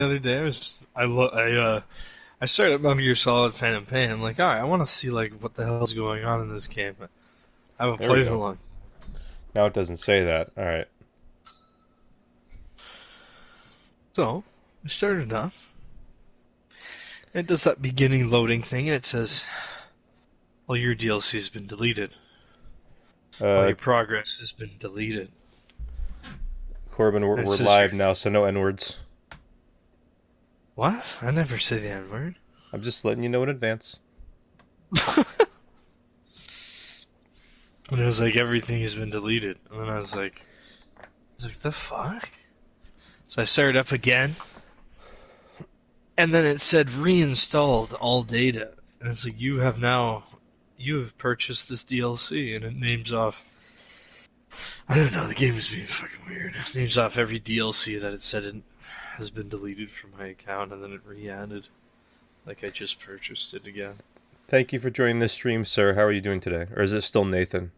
The other day, I started Metal Gear Solid Phantom Pain. I'm like, all right, I want to see like what the hell's going on in this game. But I haven't There we played in a go. long. Now it doesn't say that. All right. So I started off. It does that beginning loading thing, and it says all your DLC has been deleted. All Uh, your progress has been deleted. Corbin, we're, And it we're says live now, so no N-words. what? I never say the N word. I'm just letting you know in advance. And it was like everything has been deleted. And then I was like, the fuck? So I started up again, and then it said reinstalled all data, and it's like you have purchased this DLC, and it names off. I don't know. The game is being fucking weird. It names off every DLC that it said has been deleted from my account, and then it re-added like I just purchased it again. Thank you for joining this stream, sir. How are you doing today? Or is it still Nathan?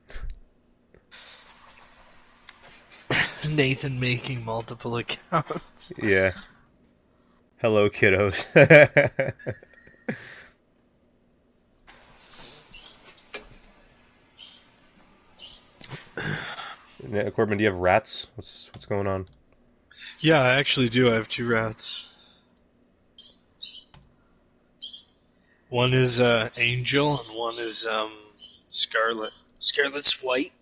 Nathan making multiple accounts. Yeah. Hello, kiddos. Corbin, do you have rats? What's going on? Yeah, I actually do. I have two rats. One is Angel, and one is Scarlet. Scarlet's white.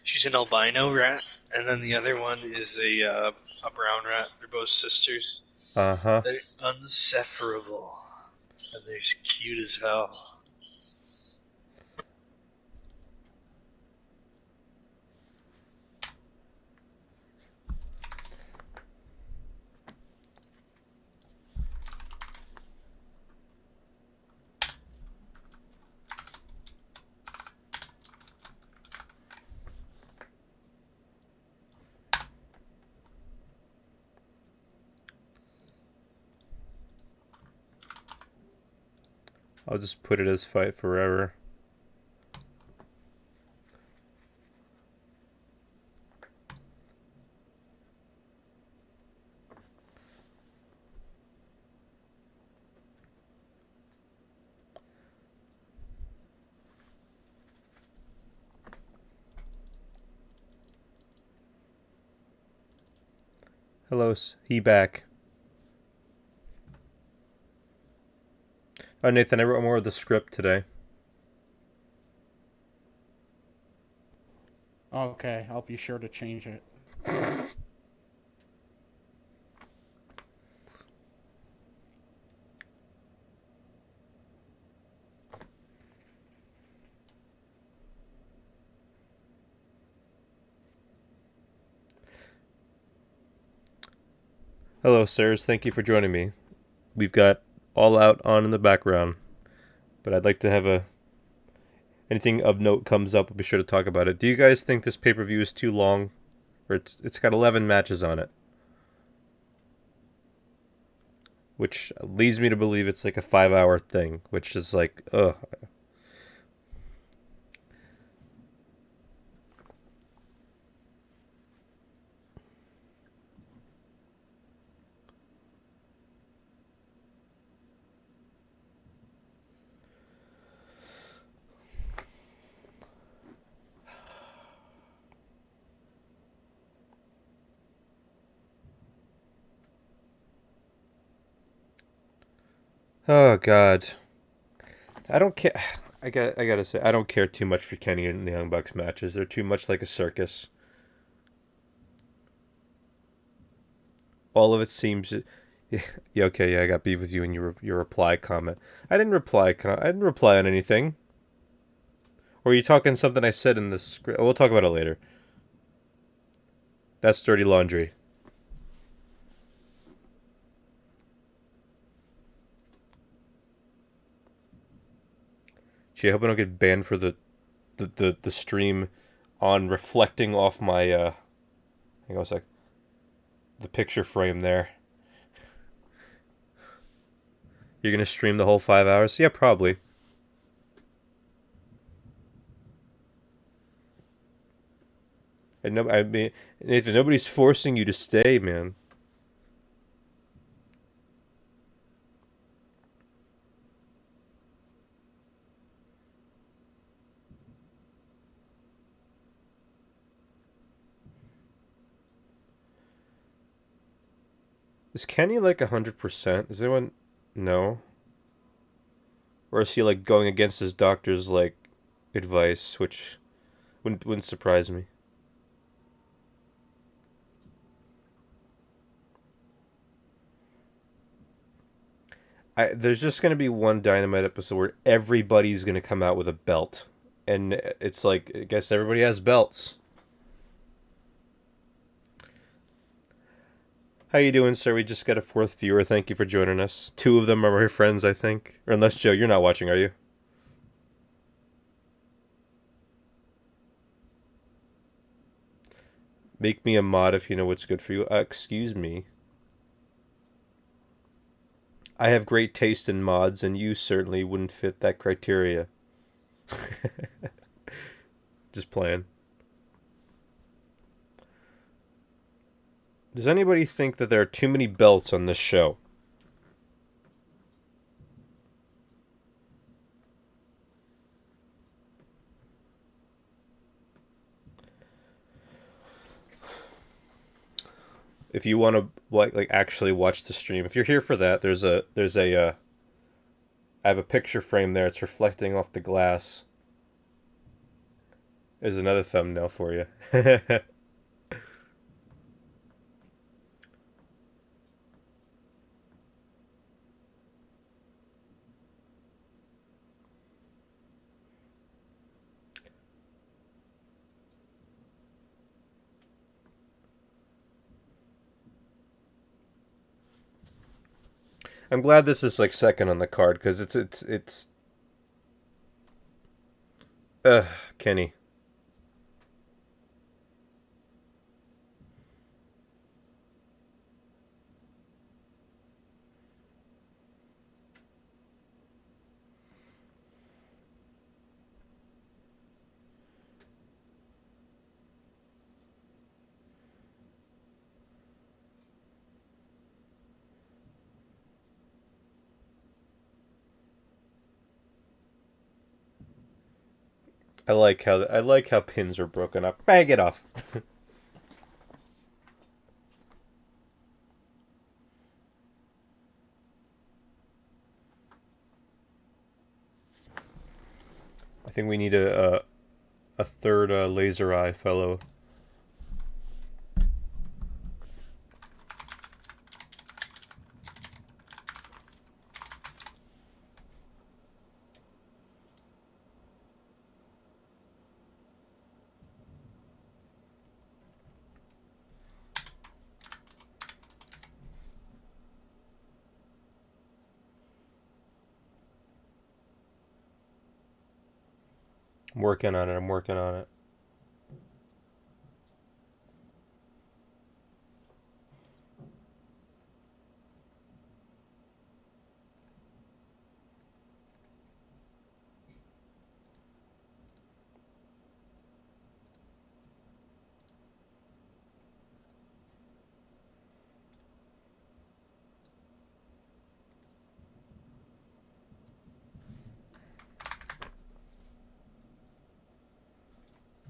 She's an albino rat, and then the other one is a brown rat. They're both sisters. Uh-huh. They're unseparable, and they're cute as hell. I'll just put it as fight forever. Hello, he back. Oh, Nathan, I wrote more of the script today. Okay, I'll be sure to change it. Hello, sirs. Thank you for joining me. We've got All Out on in the background, but I'd like to have a anything of note comes up. We'll be sure to talk about it. Do you guys think this pay per view is too long? Or it's got 11 matches on it, which leads me to believe it's like a 5 hour thing, which is like, ugh. Oh God, I don't care. I gotta say, I don't care too much for Kenny and the Young Bucks matches. They're too much like a circus. All of it seems. Yeah, okay, yeah, I got beef with you in your reply comment. I didn't reply. I didn't reply on anything. Or are you talking something I said in the script? We'll talk about it later. That's dirty laundry. Gee, I hope I don't get banned for the stream on reflecting off my hang on a sec. The picture frame there. You're gonna stream the whole 5 hours? Yeah, probably. And no, I mean, Nathan, nobody's forcing you to stay, man. Is Kenny like 100%? Does anyone know? Or is he like going against his doctor's like advice, which wouldn't surprise me. There's just gonna be one Dynamite episode where everybody's gonna come out with a belt, and it's like I guess everybody has belts. How you doing, sir? We just got a fourth viewer. Thank you for joining us. Two of them are my friends, I think. Or unless Joe, you're not watching, are you? Make me a mod if you know what's good for you. Excuse me. I have great taste in mods, and you certainly wouldn't fit that criteria. Just playing. Does anybody think that there are too many belts on this show? If you want to like actually watch the stream, if you're here for that, there's a I have a picture frame there. It's reflecting off the glass. There's another thumbnail for you. I'm glad this is like second on the card because it's uh Kenny. I like how pins are broken up. Bag it off. I think we need a third laser eye fellow. I'm working on it. I'm working on it.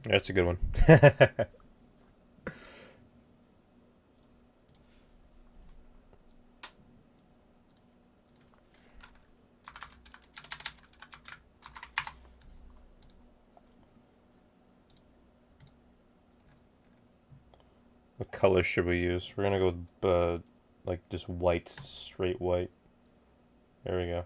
That's a good one. What color should we use? We're gonna go with, like just white, straight white. There we go.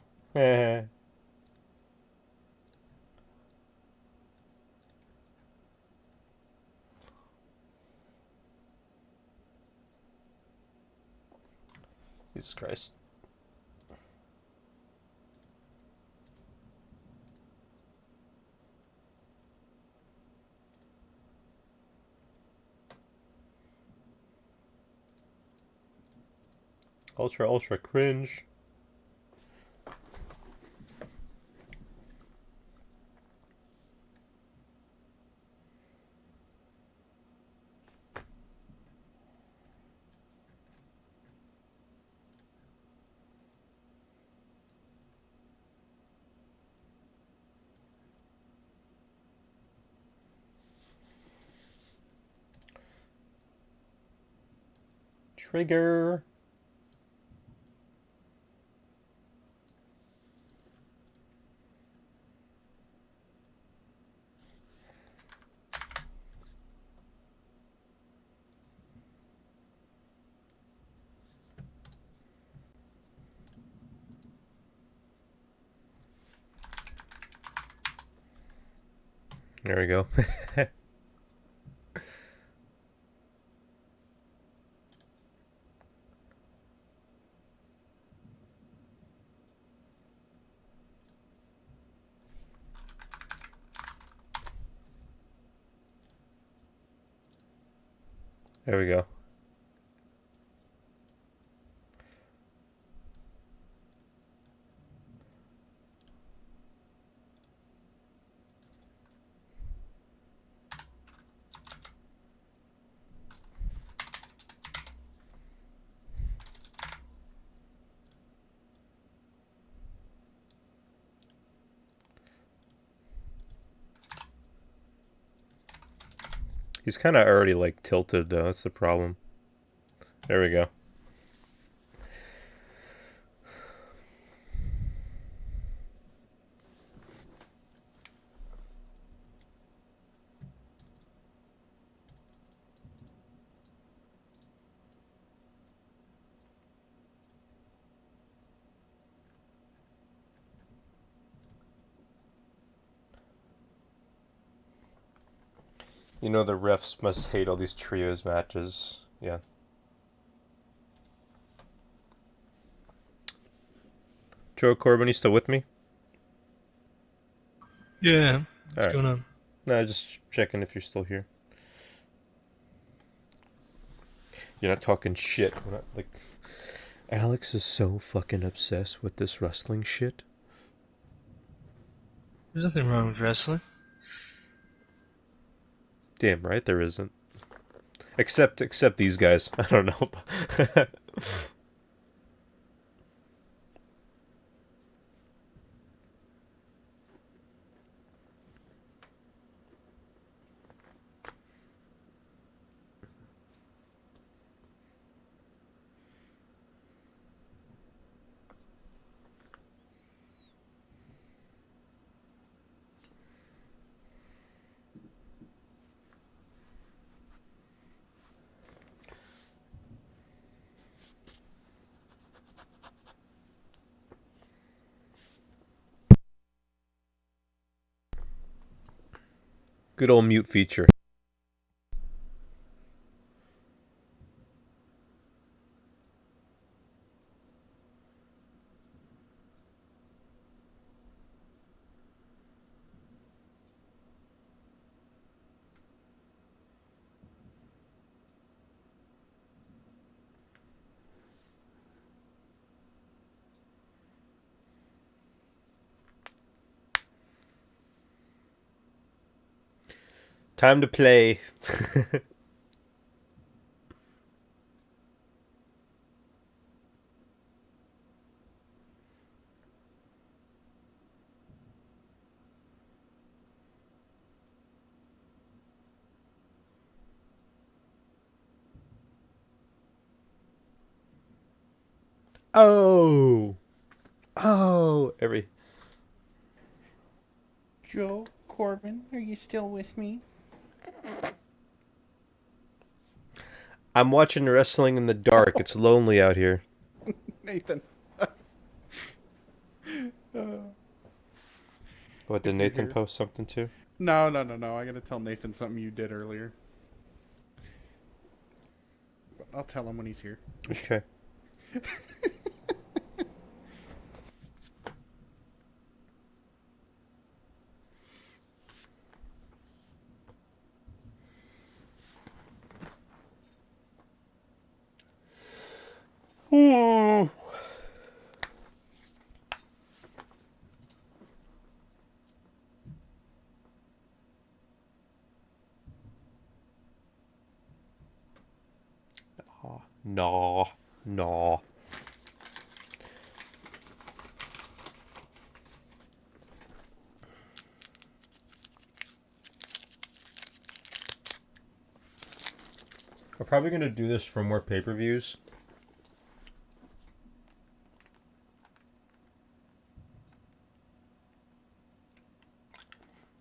Jesus Christ. Ultra, ultra cringe. Trigger. There we go. There we go. He's kind of already like tilted though. That's the problem. There we go. You know the refs must hate all these trios matches. Yeah. Joe Corbin, you still with me? Yeah. All What's right. going on? No, just checking if you're still here. You're not talking shit. We're not, like, Alex is so fucking obsessed with this wrestling shit. There's nothing wrong with wrestling. Damn right there isn't. Except these guys. I don't know. Good old mute feature. Time to play. Oh. Oh. Every. Joe Corbin, are you still with me? I'm watching wrestling in the dark. It's lonely out here. Nathan. What, did If you're Nathan here. post something too? No. I gotta tell Nathan something you did earlier. But I'll tell him when he's here. Okay. Ooh. No. No. We're probably going to do this for more pay-per-views.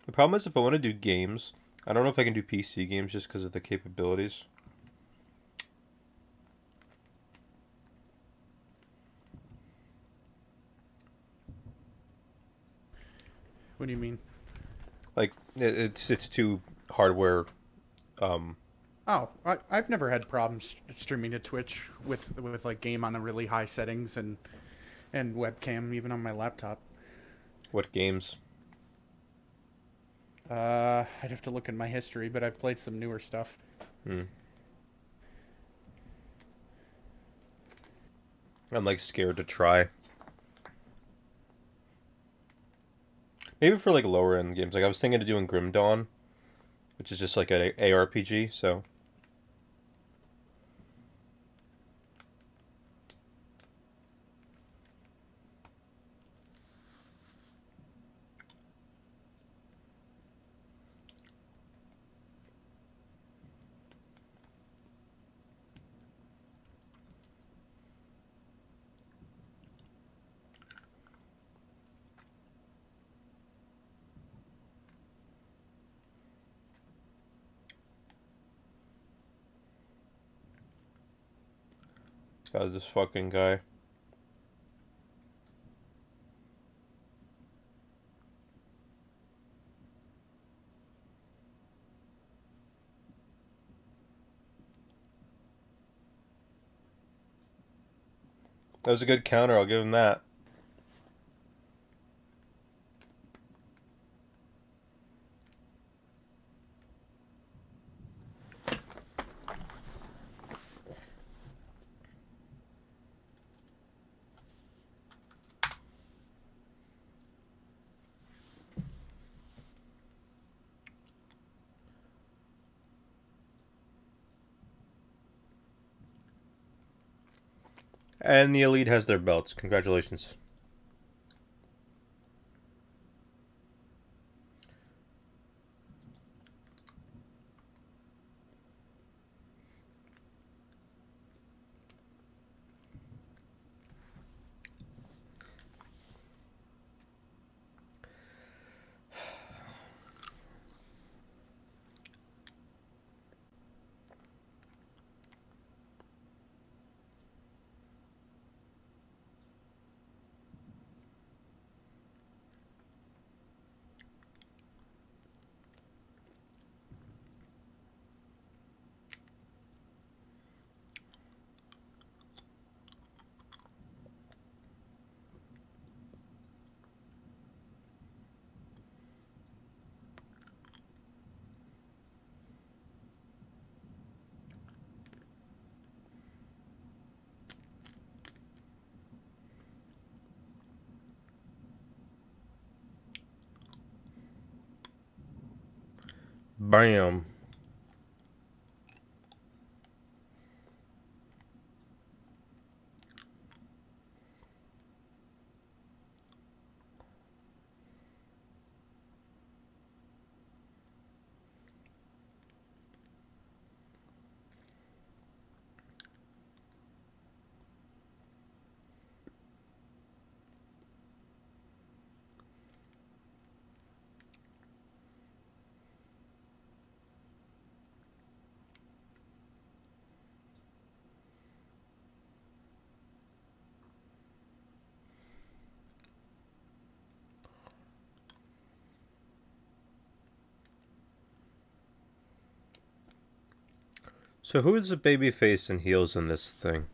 The problem is if I want to do games, I don't know if I can do PC games just because of the capabilities. What do you mean? Like it's too hardware. Um, Oh, I've never had problems streaming to Twitch with like game on a really high settings and webcam even on my laptop. what games? I'd have to look in my history, but I've played some newer stuff. Hmm. I'm like scared to try. Maybe for like lower end games. Like I was thinking of doing Grim Dawn, which is just like an ARPG. So it's got this fucking guy. That was a good counter. I'll give him that. And the Elite has their belts. Congratulations. Bam. So who is the baby face and heels in this thing?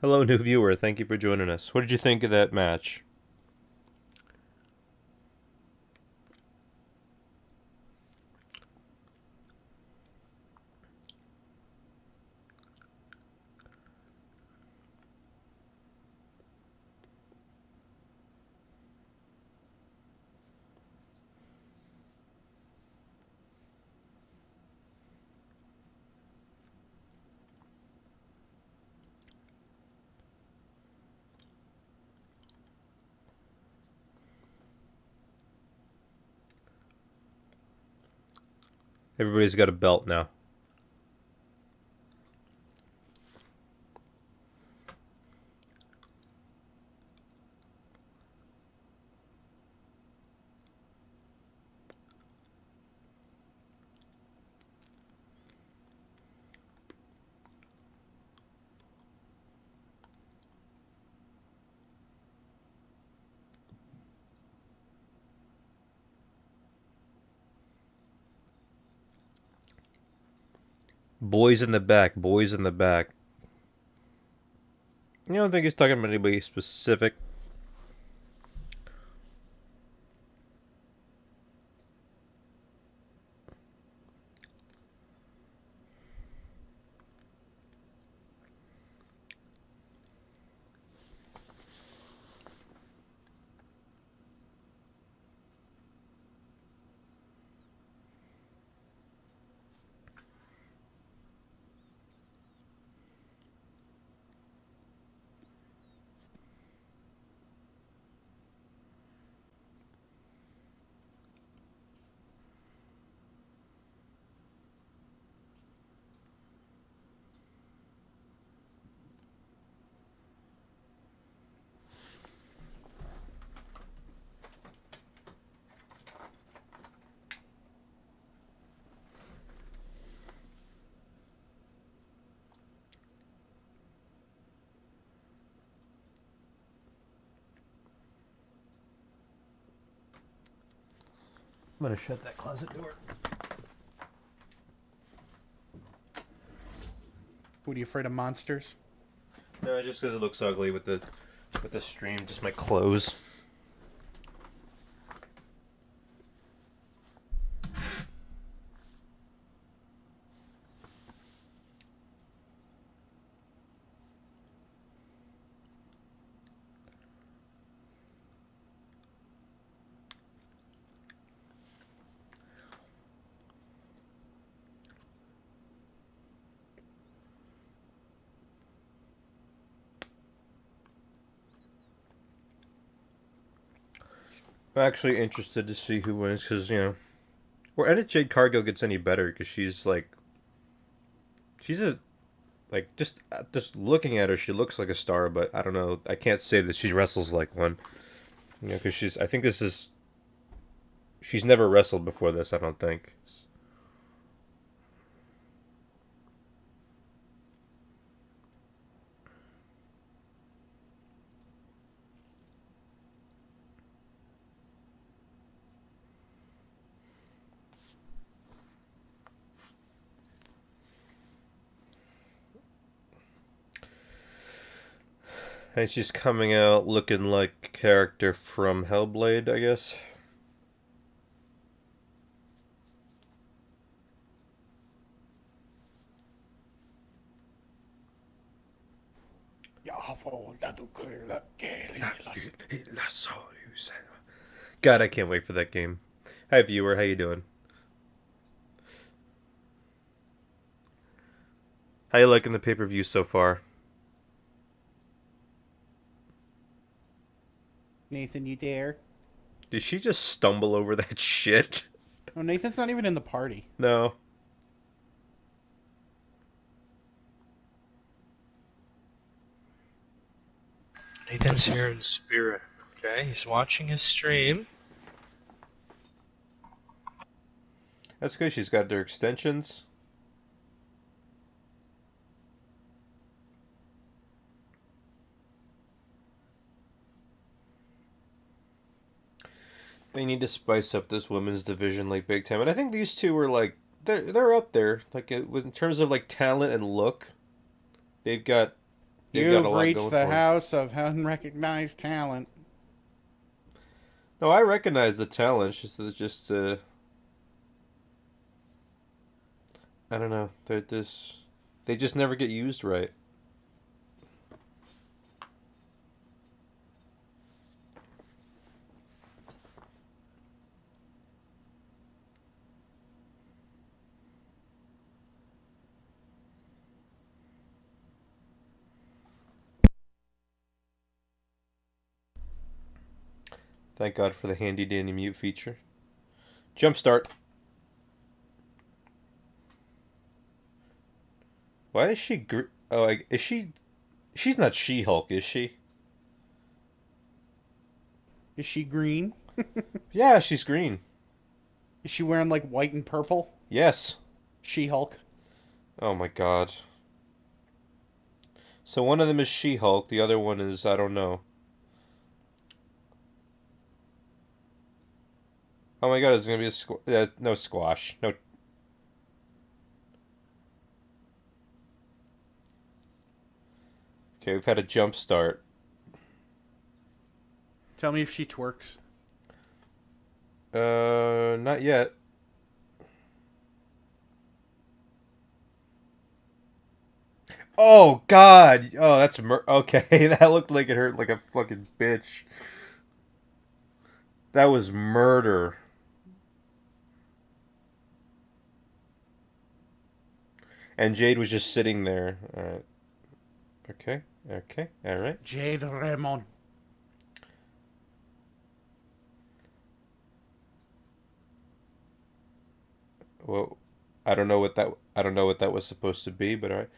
Hello, new viewer. Thank you for joining us. What did you think of that match? Everybody's got a belt now. Boys in the back, boys in the back. You don't think he's talking about anybody specific? I'm gonna shut that closet door. What are you afraid of, monsters? No, just because it looks ugly with the stream. Just my clothes. I'm actually interested to see who wins because or and if Jade Cargill gets any better because she's a just looking at her, she looks like a star, but I don't know. I can't say that she wrestles like one. Because I think she's never wrestled before this. I don't think. And she's coming out looking like a character from Hellblade, I guess. God, I can't wait for that game. Hi, viewer. How you doing? How you liking the pay-per-view so far? Nathan, you dare? Did she just stumble over that shit? Oh, Nathan's not even in the party. No. Nathan's here in spirit. Okay, he's watching his stream. That's good. She's got their extensions. They need to spice up this women's division like big time, and I think these two are like they're up there like in terms of like talent and look. They've got they've got a You've lot reached going the for them. house of unrecognized talent. No, I recognize the talent. I don't know. They just never get used right. Thank God for the handy dandy mute feature. Jumpstart. Why is she? Is she? She's not She-Hulk, is she? Is she green? Yeah, she's green. Is she wearing like white and purple? Yes. She-Hulk. Oh my God. So one of them is She-Hulk. The other one is I don't know. Oh my God, it's gonna be no squash. No. Okay, we've had a jump start. Tell me if she twerks. Not yet. Oh God! Oh, that's okay. That looked like it hurt like a fucking bitch. That was murder. And Jade was just sitting there. All right. Okay. Okay. All right. Jade Raymond. Well, I don't know what that. I don't know what that was supposed to be, but all right.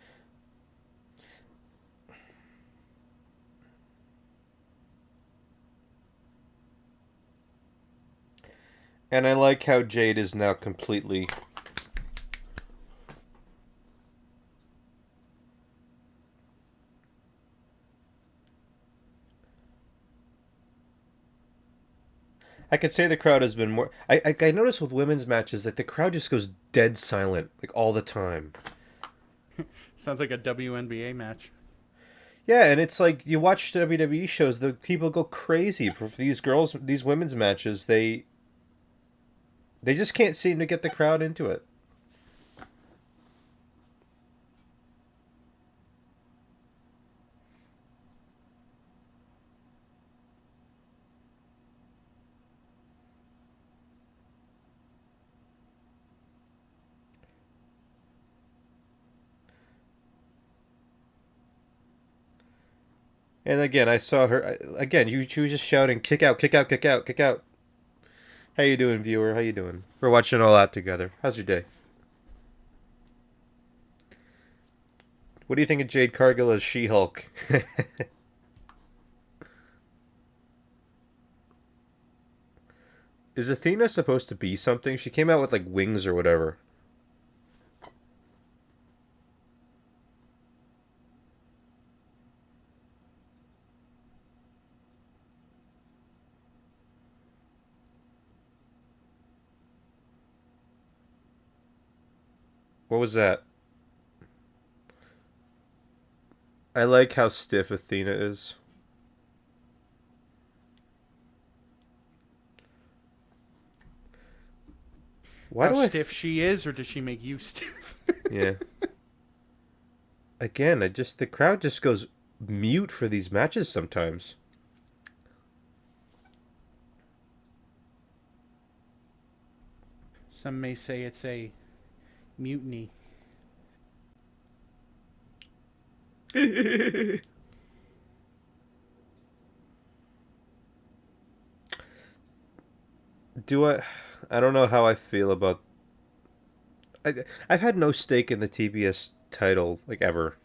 And I like how Jade is now completely. I could say the crowd has been more. I notice with women's matches, like the crowd just goes dead silent, like all the time. Sounds like a WNBA match. Yeah, and it's like you watch WWE shows, the people go crazy for these girls, these women's matches. They just can't seem to get the crowd into it. And again, I saw her again. She was just shouting, "Kick out! Kick out! Kick out! Kick out!" How you doing, viewer? How you doing? We're watching All Out together. How's your day? What do you think of Jade Cargill as She-Hulk? Is Athena supposed to be something? She came out with like wings or whatever. What was that? I like how stiff Athena is. Why How do I? stiff she is, or does she make you stiff? Yeah. Again, the crowd just goes mute for these matches sometimes. Some may say it's a mutiny. Do I? I don't know how I feel about. I've had no stake in the TBS title like ever.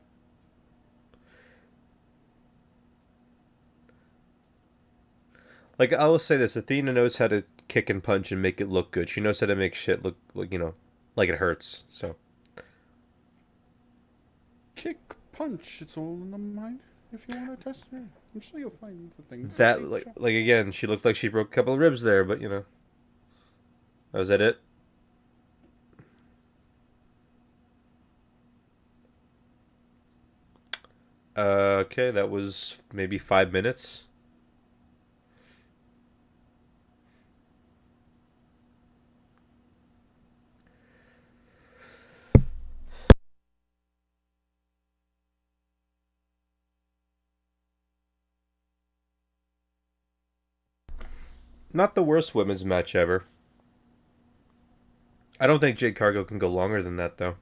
Like I will say this: Athena knows how to kick and punch and make it look good. She knows how to make shit look like like it hurts. So Kick, punch. It's all in the mind. If you want to test me, I'm sure you'll find the things that that they show. like again, she looked like she broke a couple of ribs there, but was that it? Okay, that was maybe 5 minutes. Not the worst women's match ever. I don't think Jade Cargill can go longer than that though.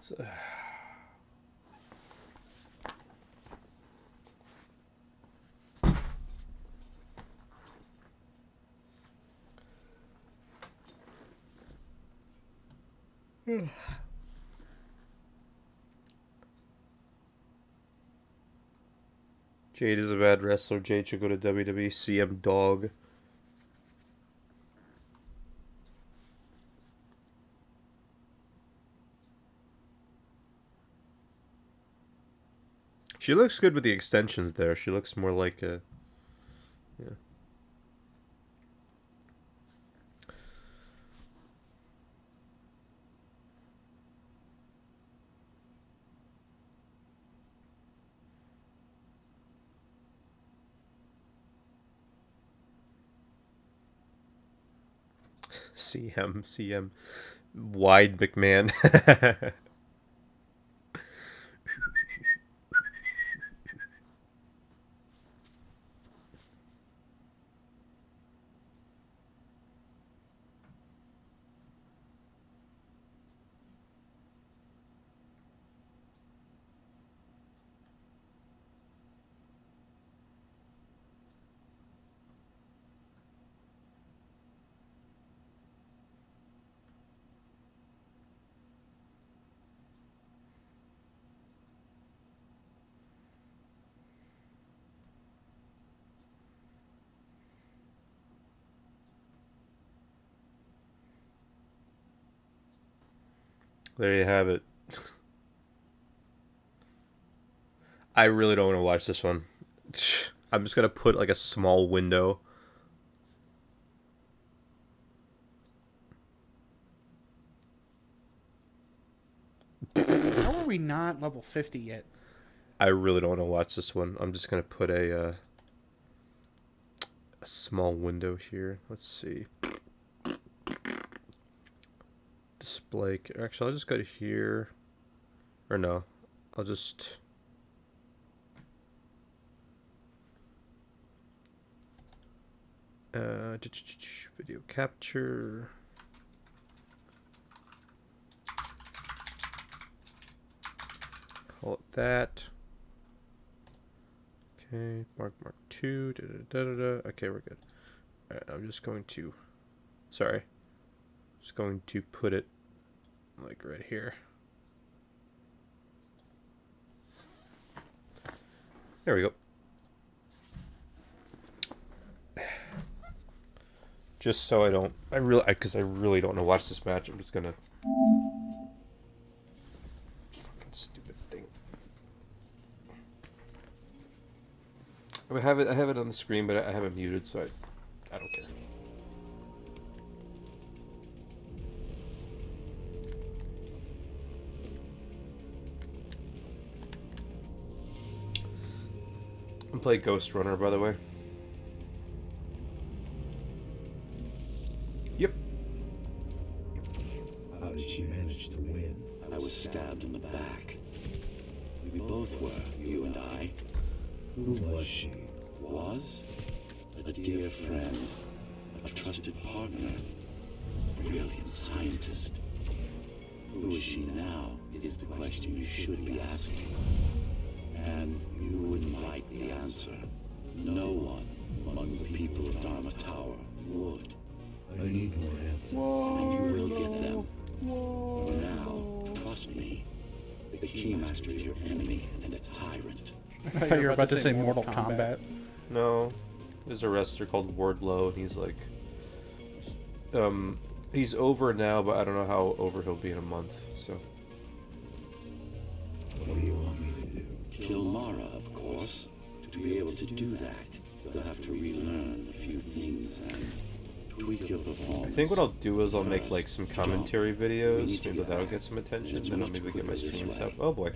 So, Jade is a bad wrestler. Jade should go to WWE. CM Dog. She looks good with the extensions there. She looks more like a. Yeah. CM. Wide McMahon. There you have it. I really don't want to watch this one. I'm just gonna put like a small window. How are we not level 50 yet? I really don't want to watch this one. I'm just gonna put a small window here. Let's see. Display. Actually, I'll just go to here. Or no, I'll just. Video capture. Call it that. Okay, mark 2. Okay, we're good. Alright, I'm just going to. Sorry. Just going to put it like right here. There we go. Just so I don't. Because I really don't want to watch this match. I'm just gonna. Fucking stupid thing. I have it on the screen, but I have it muted, so I don't care. I'm playing Ghost Runner, by the way. Yep. How did she manage to win? I was stabbed in the back. We both were, you and I. Who was she? Was? A dear friend. A trusted partner. A brilliant scientist. Who is she now is the question you should be asking. And you wouldn't like the answer. No one among the people of Dharma Tower would. I need more answers. And you will get them. For now, trust me. The Keymaster is your enemy and a tyrant. I thought you were about to say Mortal Kombat. No. There's a wrestler called Wardlow, and he's like. He's over now, but I don't know how over he'll be in a month, so. What do you want me to do? Kill Mara, of course. To be able to do that, you'll have to relearn a few things and tweak your performance. I think what I'll do is I'll make like some commentary videos. Maybe that'll get some attention. It's Then I'll much maybe get my quicker this streams way. up. Oh boy.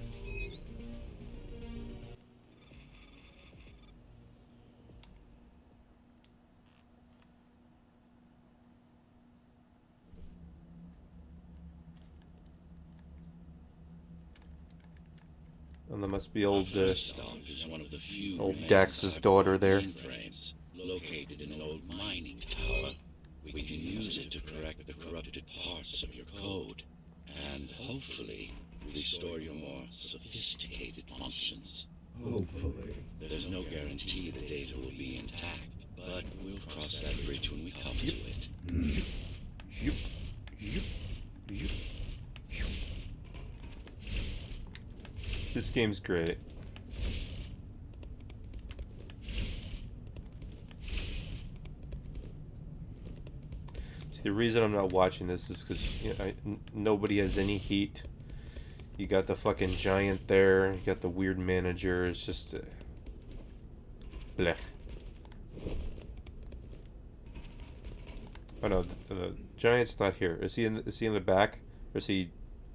And that must be old Stock is one of the few old remains Dax's of daughter there. mainframes located in an old mining tower. We can use it to correct the corrupted parts of your code, and hopefully restore your more sophisticated functions. Hopefully. There's no guarantee the data will be intact, but we'll cross that bridge when we come to it. This game's great. See, the reason I'm not watching this is because nobody has any heat. You got the fucking giant there. You got the weird manager. It's just blech. Oh no, the giant's not here. Is he in the back, or is he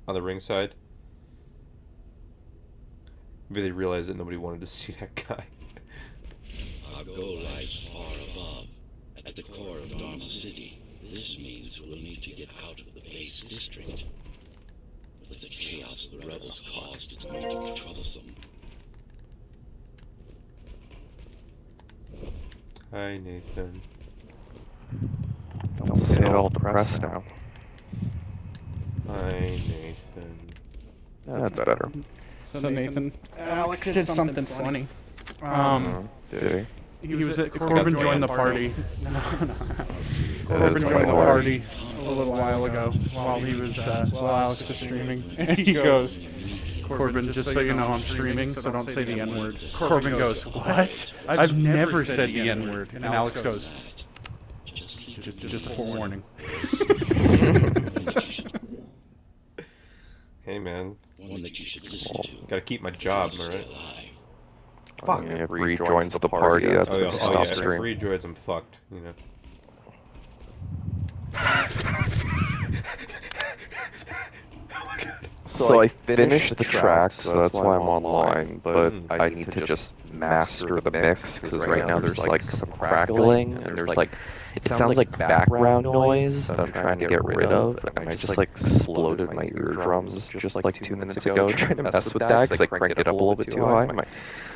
on the ringside? Maybe they realized that nobody wanted to see that guy. Our goal lies far above, at the core of Dharma City. This means we'll need to get out of the base district. With the chaos the rebels caused, it's going to be troublesome. Hi, Nathan. Don't say it all depressed now. Hi, Nathan. That's better. So Nathan, Alex did something funny. Did He was at Corbin joined the party. Corbin my joined the lord. party a little while ago while he was while Alex was streaming, and he goes, "Corbin, just so you know, I'm streaming, so don't say the N-word." Corbin goes, "What? I've never said the N-word." And Alex goes, "Just a forewarning." Hey, man. One that you should listen to. Gotta keep my job, alright? Fuck. If Reed joins the party, that's Oh, when yeah, you oh, stop yeah. If streaming. Reed joins, I'm fucked, you know. So I finished the track, so that's why I'm online, but I need to just master the mix, because right now there's like some crackling, and there's like, it sounds like background noise that I'm trying to get rid of, and I just like exploded my eardrums just like 2 minutes ago trying to mess with that, because I cranked it up a little bit too high, my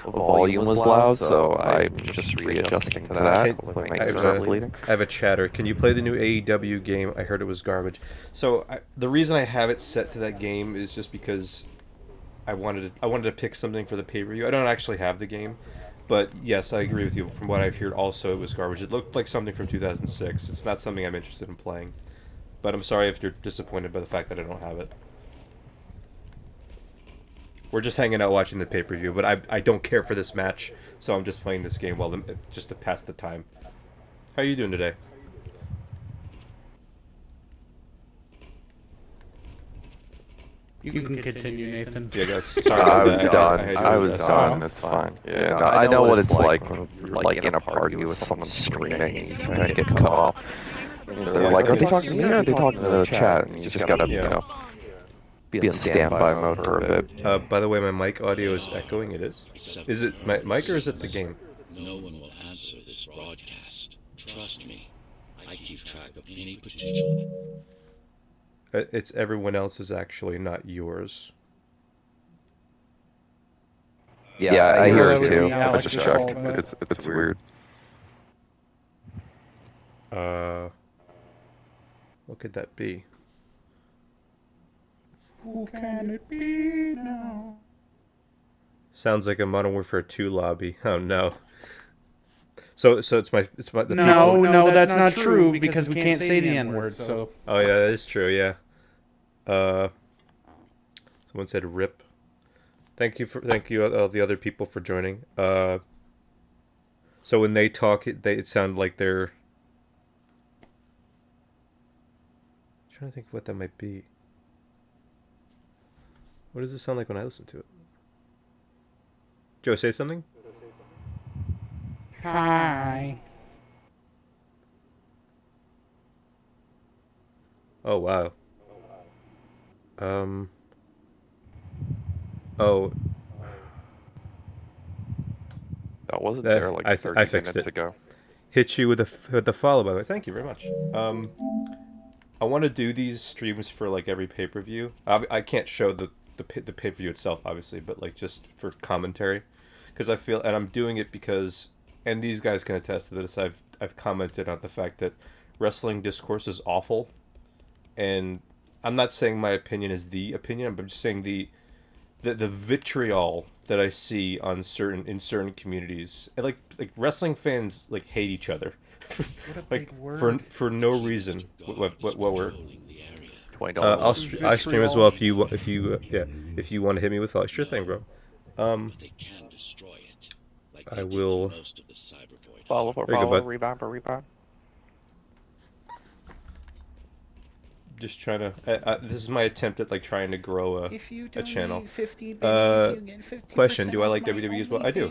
volume was loud, so I'm just readjusting to that. Hopefully my ears aren't bleeding. I have a chatter. Can you play the new AEW game? I heard it was garbage. So the reason I have it set to that game is just because I wanted to pick something for the pay-per-view. I don't actually have the game, but yes, I agree with you. From what I've heard, also it was garbage. It looked like something from 2006. It's not something I'm interested in playing. But I'm sorry if you're disappointed by the fact that I don't have it. We're just hanging out watching the pay-per-view, but I don't care for this match, so I'm just playing this game just to pass the time. How are you doing today? You can continue, Nathan. Yeah, guys. Sorry I about was that. done. I do was this. done. It's fine. Yeah, no, I know what it's like when you're like in a party with someone streaming and you kind of get cut off. And they're like, are they talking to me or are they talking to the chat? And you just gotta, you know, be in standby mode for a bit. By the way, my mic audio is echoing. It is. Is it my mic or is it the game? No one will answer this broadcast. Trust me. I keep track of any potential. It's everyone else's actually, not yours. Yeah, I hear it too. Yeah, I just checked. It's weird. What could that be? Who can it be now? Sounds like a Modern Warfare 2 lobby. Oh no. So it's the No, people. no, that's not true because we can't say the N-word. So Oh yeah, that is true. Yeah. Someone said rip. Thank you all the other people for joining. So when they talk, it sound like they're. I'm trying to think of what that might be. What does it sound like when I listen to it? Joe, say something. hi. Oh wow. Oh. That wasn't there like I 30 fixed minutes it. ago. Hit you with the follow, by the way. Thank you very much. I want to do these streams for like every pay-per-view. I can't show the pay-per-view itself, obviously, but like just for commentary, because I feel, and I'm doing it because, and these guys can attest to this. I've commented on the fact that wrestling discourse is awful, and I'm not saying my opinion is the opinion. I'm just saying the vitriol that I see on certain communities, and like wrestling fans like hate each other, like for no reason. What we're $20. I stream as well if you want to hit me with all, sure thing, bro. They can destroy it. Like I they did to will. most of the cyberboy. Follow, Very good, bud. rebound. Just trying to. This is my attempt at like trying to grow a channel. 50 Question: do I like WWE as well? I do.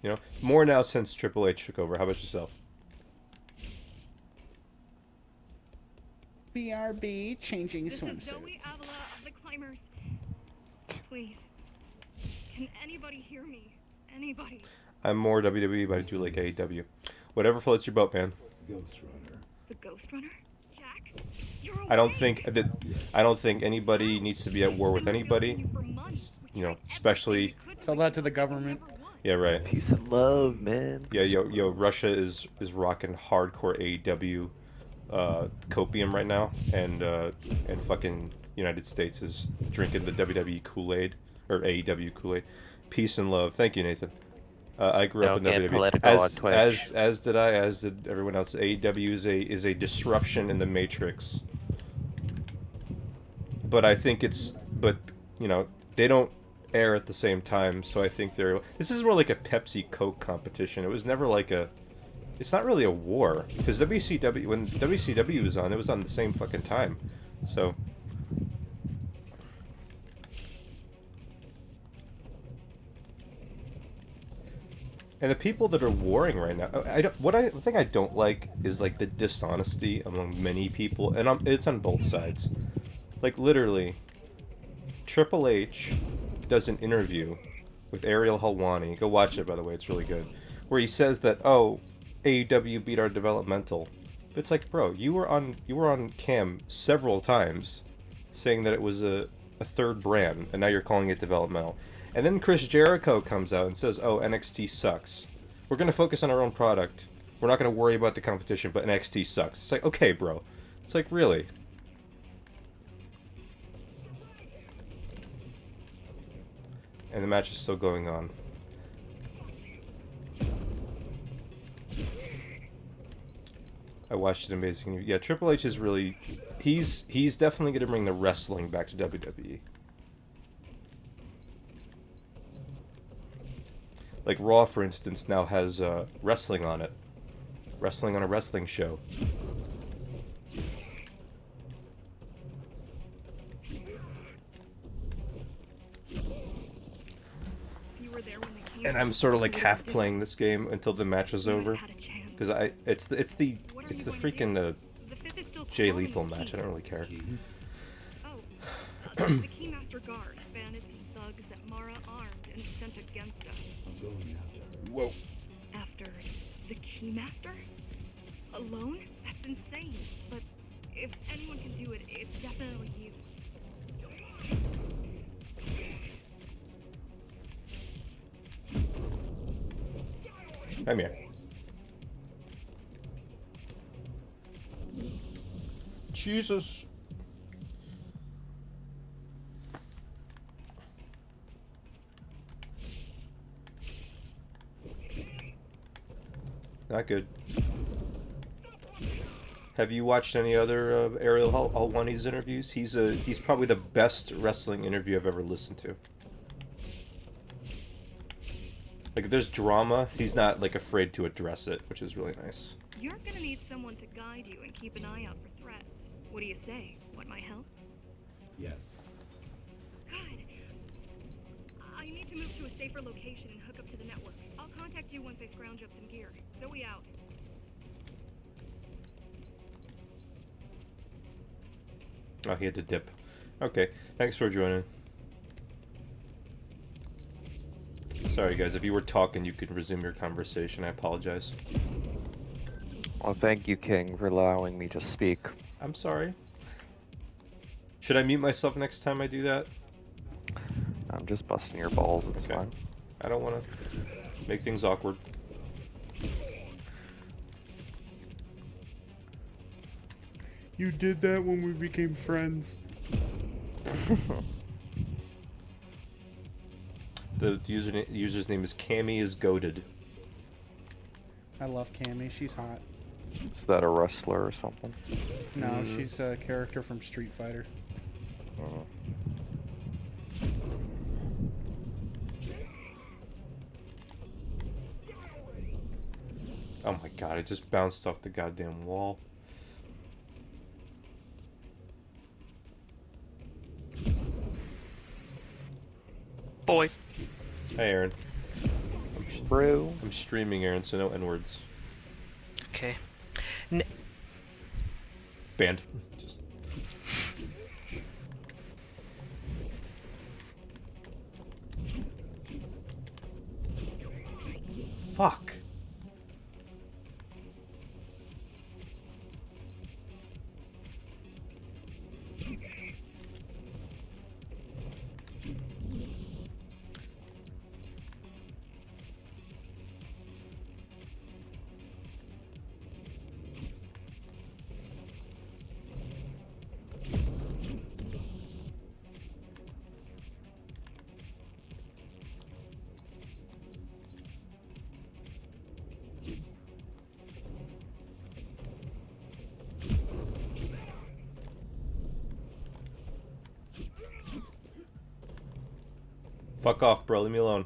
You know, more now since Triple H took over. How about yourself? BRB changing This is Zoe swimsuits. Avila of the Climbers. Please, can anybody hear me? Anybody? I'm more WWE, but I do like AEW. Whatever floats your boat, man. Ghost Runner. The Ghost Runner? Jack? You're I don't awake. think that I don't think anybody needs to be at war with anybody. You know, especially Tell that to the government. yeah, right. Peace and love, man. Yeah, Peace and yo, love. Russia is rocking hardcore AEW copium right now, and fucking United States is drinking the WWE Kool-Aid or AEW Kool-Aid. Peace and love. Thank you, Nathan. I grew up Don't in get WWE, political on Twitch. as did I, as did everyone else. AEW is a disruption in the matrix, but I think but you know they don't air at the same time, so I think this is more like a Pepsi Coke competition. It was never like a it's not really a war because when WCW was on, it was on the same fucking time. So and the people that are warring right now, the thing I don't like is like the dishonesty among many people, and it's on both sides. Like literally, Triple H does an interview with Ariel Helwani. Go watch it, by the way, it's really good. Where he says that, oh, AEW beat our developmental. But it's like, bro, you were on cam several times saying that it was a third brand, and now you're calling it developmental. And then Chris Jericho comes out and says, oh, NXT sucks. We're going to focus on our own product. We're not going to worry about the competition, but NXT sucks. It's like, okay, bro. It's like, really? And the match is still going on. I watched it, amazing. Yeah, Triple H is really... He's definitely going to bring the wrestling back to WWE. Like Raw, for instance, now has wrestling on it. Wrestling on a wrestling show. And I'm sort of like half playing this game until the match is over, because it's the freaking Jay Lethal match. I don't really care. The Keymaster Guard, bandits and thugs that Mara armed and sent against us. I'm going after her. Whoa. After the Keymaster? Alone? That's insane. But if anyone can do it, it's definitely you. Come here. Jesus. Not good. Have you watched any other Ariel Helwani's interviews? He's probably the best wrestling interview I've ever listened to. Like, if there's drama, he's not, like, afraid to address it, which is really nice. You're gonna need someone to guide you and keep an eye out for threats. What do you say? Want my help? Yes. Good. I need to move to a safer location and hook up to the network. I'll contact you once I scrounge up some gear. Zoe out. Oh, he had to dip. Okay, thanks for joining. Sorry, guys. If you were talking, you could resume your conversation. I apologize. Well, thank you, King, for allowing me to speak. I'm sorry. Should I mute myself next time I do that? I'm just busting your balls, it's Okay. fine. I don't want to make things awkward. You did that when we became friends. The user's name is Cammy is goated. I love Cammy. She's hot. Is that a wrestler or something? No, she's a character from Street Fighter. Oh. Oh my god! I just bounced off the goddamn wall. Boys. Hey, Aaron. Bro. I'm streaming, Aaron, so no N-words. Okay. Banned. Just... Fuck. Fuck off, bro. Leave me alone.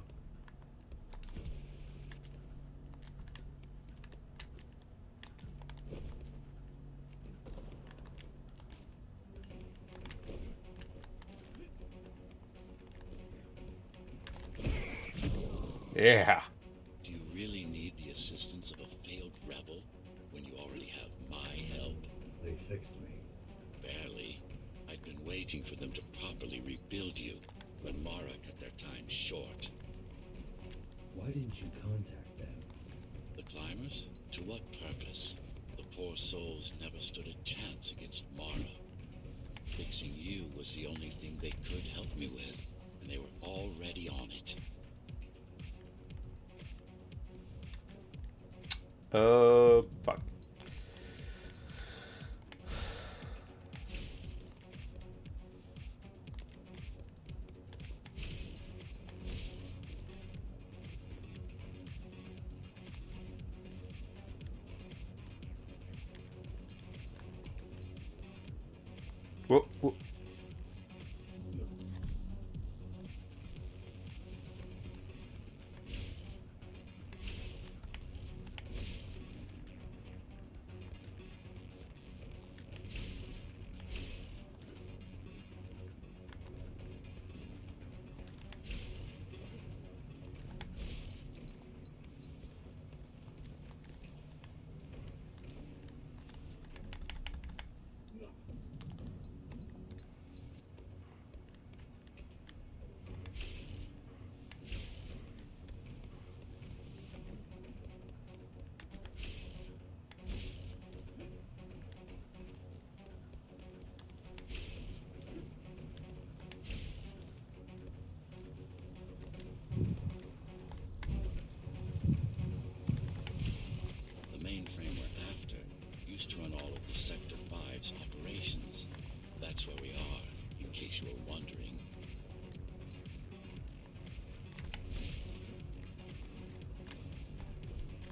Yeah. Do you really need the assistance of a failed rebel when you already have my help? They fixed me. Barely. I'd been waiting for them to properly rebuild you when Mara cut their time short. Why didn't you contact them? The climbers? To what purpose? The poor souls never stood a chance against Mara. Fixing you was the only thing they could help me with, and they were already on it. Fuck. Whoa, whoa. The mainframe we're after used to run all of the Sector 5's operations. That's where we are, in case you were wondering.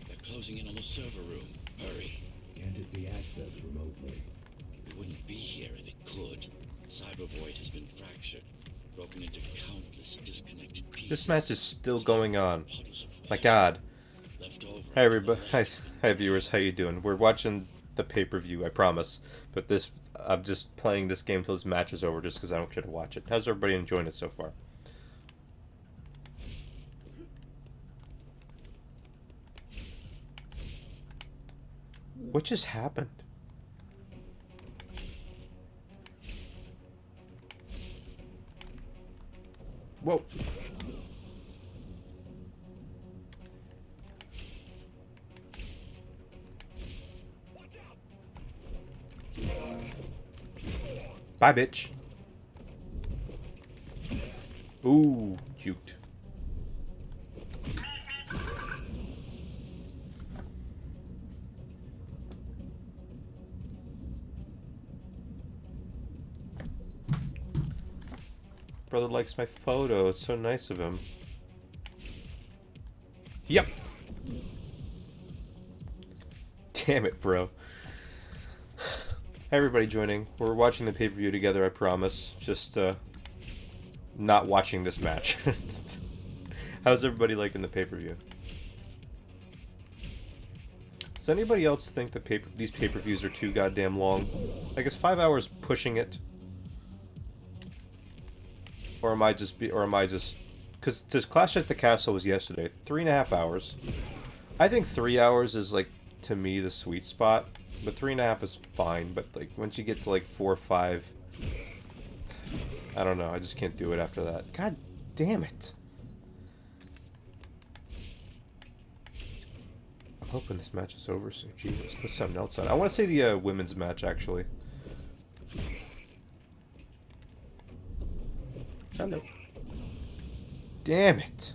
They're closing in on the server room. Hurry. Can't it be accessed remotely? We wouldn't be here if it could. Cyber Void has been fractured, broken into countless disconnected pieces. This match is still going on. Puddles of My water God. left over Hi from everybody. the Hi, last hi viewers. How you doing? We're watching the pay-per-view. I promise. But I'm just playing this game till this match is over, just because I don't care to watch it. How's everybody enjoying it so far? What just happened? Whoa. Bye, bitch. Ooh, juked. Brother likes my photo. It's so nice of him. Yep. Damn it, bro. Hey, everybody joining. We're watching the pay-per-view together, I promise. Just, not watching this match. How's everybody liking the pay-per-view? Does anybody else think these pay-per-views are too goddamn long? I guess 5 hours pushing it. Or am I just because Clash at the Castle was yesterday, 3.5 hours. I think 3 hours is like, to me, the sweet spot. But 3.5 is fine. But like once you get to like 4 or 5, I don't know. I just can't do it after that. God damn it! I'm hoping this match is over soon. Gee, let's put something else on. I want to say the women's match actually. Hello. Damn it.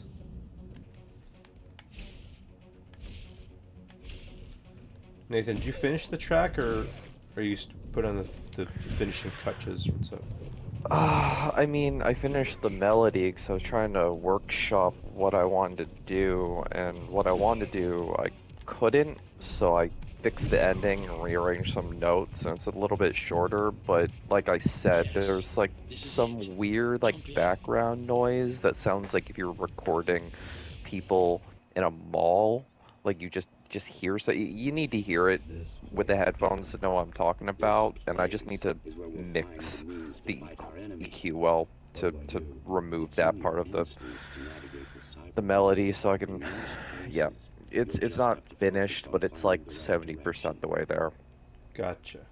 Nathan, did you finish the track, or are you put on the finishing touches? What's up? I mean, I finished the melody because I was trying to workshop what I wanted to do, and what I wanted to do, I couldn't, so I fixed the ending and rearranged some notes, and it's a little bit shorter, but like I said, there's like some weird like background noise that sounds like if you're recording people in a mall, like you just hear so you need to hear it This with the place is headphones to know what I'm talking This about, and I just place need to is where we'll find the mix means to the fight our enemy. EQ well What do I to do? remove It's in that your part of instincts to navigate the the cyberworld. melody so I In can most yeah. cases, It's you'll it's just not have to focus finished, on but it's like finding the right 70% direction. the way there. Gotcha.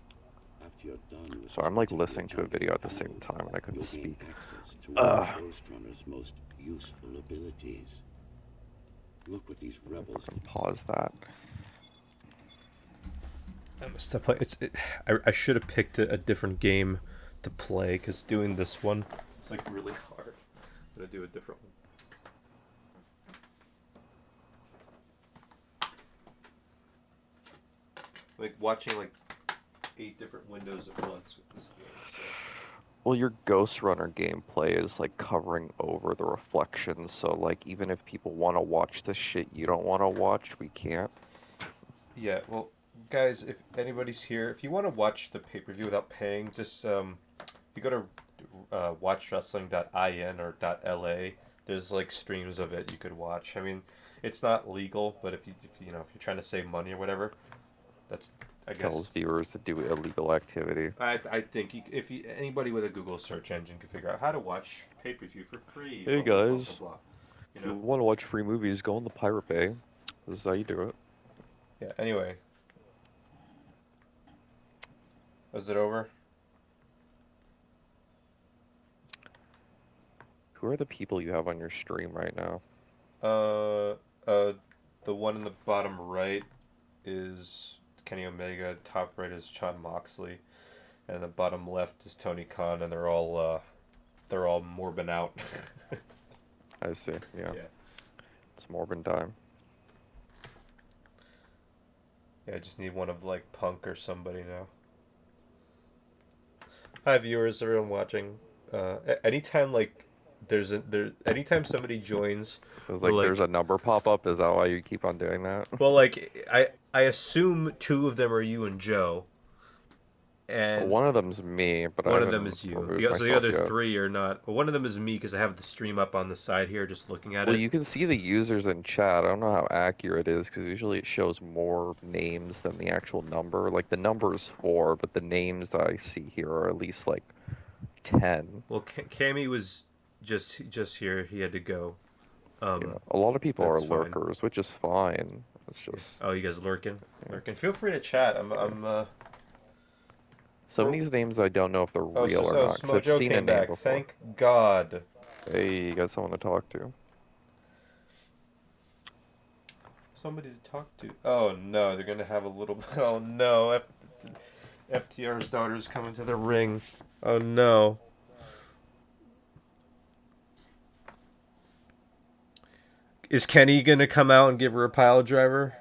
After you're done with So this I'm like particular listening to a targeted video at the same code, time and I couldn't you'll gain speak. access to one of the Ugh. Ghost Runner's most useful abilities. Look what these rebels Fucking can pause that. I must have played. I should have picked a different game to play because doing this one is like really hard. I'm gonna do a different one. Like watching like 8 different windows at once with this game. So. Well, your Ghost Runner gameplay is like covering over the reflections, so like even if people want to watch the shit you don't want to watch, we can't. Yeah, well, guys, if anybody's here, if you want to watch the pay per view without paying, just you go to watchwrestling.in or .la. There's like streams of it you could watch. I mean, it's not legal, but if you know if you're trying to save money or whatever, that's I Tells guess. viewers to do illegal activity. I think if anybody with a Google search engine can figure out how to watch pay per view for free, Hey blah blah blah blah guys, blah. You if you know. want to watch free movies, go on the Pirate Bay. This is how you do it. Yeah. Anyway, is it over? Who are the people you have on your stream right now? Uh, uh, the one in the bottom right is Kenny Omega. Top right is Jon Moxley, and the bottom left is Tony Khan, and they're all morbing out. I see, yeah. Yeah. It's Morbin time. Yeah, I just need one of like Punk or somebody now. Hi viewers, everyone watching. Anytime like anytime somebody joins, It was or like there's like a number pop up. Is that why you keep on doing that? well like I assume 2 of them are you and Joe, Well, and one of them's me, but I one of them haven't is you. removed So the myself other yet. 3 are not. Well, one of them is me because I have the stream up on the side here, just looking at Well, it. you can see the users in chat. I don't know how accurate it is because usually it shows more names than the actual number. Like the number is 4, but the names I see here are at least like 10. Well, Cammy was just here. He had to go. Yeah, a lot of people are That's fine. lurkers, which is fine. It's Yeah. just Oh, you guys lurking? yeah. Lurking. Feel free to chat. Some of these names I don't know if they're Oh, real or not because I've Smojo seen a came name back. before. Thank God. Hey, you got someone to talk to? Somebody to talk to. Oh no, they're gonna have a little. Oh no, FTR's daughter's coming to the ring. Oh no. Is Kenny gonna come out and give her a pile driver?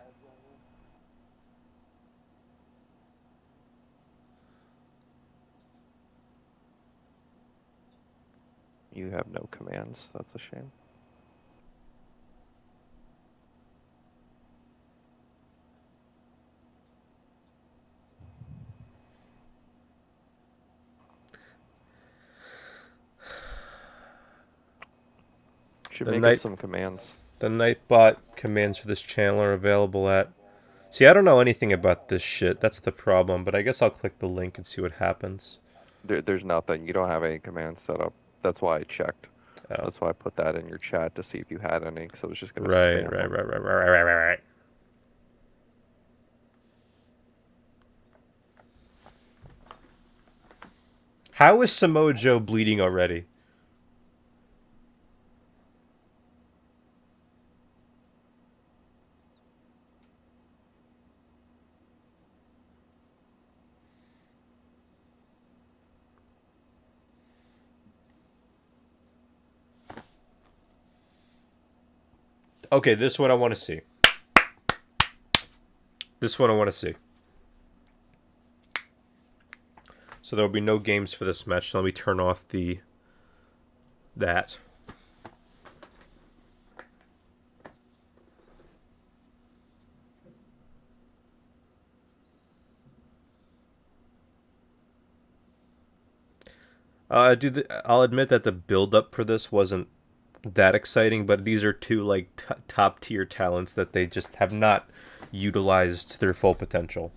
You have no commands. That's a shame. Should make up some commands. The Nightbot commands for this channel are available at. See, I don't know anything about this shit. That's the problem. But I guess I'll click the link and see what happens. There's nothing. You don't have any commands set up. That's why I checked. Oh. That's why I put that in your chat to see if you had any, because I was just gonna Right. spam them. Right. How is Samoa Joe bleeding already? Okay, this one I want to see. This one I want to see. So there will be no games for this match. So let me turn off that. I'll admit that the build up for this wasn't that exciting, but these are two like top tier talents that they just have not utilized to their full potential.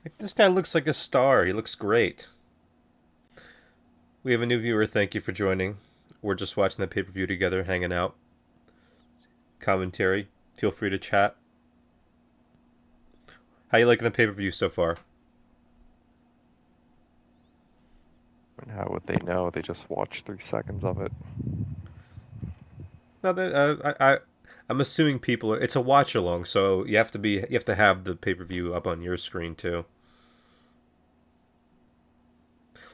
Like, this guy looks like a star. He looks great. We have a new viewer. Thank you for joining. We're just watching the pay-per-view together, hanging out. Commentary. Feel free to chat. How you liking the pay-per-view so far? And how would they know? They just watched 3 seconds of it. No, I'm assuming people are. It's a watch along, so you have to have the pay-per-view up on your screen too.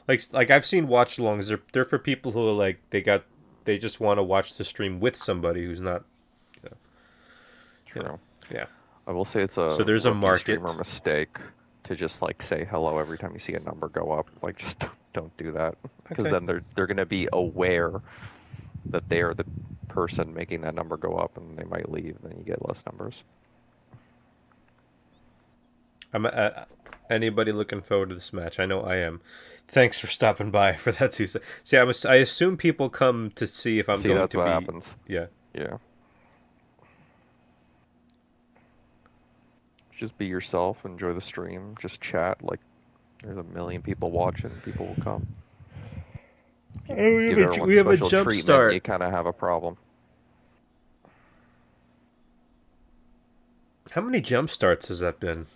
Like I've seen watch alongs. They're for people who are like they just want to watch the stream with somebody who's not. True. Yeah. I will say it's a So there's a rookie market. streamer mistake to just like say hello every time you see a number go up. Like just don't do that, because Okay. then they're gonna be aware that they are the person making that number go up, and they might leave. Then you get less numbers. Anybody looking forward to this match? I know I am. Thanks for stopping by for that too. See, I assume people come to see if I'm See, going that's to what be. happens. Yeah. Yeah. Just be yourself. Enjoy the stream. Just chat. Like, there's a million people watching. People will come. Give everyone we have a special jump treatment, start. you kind of have a problem. How many jump starts has that been?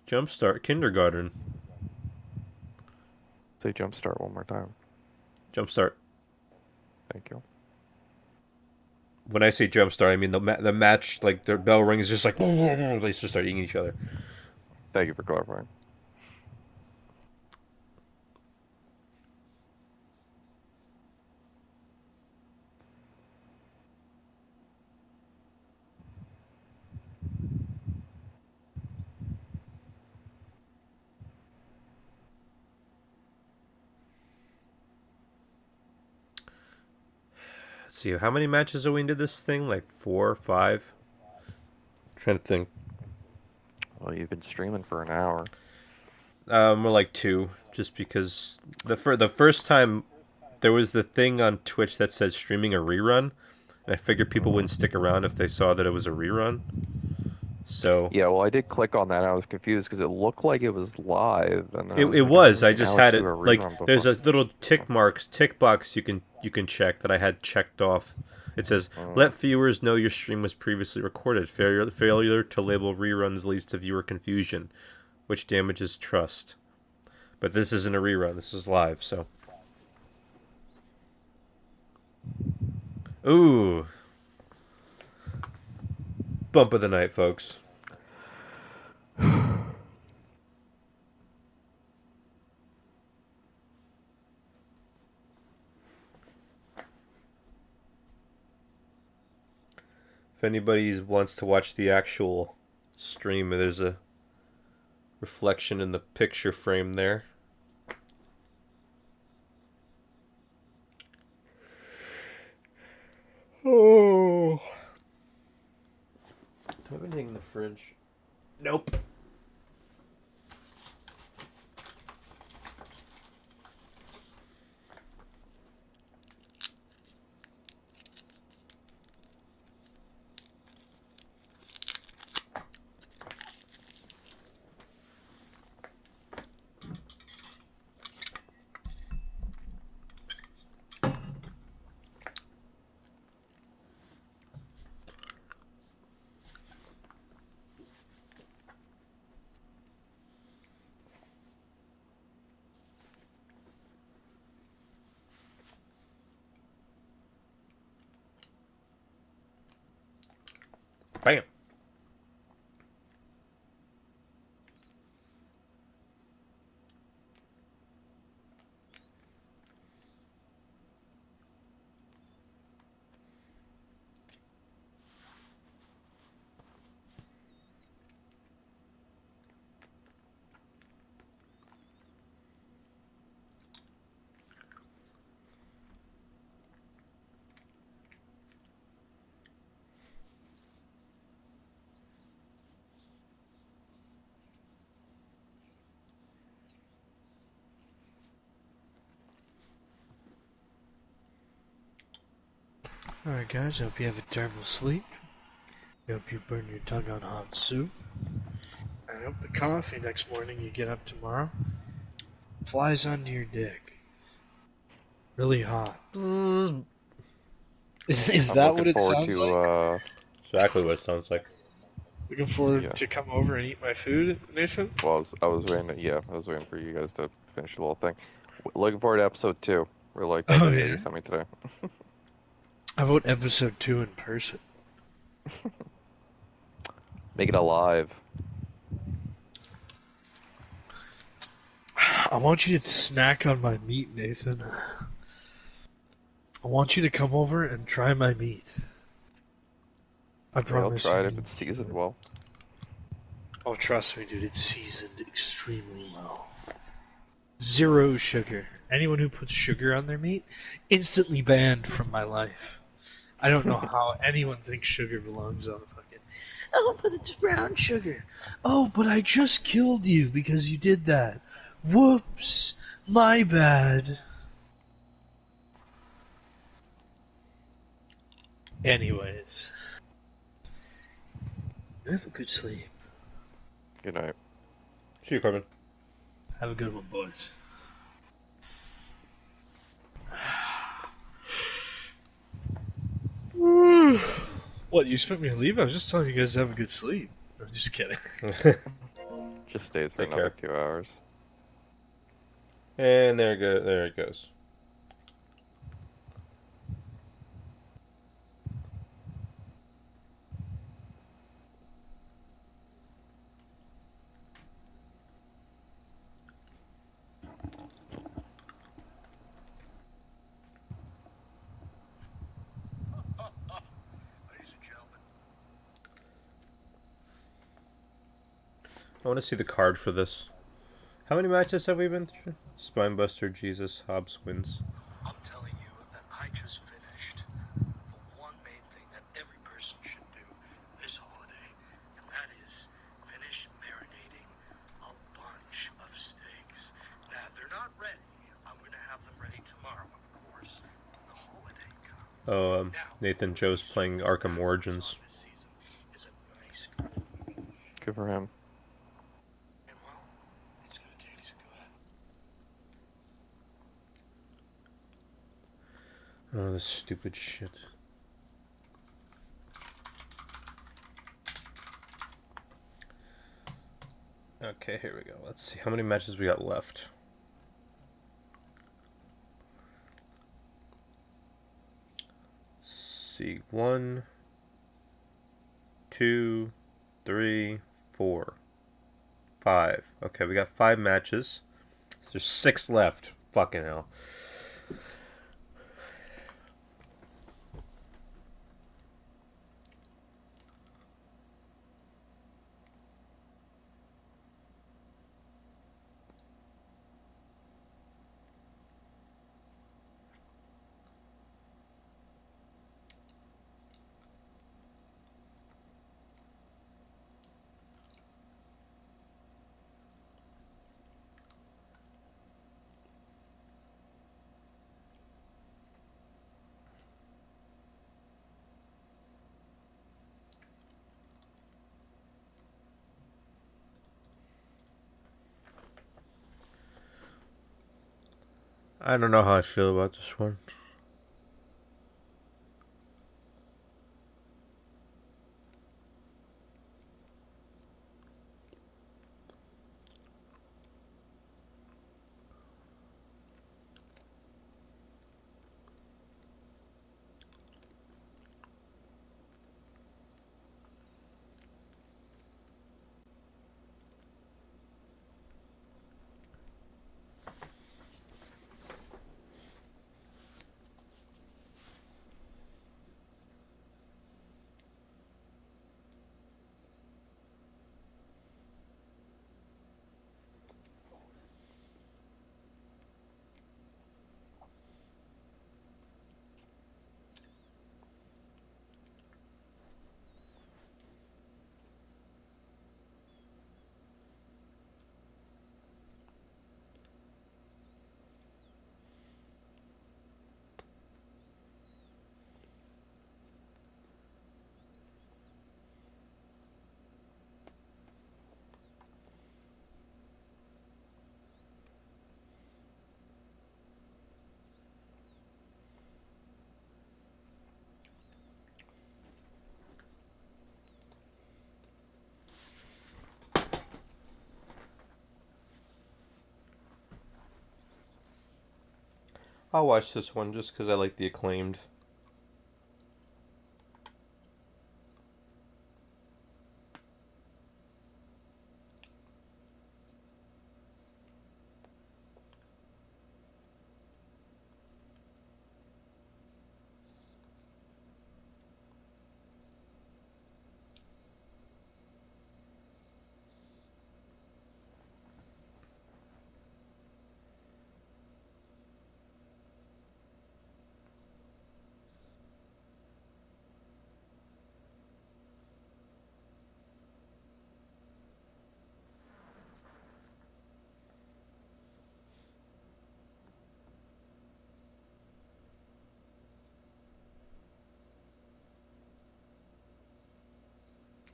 Jumpstart kindergarten. Say jumpstart one more time. Jumpstart. Thank you. When I say jumpstart, I mean the match. Like the bell rings, just like they just start eating each other. Thank you for clarifying. Let's see, how many matches are we into this thing? Like 4 or 5? Trying to think. Well, you've been streaming for an hour. More like 2, just because the first time there was the thing on Twitch that said streaming a rerun, and I figured people wouldn't stick around if they saw that it was a rerun. So Yeah, well, I did click on that. And I was confused because it looked like it was live, and then it I was like, was. I've I seen just Alex had do it a like rerun there's a before. little tick box you can check that I had checked off. It says let viewers know your stream was previously recorded. Failure to label reruns leads to viewer confusion, which damages trust. But this isn't a rerun. This is live. So, ooh, bump of the night, folks. If anybody wants to watch the actual stream, there's a reflection in the picture frame there. Oh. Do I have anything in the fridge? Nope. Alright, guys, I hope you have a terrible sleep. I hope you burn your tongue on hot soup. I hope the coffee next morning you get up tomorrow flies onto your dick. Really hot. Is I'm that what looking it forward sounds like? to Exactly what it sounds like. Looking forward yeah. to come over and eat my food, Nathan? Well, I was waiting for you guys to finish the little thing. Looking forward to episode 2. Really like that Oh, video yeah? you sent me today. How about episode 2 in person? Make it alive. I want you to snack on my meat, Nathan. I want you to come over and try my meat. I Yeah, I'll promise try it you. if it's seasoned well. Oh, trust me, dude, it's seasoned extremely well. Zero sugar. Anyone who puts sugar on their meat, instantly banned from my life. I don't know how anyone thinks sugar belongs on a fucking. Oh, but it's brown sugar. Oh, but I just killed you because you did that. Whoops. My bad. Anyways. Have a good sleep. Good night. See you, Corbin. Have a good one, boys. What, you expect me to leave? I was just telling you guys to have a good sleep. I'm just kidding. Just stays for Take another care. 2 hours. And there it goes. I want to see the card for this. How many matches have we been through? Spinebuster, Jesus, Hobbs wins. I'm telling you that I just finished the one main thing that every person should do this holiday, and that is finish marinating a bunch of steaks. Now, if they're not ready, I'm going to have them ready tomorrow, of course, when the holiday comes. Oh, Now, Nathan Joe's playing Arkham Origins. this season is a nice, Good for him. and well, it's going to taste good. Oh, this stupid shit. Okay, here we go. Let's see how many matches we got left. Let's see, 1, 2, 3, 4, 5. Okay, we got 5 matches. So there's 6 left. Fucking hell. I don't know how I feel about this one. I'll watch this one just because I like the Acclaimed.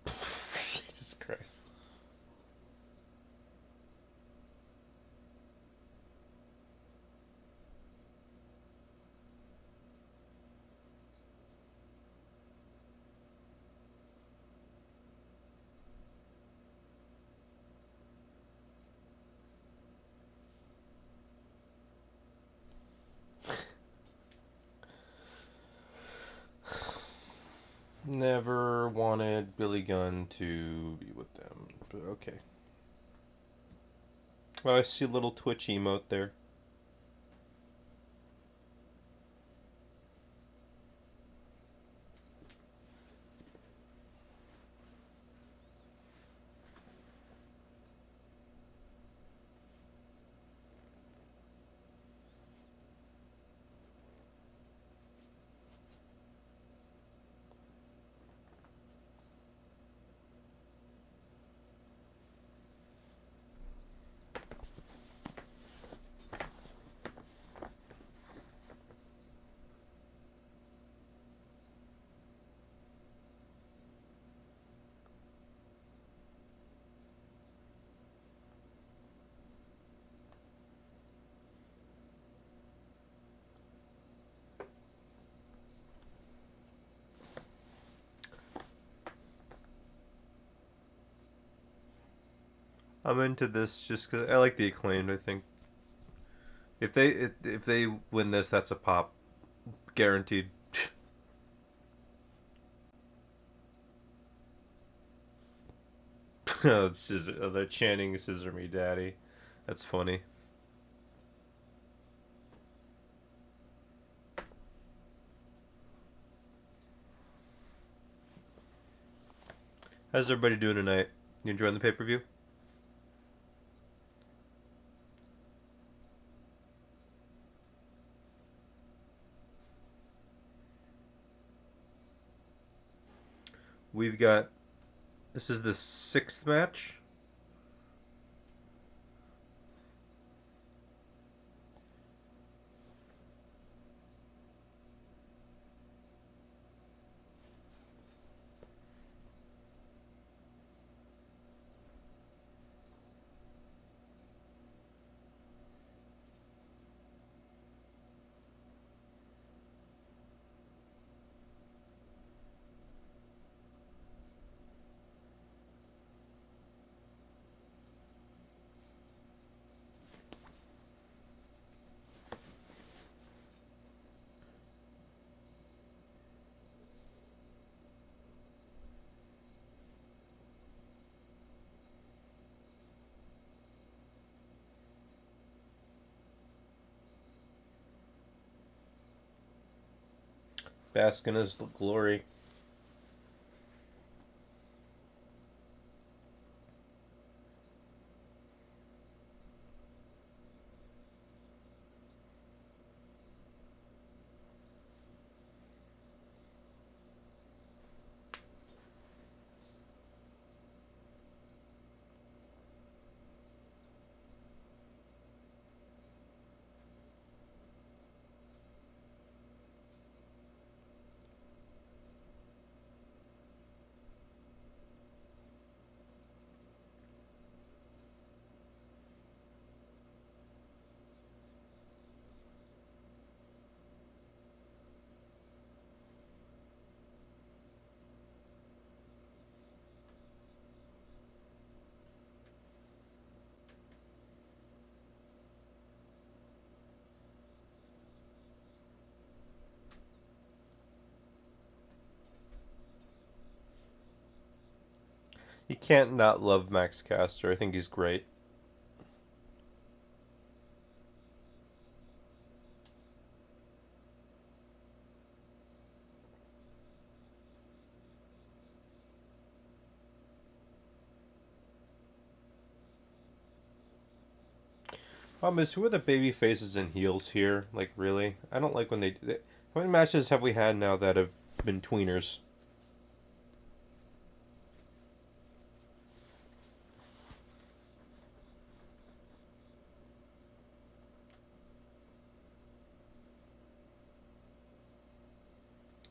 Jesus Christ. Never wanted Billy Gunn to be with them, but okay. Oh, I see a little Twitch emote there. I'm into this just because I like the Acclaimed. I think if they win this, that's a pop, guaranteed. Scissor, they're chanting "Scissor me, daddy." That's funny. How's everybody doing tonight? You enjoying the pay per view? We've got. This is the 6th match. Bask in his glory. You can't not love Max Caster. I think he's great. Problem is, who are the baby faces and heels here? Like, really? I don't like when how many matches have we had now that have been tweeners?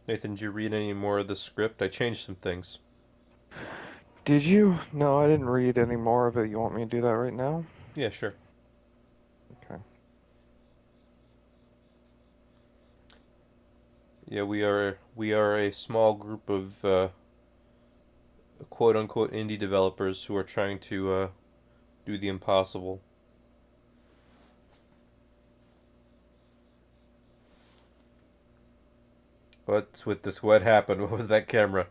Nathan, did you read any more of the script? I changed some things. Did you? No, I didn't read any more of it. You want me to do that right now? Yeah, sure. Okay. Yeah, we are a small group of quote unquote indie developers who are trying to do the impossible. What's with this? What happened? What was that camera?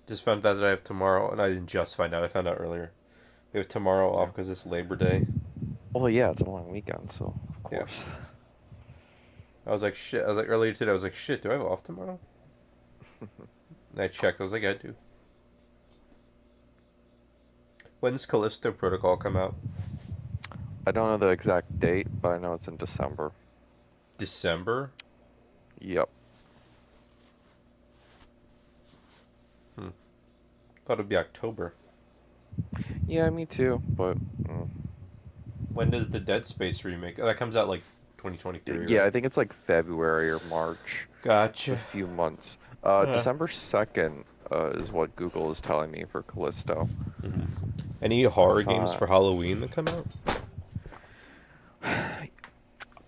Just found out that I have tomorrow, and I didn't just find out. I found out earlier. We have tomorrow off because it's Labor Day. Well, yeah, it's a long weekend, so of Yeah. course. I was like, shit. I was like, earlier today, I was like, shit, do I have off tomorrow? And I checked. I was like, I do. When's Callisto Protocol come out? I don't know the exact date, but I know it's in December. December? Yep. Thought it'd be October. Yeah, me too, but When does the Dead Space remake? That comes out like 2023, yeah, I right? think it's like February or March. It's a Gotcha. few months. Uh, December 2nd is what Google is telling me for Callisto. Any horror games Uh, for Halloween that come out?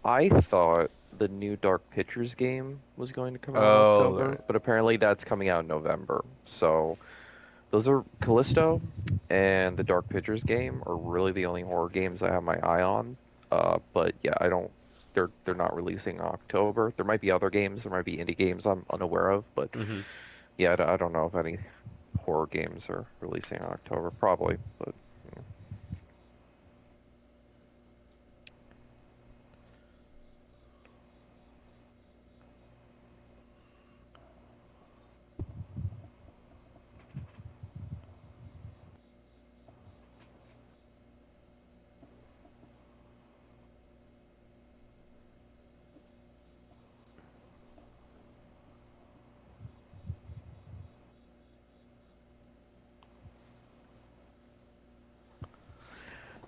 I thought the new Dark Pictures game was going to come out in Oh, October, but apparently that's coming out in November. So those are Callisto and the Dark Pictures game are really the only horror games I have my eye on. But yeah, I don't. They're not releasing in October. There might be other games. There might be indie games I'm unaware of. But mm-hmm. yeah, I don't know if any horror games are releasing in October. Probably, but.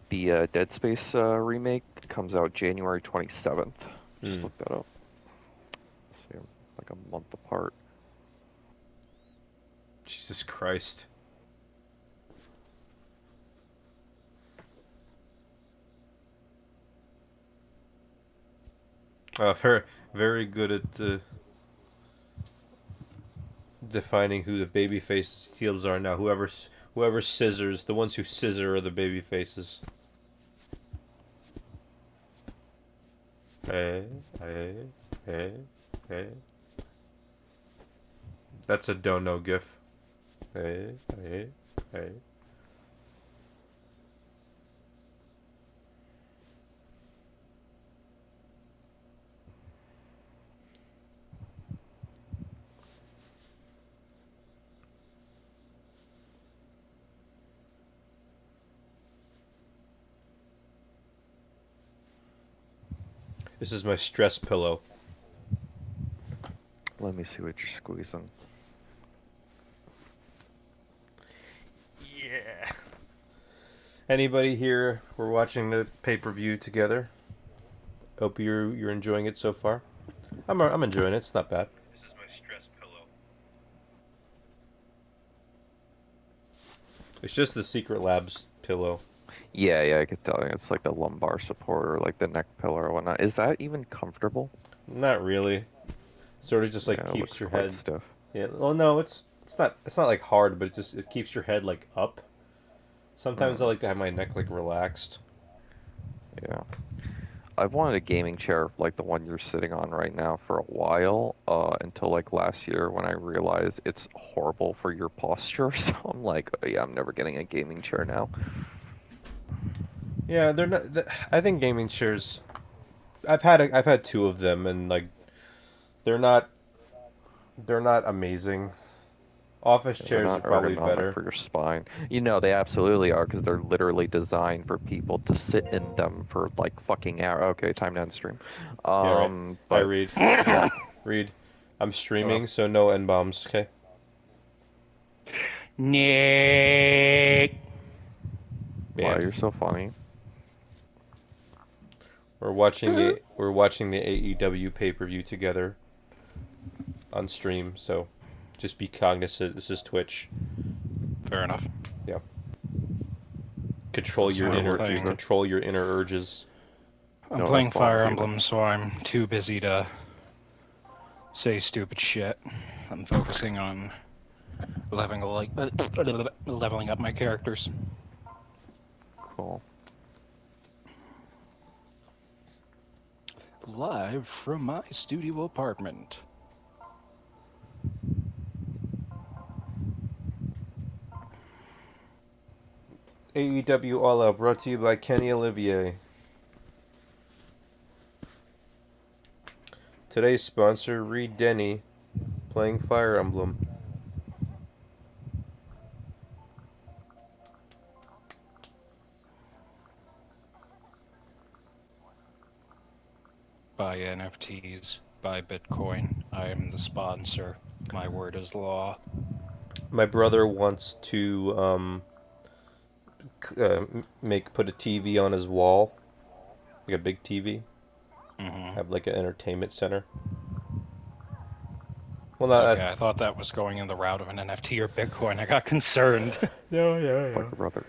The Dead Space remake comes out January 27th. Just look that up. See, like a month apart. Jesus Christ. Very, very good at defining who the babyface heels are now. Whoever scissors, the ones who scissor are the baby faces. Hey, hey, hey, hey. That's a don't know gif. Hey, hey, hey. This is my stress pillow. Let me see what you're squeezing. Yeah. Anybody here? We're watching the pay-per-view together. Hope you're enjoying it so far. I'm enjoying it. It's not bad. This is my stress pillow. It's just the Secret Labs pillow. Yeah, I could tell you. It's like the lumbar support or like the neck pillow or whatnot. Is that even comfortable? Not really. Sort of just like Yeah, it keeps looks your quite head. stiff. Yeah. Well, no, it's not like hard, but it keeps your head like up. Sometimes I like to have my neck like relaxed. Yeah. I've wanted a gaming chair like the one you're sitting on right now for a while, until like last year when I realized it's horrible for your posture. So I'm like, oh, yeah, I'm never getting a gaming chair now. Yeah, they're not. I think gaming chairs. I've had two of them, and like they're not amazing. Office They're chairs are not probably ergonomic better. for your spine. You know, they absolutely are because they're literally designed for people to sit in them for like fucking hour. Okay, time to end stream. Yeah, right. I But read. yeah, Read. I'm Hello. streaming, so no N bombs. Okay. Nick. wow, And you're so funny. we're watching the AEW pay per view together on stream. So just be cognizant. This is Twitch. Fair enough. Yeah. Control your So I'm inner playing. control your inner urges. I'm No playing F-bombs Fire either. Emblem, so I'm too busy to say stupid shit. I'm focusing on leveling up my characters. Cool. Live from my studio apartment. AEW All Out brought to you by Kenny Olivier. Today's sponsor, Reed Denny, playing Fire Emblem. Buy NFTs, buy Bitcoin. I am the sponsor. My word is law. My brother wants to put a TV on his wall, like a big TV, Mm-hmm. have like an entertainment center. Well, not Okay, I thought that was going in the route of an NFT or Bitcoin. I got concerned. Like a brother.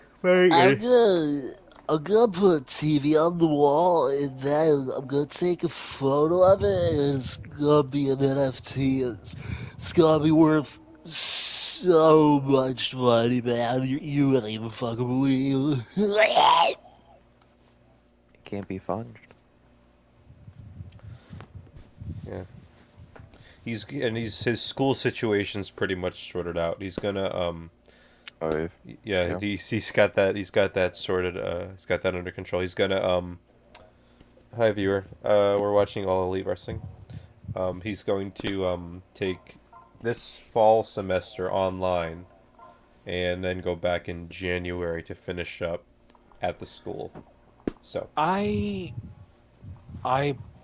I'm gonna put a TV on the wall and then I'm gonna take a photo of it and it's gonna be an NFT. It's gonna be worth so much money, man. You wouldn't even fucking believe. It can't be funged. Yeah. His school situation's pretty hi sorted out. He's gonna Oh, yeah, yeah. he's got that sorted, he's got that under control. He's gonna hi viewer. We're watching All Elite Wrestling. He's going to take this fall semester online and then go back in January to finish up at the school. So, I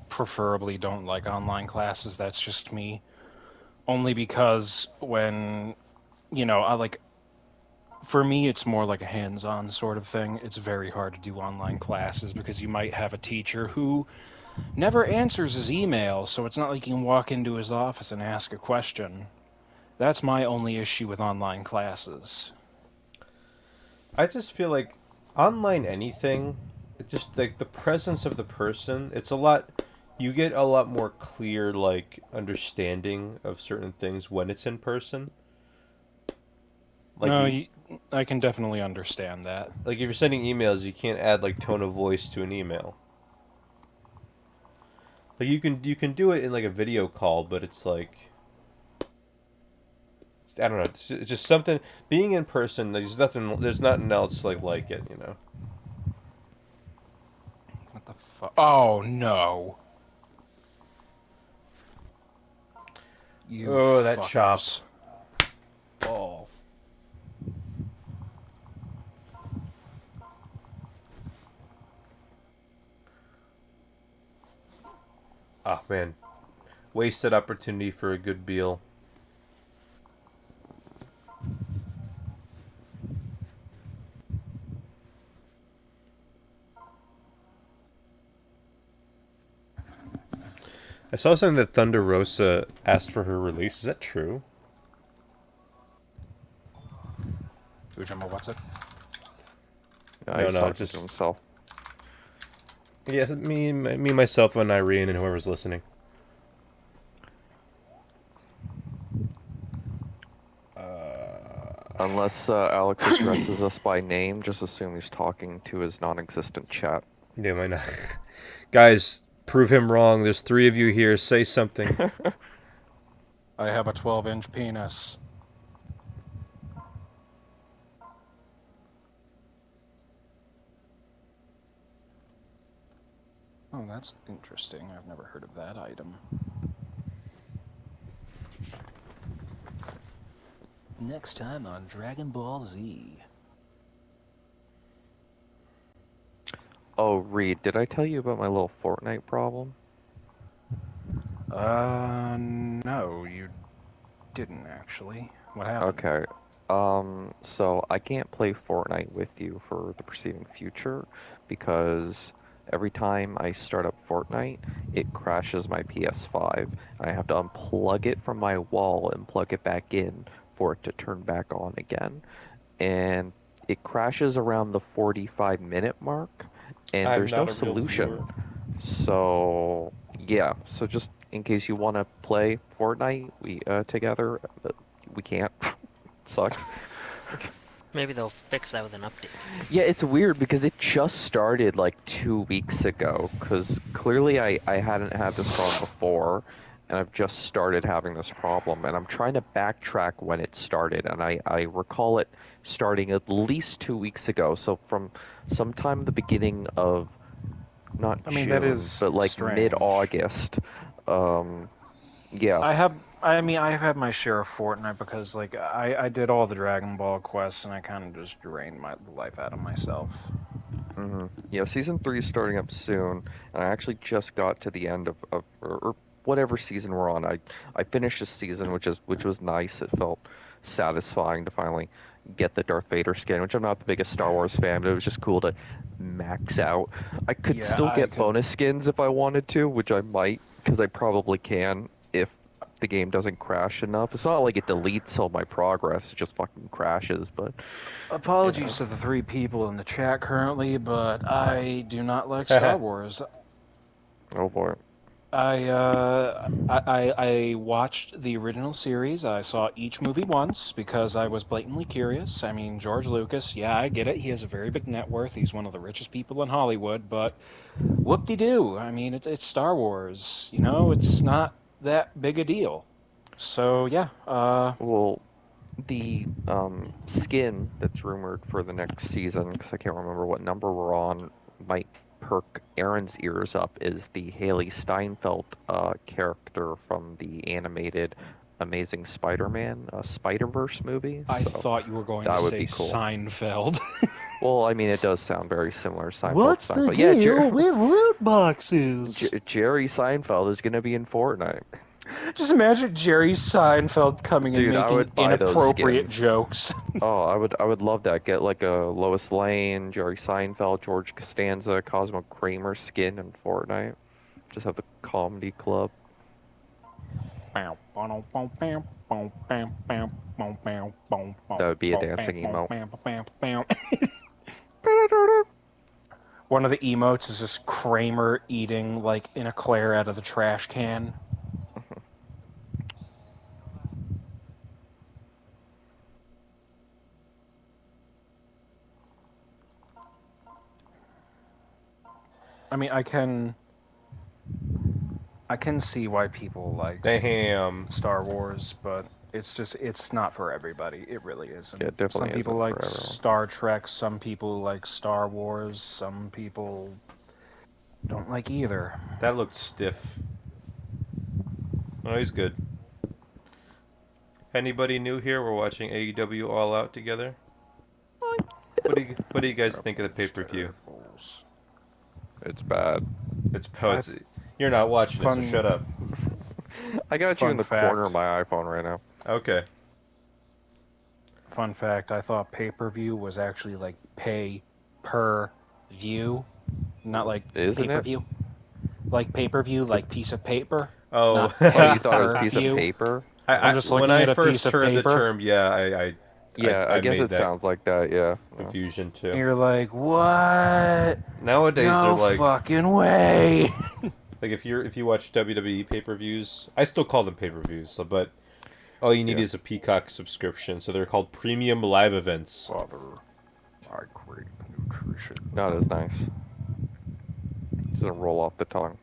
preferably don't like online classes. That's just me. Only because when, I like, for me, it's more like a hands-on sort of thing. It's very hard to do online classes because you might have a teacher who never answers his email, so it's not like you can walk into his office and ask a question. That's my only issue with online classes. I just feel like online anything, it just like the presence of the person, you get a lot more clear like understanding of certain things when it's in person. Like No, you, I can definitely understand that. like if you're sending emails, you can't add like tone of voice to an email. Like you can do it in like a video call, but it's like I don't know. It's just something being in person. There's nothing else like it. What the fuck? Oh, no. You Oh, that chop. fuckers. Oh. Ah, man. Wasted opportunity for a good Beal. I saw something that Thunder Rosa asked for her release. Is that true? Ujima, what's it? Yeah, No, he's no, talking just to himself. yeah, me, myself, and Irene, and whoever's listening. Unless Alex addresses us by name, just assume he's talking to his non-existent chat. They might not. Guys, prove him wrong. There's 3 of you here. Say something. I have a 12-inch penis. Oh, that's interesting. I've never heard of that item. Next time on Dragon Ball Z. Oh, Reed, did I tell you about my little Fortnite problem? No, you didn't actually. What happened? Okay. So I can't play Fortnite with you for the preceding future because every time I start up Fortnite, it crashes my PS5. I have to unplug it from my wall and plug it back in for it to turn back on again. And it crashes around the 45-minute mark, and I'm there's no not a real solution. viewer. So, yeah. So just in case you want to play Fortnite, we together, we can't. Sucks. Maybe they'll fix that with an update. Yeah, it's weird because it just started like 2 weeks ago. Because clearly I hadn't had this problem before, and I've just started having this problem. And I'm trying to backtrack when it started, and I recall it starting at least 2 weeks ago. So from sometime the beginning of not I mean, June, that is but like strange. mid-August. Yeah. I mean, I've had my share of Fortnite because, like, I did all the Dragon Ball quests and I kind of just drained the life out of myself. Yeah, season 3 is starting up soon, and I actually just got to the end or whatever season we're on. I finished this season, which was nice. It felt satisfying to finally get the Darth Vader skin, which I'm not the biggest Star Wars fan, but it was just cool to max out. I could Yeah, still I get could- bonus skins if I wanted to, which I might, because I probably can if the game doesn't crash enough. It's not like it deletes all my progress; it just fucking crashes. But Apologies to the 3 people in the chat currently, but I do not like Star Wars. oh boy. I watched the original series. I saw each movie once because I was blatantly curious. I mean, George Lucas, yeah, I get it. He has a very big net worth. He's one of the richest people in Hollywood, but whoop-de-doo. I mean, it's Star Wars. You know, it's not that big a deal. So, yeah, Well, the skin that's rumored for the next season, because I can't remember what number we're on, might perk Aaron's ears up, is the Haley Steinfeld character from the animated Amazing Spider-Man Spider-Verse movie. I So thought you were going that to would say be cool. Seinfeld. Well, I mean, it does sound very similar. Seinfeld, What's the Seinfeld. Yeah, deal with loot boxes? Jerry Seinfeld is going to be in Fortnite. Just imagine Jerry Seinfeld coming Dude, and I making would buy those inappropriate skins. jokes. Oh, I would love that. Get like a Lois Lane, Jerry Seinfeld, George Costanza, Cosmo Kramer skin in Fortnite. Just have the comedy club. That would be a dancing emote. One of the emotes is just Kramer eating like an eclair out of the trash can. I mean, I can see why people like Damn. Star Wars, but it's not for everybody. It really isn't. Yeah, it definitely Some people isn't like for everyone. Star Trek, some people like Star Wars, some people don't like either. That looked stiff. Oh, he's good. Anybody new here? We're watching AEW All Out together. What do you guys think of the pay-per-view? It's bad. You're not watching it, so shut up. I got you in the corner of my iPhone right now. Okay. Fun fact, I thought pay-per-view was actually like pay per view, not like pay-per-view. Like pay-per-view, like piece of paper. Oh, oh, you thought it was a piece of paper? I'm just looking at a piece of paper. When I first heard the term, yeah, I guess it sounds like that, yeah. Confusion too. You're like, what? Nowadays no they're like fucking way. Like if you watch WWE pay-per-views, I still call them pay-per-views, but all you need is a Peacock subscription, so they're called premium live events. Father, I crave nutrition. Not as nice. doesn't roll off the tongue.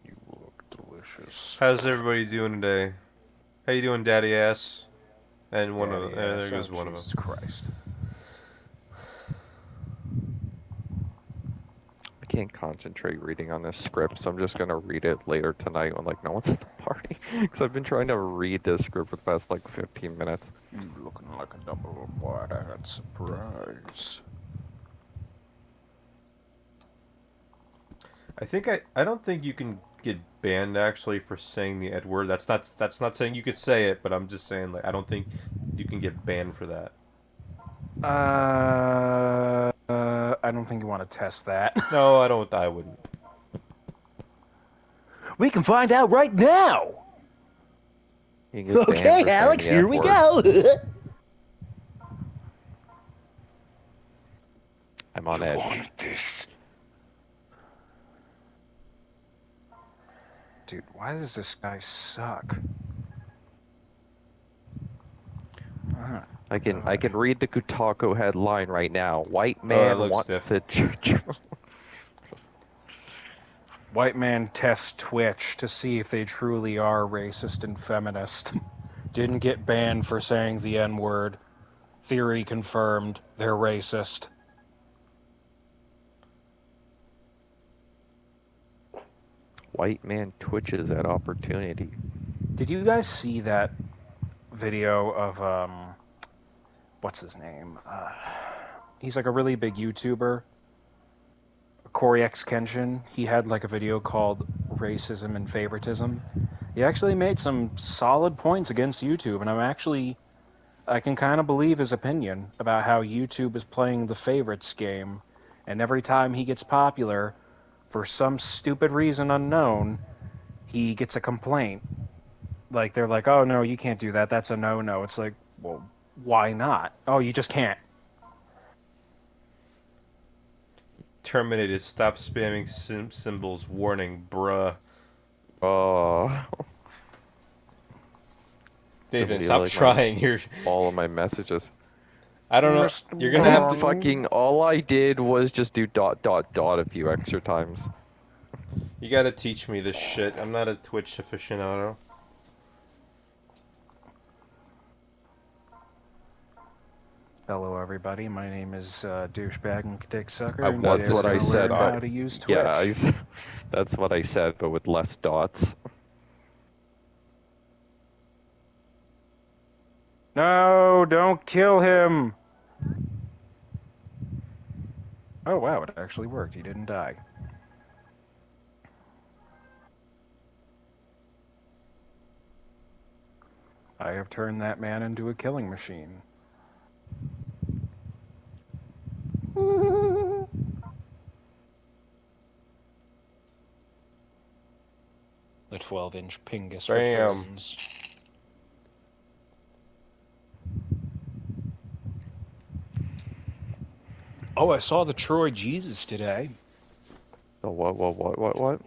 You look delicious. How's everybody doing today? How you doing, Daddy Ass? And Daddy there ass. goes Oh, one of them. Jesus Christ. I can't concentrate reading on this script, so I'm just gonna read it later tonight when like no one's at the party. Because I've been trying to read this script for the past like 15 minutes. You looking like a double wide-eyed surprise. I don't think you can get banned actually for saying the Ed word. That's not saying you could say it, but I'm just saying like I don't think you can get banned for that. I don't think you want to test that. No, I don't. I wouldn't. We can find out right now! You can get banned Okay, for saying Alex, the here F we word. go. I'm on edge. wanted this. Dude, why does this guy suck? I can read the Kotaku headline right now. White it man looks wants stiff. to. White man tests Twitch to see if they truly are racist and feminist. Didn't get banned for saying the N-word. Theory confirmed. They're racist. White man twitches at opportunity. Did you guys see that video of, what's his name? He's like a really big YouTuber. Corey X Kenshin. He had like a video called Racism and Favoritism. He actually made some solid points against YouTube, and I can kind of believe his opinion about how YouTube is playing the favorites game, and every time he gets popular, for some stupid reason unknown, he gets a complaint. Like, they're like, oh no, you can't do that, that's a no-no. It's like, well, why not? Oh, you just can't. Terminated. Stop spamming symbols. Warning, bruh. Oh. Nathan, Be stop like trying. You're. all of my messages. I don't know. You're gonna have to. Fucking all I did was just do ... a few extra times. You gotta teach me this shit. I'm not a Twitch aficionado. Hello, everybody. My name is Douchebag and Dick Sucker, I and want today this we're I going to said, learn but- how to use Twitch. Yeah, that's what I said, but with less dots. No, don't kill him! Oh, wow, it actually worked. He didn't die. I have turned that man into a killing machine. The 12-inch Pingus Bam. returns. Oh, I saw the Troy Jesus today. Oh, what?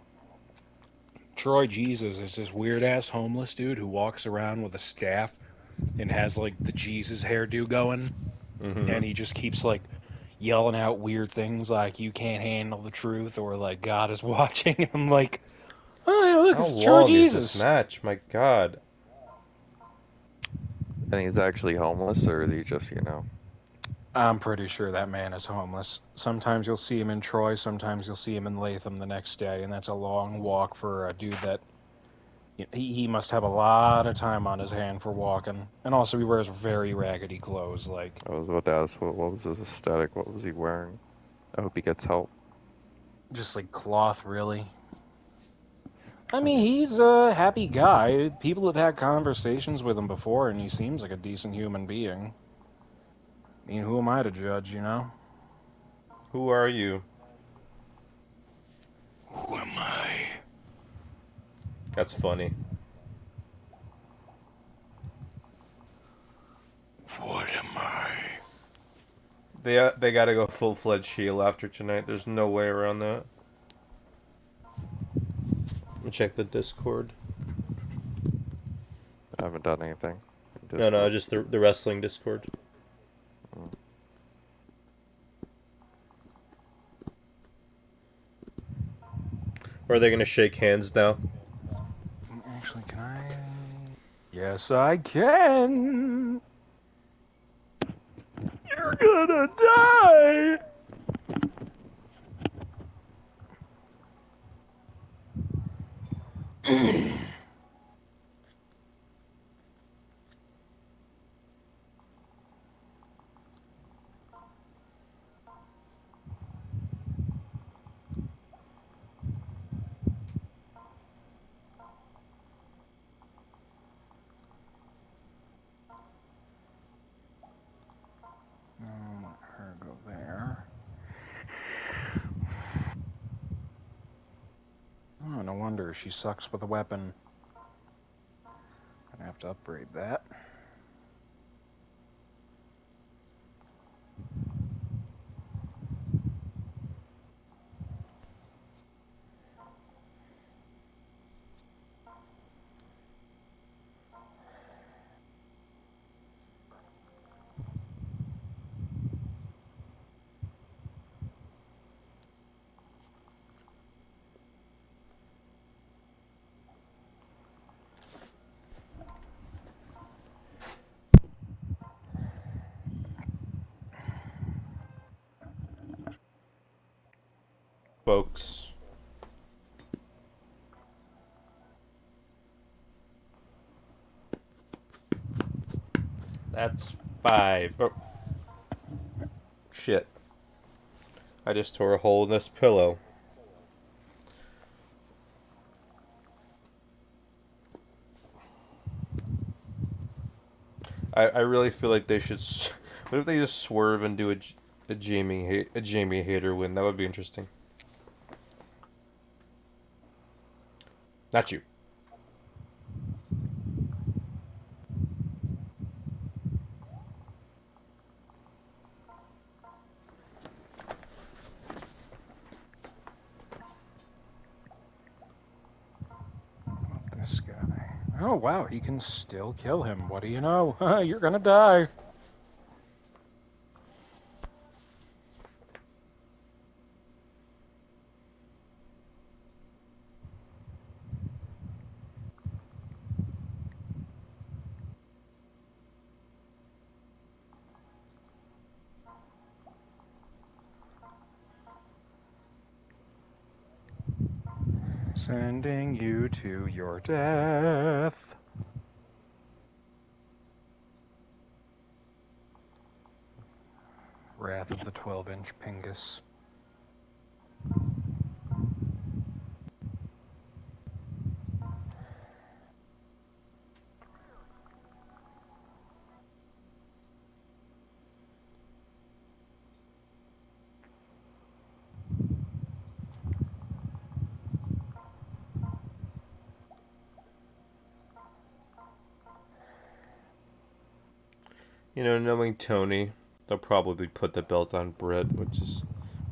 Troy Jesus is this weird-ass homeless dude who walks around with a staff and has, like, the Jesus hairdo going. Mm-hmm. And he just keeps, like, yelling out weird things like, you can't handle the truth, or, like, God is watching. I'm like, oh, yeah, look, How it's Troy long is Jesus. this match? My God. And he's actually homeless, or is he just, I'm pretty sure that man is homeless. Sometimes you'll see him in Troy, sometimes you'll see him in Latham the next day, and that's a long walk for a dude that he must have a lot of time on his hand for walking. And also he wears very raggedy clothes, like I was about to ask, what was his aesthetic? What was he wearing? I hope he gets help. just like cloth, really. I mean, he's a happy guy. People have had conversations with him before, and he seems like a decent human being. I mean, who am I to judge, you know? Who are you? Who am I? That's funny. What am I? They gotta go full-fledged heel after tonight. There's no way around that. Let me check the Discord. I haven't done anything. No, just the wrestling Discord. Or are they gonna shake hands now? Actually, can I? Yes, I can. You're gonna die. Let her go there. Oh, no wonder she sucks with a weapon. Gonna have to upgrade that. Folks. That's 5. Oh. Shit. I just tore a hole in this pillow. I really feel like they should. What if they just swerve and do a Jamie Hater win? That would be interesting. Not you. This guy. Oh, wow, he can still kill him. What do you know? You're gonna die. Sending you to your death. Wrath of the 12-inch Pingus. You know, knowing Tony, they'll probably put the belt on Britt, which is...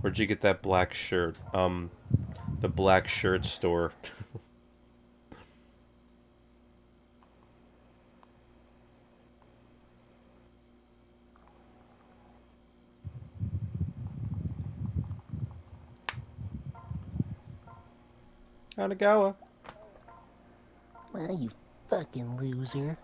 Where'd you get that black shirt? The black shirt store. Kanagawa. Well, you fucking loser.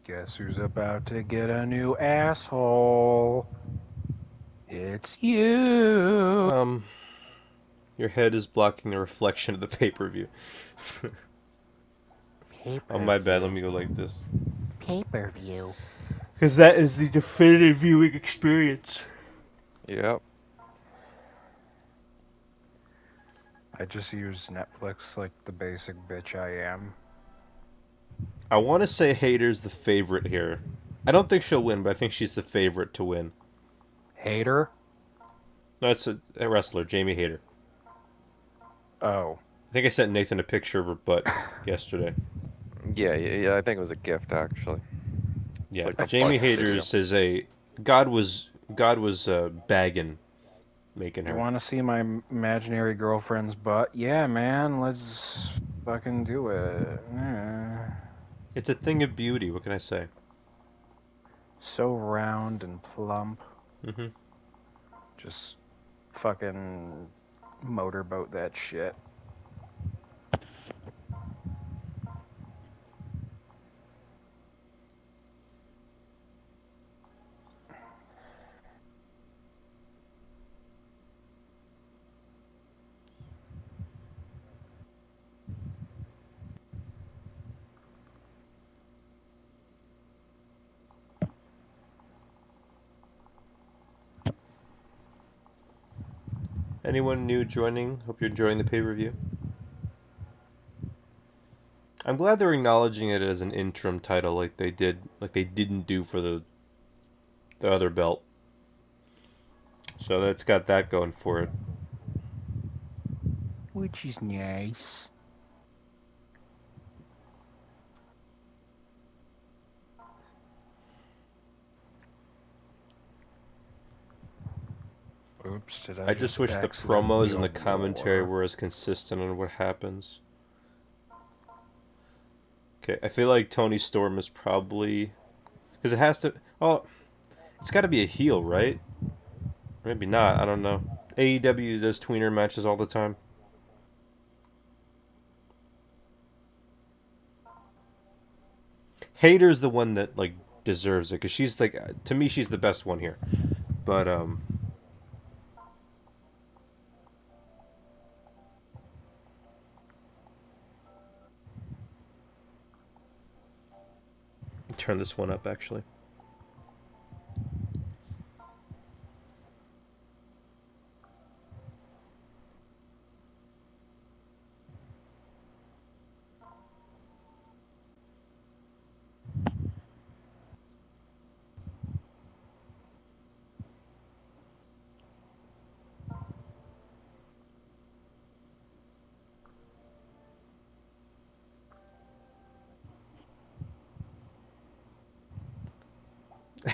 Guess who's about to get a new asshole? It's you. Your head is blocking the reflection of the pay-per-view. Oh, my bad. Let me go like this. Pay-per-view. Because that is the definitive viewing experience. Yep. I just use Netflix like the basic bitch I am. I want to say Hater's the favorite here. I don't think she'll win, but I think she's the favorite to win. Hater? No, it's a wrestler, Jamie Hater. Oh. I think I sent Nathan a picture of her butt yesterday. Yeah, I think it was a gift, actually. Yeah, Like the Jamie butt video. Hater's is a... God was bagging making You her. want to see my imaginary girlfriend's butt? Yeah, man, let's fucking do it. It's a thing of beauty. What can I say? So round and plump. Mm-hmm. Just fucking motorboat that shit. Anyone new joining? Hope you're enjoying the pay-per-view. I'm glad they're acknowledging it as an interim title, like they didn't do for the other belt. So that's got that going for it. Which is nice. Oops, did I I just just wish the accidentally promos and the commentary roar? were as consistent on what happens. Okay, I feel like Tony Storm is probably because it has to. Oh, it's got to be a heel, right? Maybe not. I don't know. AEW does tweener matches all the time. Hater's the one that like deserves it because she's like to me she's the best one here. But turn this one up actually.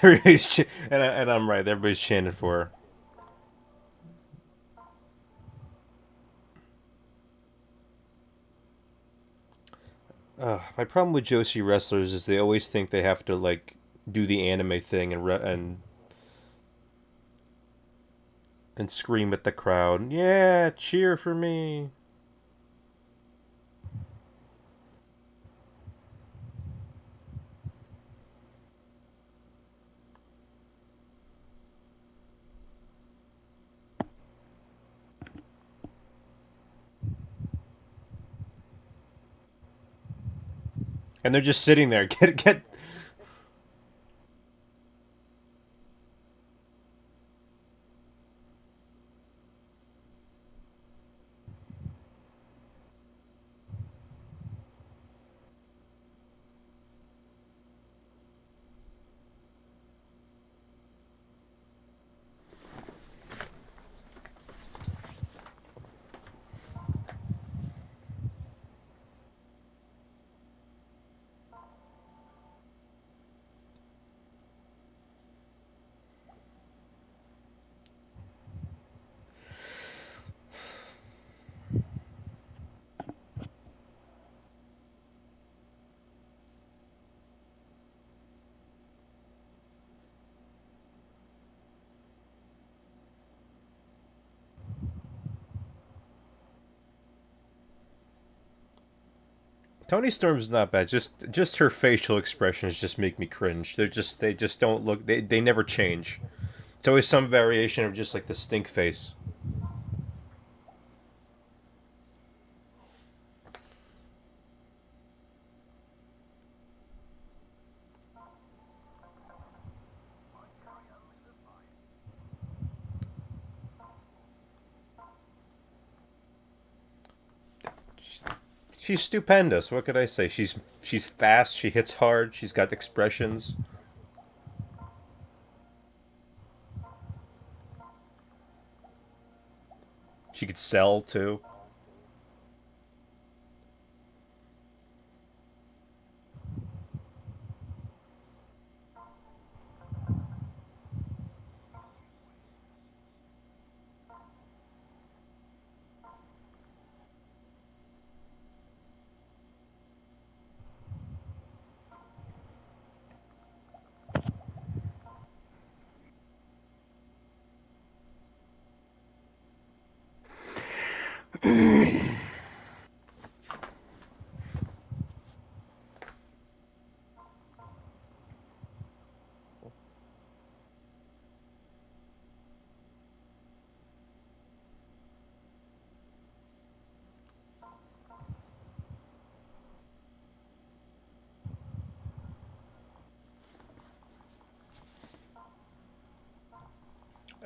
And I'm right. Everybody's chanting for her. My problem with Joshi wrestlers is they always think they have to like do the anime thing and scream at the crowd. Yeah, cheer for me. And they're just sitting there. Get. Tony Storm's not bad. Just her facial expressions just make me cringe. They just don't look. They never change. It's always some variation of just like the stink face. She's stupendous. What could I say? She's fast. She hits hard. She's got expressions. She could sell too.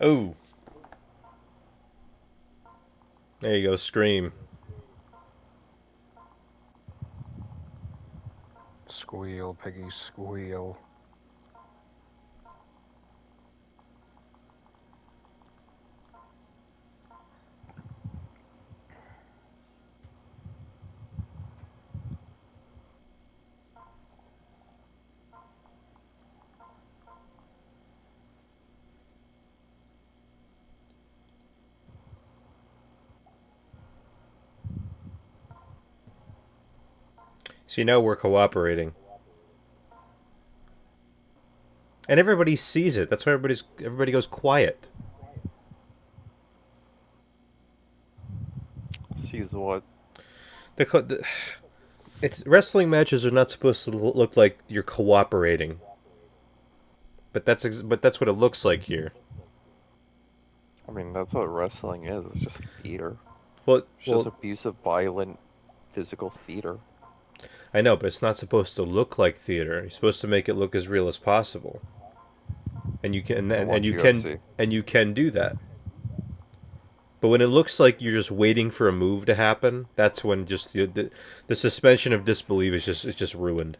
Oh, there you go. Scream. Squeal, piggy, squeal. See, now we're cooperating, and everybody sees it. That's why everybody goes quiet. Sees what? The it's wrestling matches are not supposed to look like you're cooperating, but that's what it looks like here. I mean, that's what wrestling is. It's just theater. It's just Well, abusive, violent, physical theater. I know, but it's not supposed to look like theater. You're supposed to make it look as real as possible, and you can I and watch you can UFC. and you can do that. But when it looks like you're just waiting for a move to happen, that's when just the suspension of disbelief is just ruined.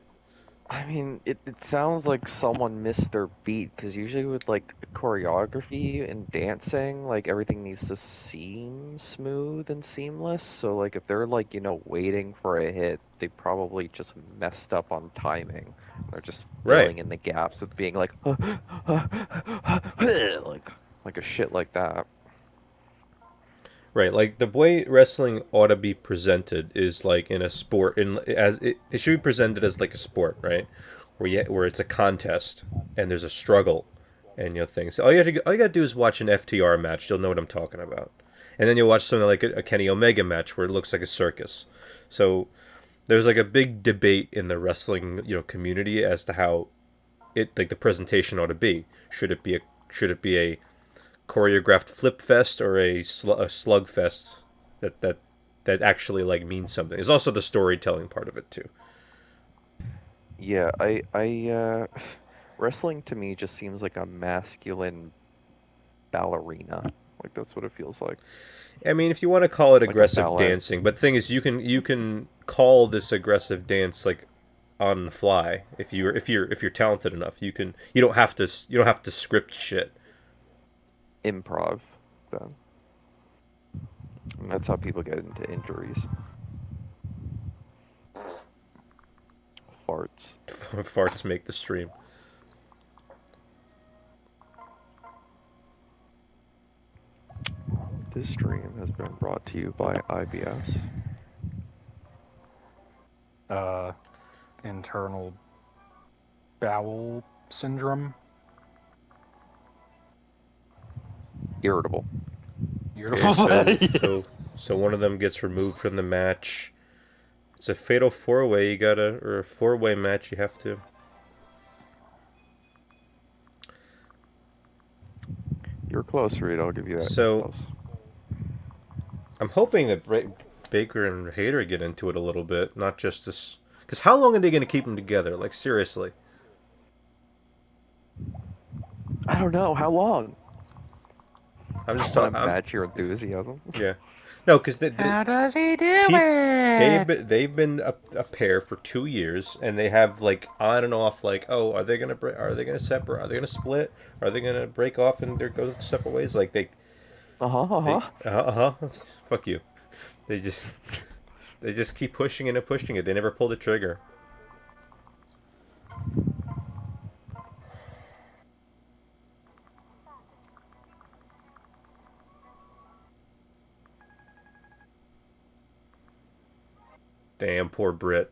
I mean, it sounds like someone missed their beat because usually with like choreography and dancing, like everything needs to seem smooth and seamless. So like if they're like, waiting for a hit, they probably just messed up on timing. They're just Right. filling in the gaps with being like like a shit like that. Right, like the way wrestling ought to be presented is like in a sport, in as it should be presented as like a sport, right? Where it's a contest and there's a struggle, and things. All you gotta do is watch an FTR match. You'll know what I'm talking about, and then you'll watch something like a Kenny Omega match where it looks like a circus. So there's like a big debate in the wrestling community as to how it like the presentation ought to be. Should it be a choreographed flip fest or a slug fest that actually like means something. There's also the storytelling part of it too. Yeah, wrestling to me just seems like a masculine ballerina. Like that's what it feels like. I mean, if you want to call it Like a aggressive ballet. dancing, but the thing is, you can call this aggressive dance like on the fly if you're talented enough. You don't have to script shit. Improv, then. And that's how people get into injuries. Farts. Farts make the stream. This stream has been brought to you by IBS. Internal bowel syndrome. Irritable. Okay, so one of them gets removed from the match. It's a fatal four-way. Or a four-way match. You have to. You're close, Reed. I'll give you that. You're So close. I'm hoping that Baker and Hayter get into it a little bit, not just this. Because how long are they going to keep them together? Like seriously. I don't know. How long? I'm I just want talking. to match your enthusiasm. Yeah. No, because How does he do it? they've been a pair for 2 years, and they have like on and off like, oh, are they gonna separate? Are they gonna split? Are they gonna break off and they go separate ways? Like they Uh-huh. fuck you. They just they just keep pushing it and pushing it. They never pull the trigger. Damn, poor Brit.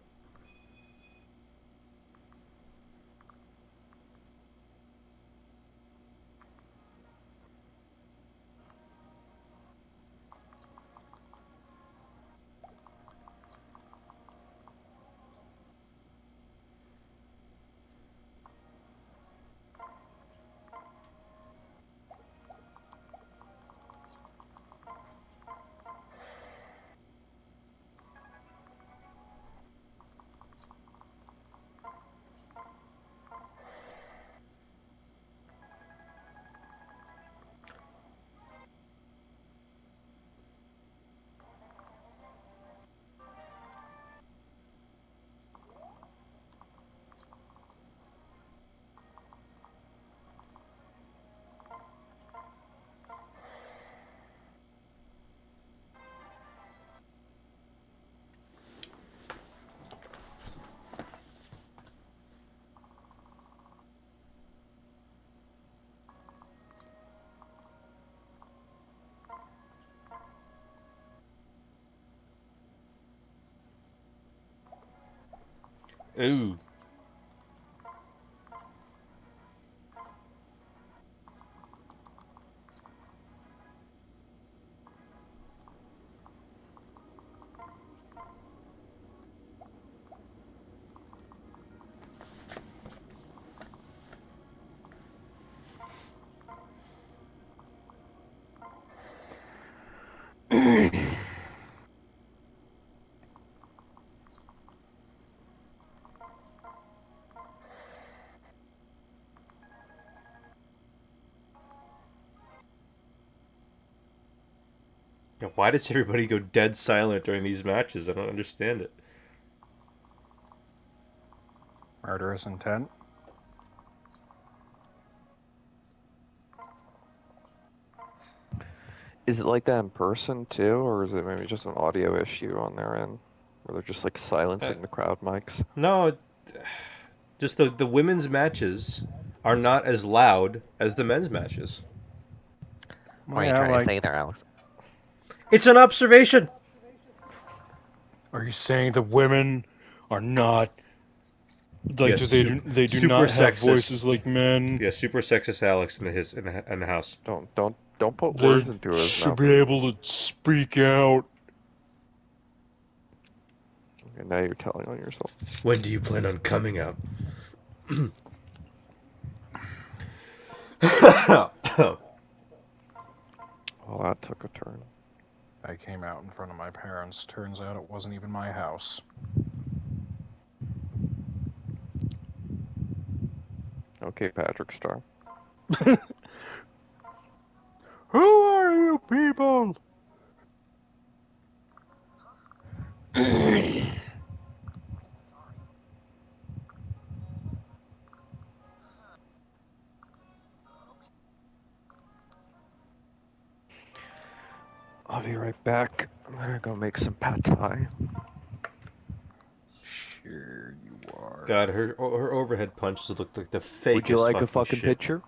Ooh. Yeah, why does everybody go dead silent during these matches? I don't understand it. Murderous intent. Is it like that in person too, or is it maybe just an audio issue on their end, where they're just like silencing the crowd mics? No, just the women's matches are not as loud as the men's matches. What are you Yeah, trying to like, say there, Alex? It's an observation. are you saying the women are not like Yes, they do super not have sexist. voices like men? Yeah, super sexist Alex in the house. Don't put They words into his should mouth. be able to speak out. Okay, now you're telling on yourself. When do you plan on coming out? Well, that took a turn. I came out in front of my parents. Turns out it wasn't even my house. Okay, Patrick Star. Who are you people? I'll be right back. I'm gonna go make some pad thai. Sure you are. God, her overhead punches looked like the fakest Would you like a fucking shit. picture?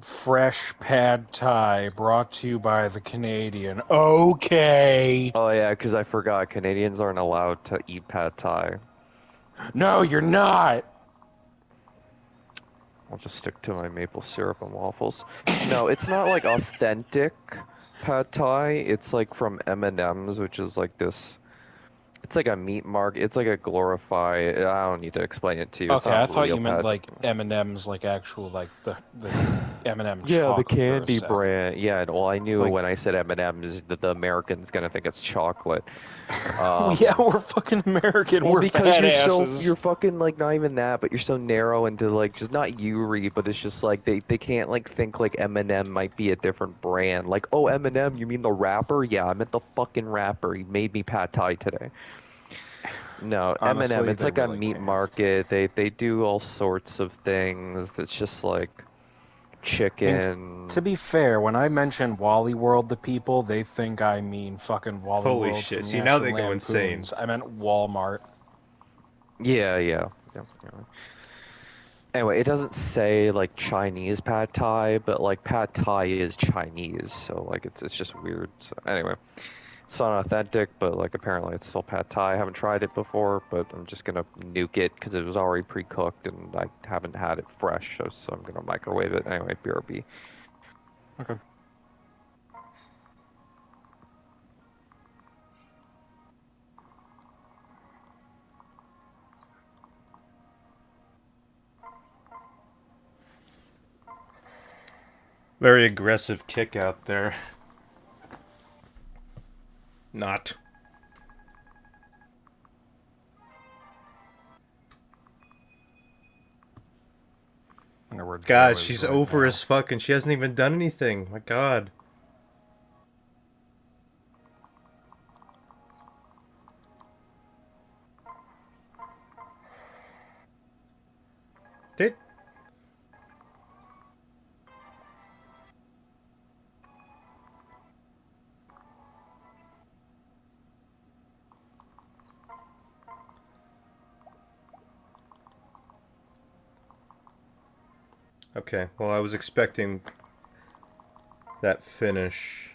Fresh pad thai brought to you by the Canadian. Okay. Oh yeah, because I forgot Canadians aren't allowed to eat pad thai. No, you're not. I'll just stick to my maple syrup and waffles. No, it's not like authentic pad thai. It's like from M&M's, which is like this. It's like a meat market. It's like a glorified. I don't need to explain it to you. It's Okay, I not thought real you meant pad. like M&M's, like actual, like the M&M Yeah, the chocolate for a candy second. brand. Yeah, well, I knew Like- when I said M&M's that the American's gonna think it's chocolate. Yeah, we're fucking American. Well, we're because fat you're asses. you're fucking like not even that, but you're so narrow into like just not Yuri, but it's just like they can't like think like M&M might be a different brand. Like, oh, M&M, you mean the rapper? Yeah, I meant the fucking rapper. He made me pad thai today. No, Honestly, M&M, it's they like a really meat can't. market. They do all sorts of things. It's just like chicken. To be fair, when I mention Wally World to people, they think I mean fucking Wally Holy World shit. from See, now they National go insane. Lampoons. I meant Walmart. Yeah. Anyway, it doesn't say like Chinese pad thai, but like pad thai is Chinese, so like it's just weird. So anyway, it's not authentic, but like apparently it's still pad thai. I haven't tried it before, but I'm just gonna nuke it because it was already pre-cooked and I haven't had it fresh, so I'm gonna microwave it. Anyway, BRB. Okay. Very aggressive kick out there. Not. God, she's over as fuck and she hasn't even done anything. My God. Did Okay, well, I was expecting that finish.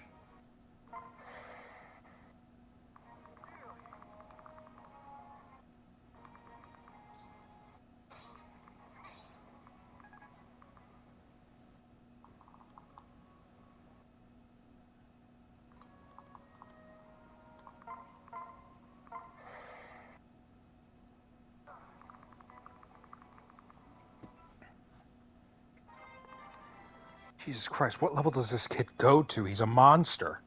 Jesus Christ, what level does this kid go to? He's a monster.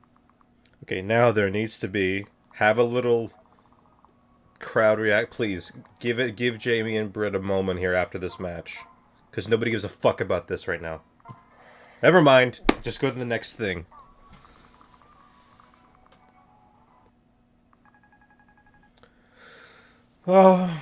Okay, now there needs to be have a little crowd react. Please give Jamie and Britt a moment here after this match, because nobody gives a fuck about this right now. Never mind. Just go to the next thing. Oh.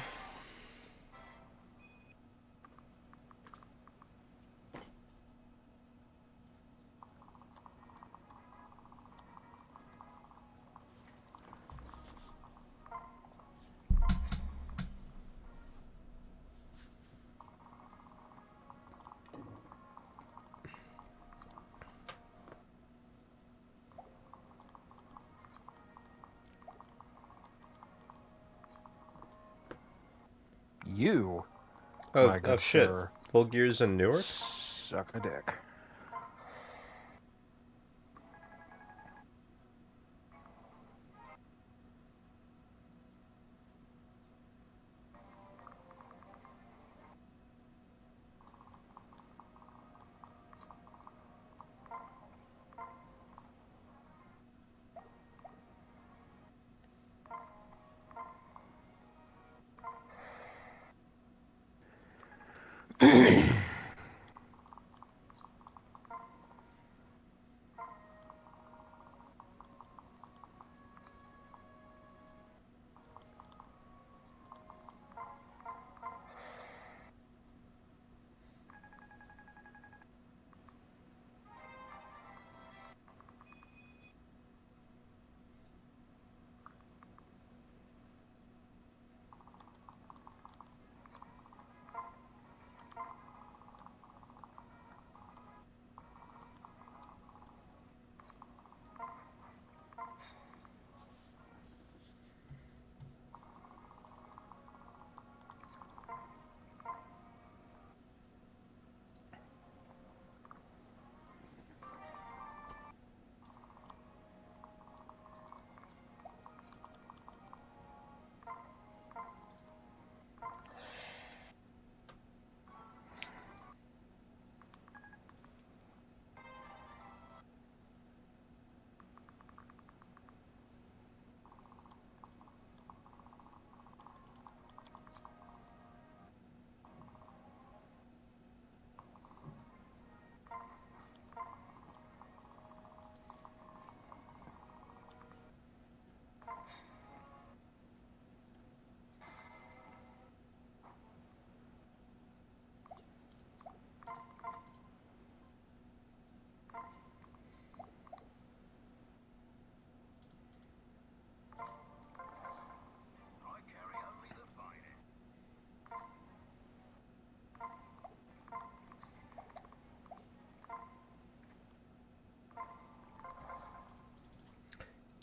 You, Oh, my good shit. sir, Full Gear's in Newark? suck a dick.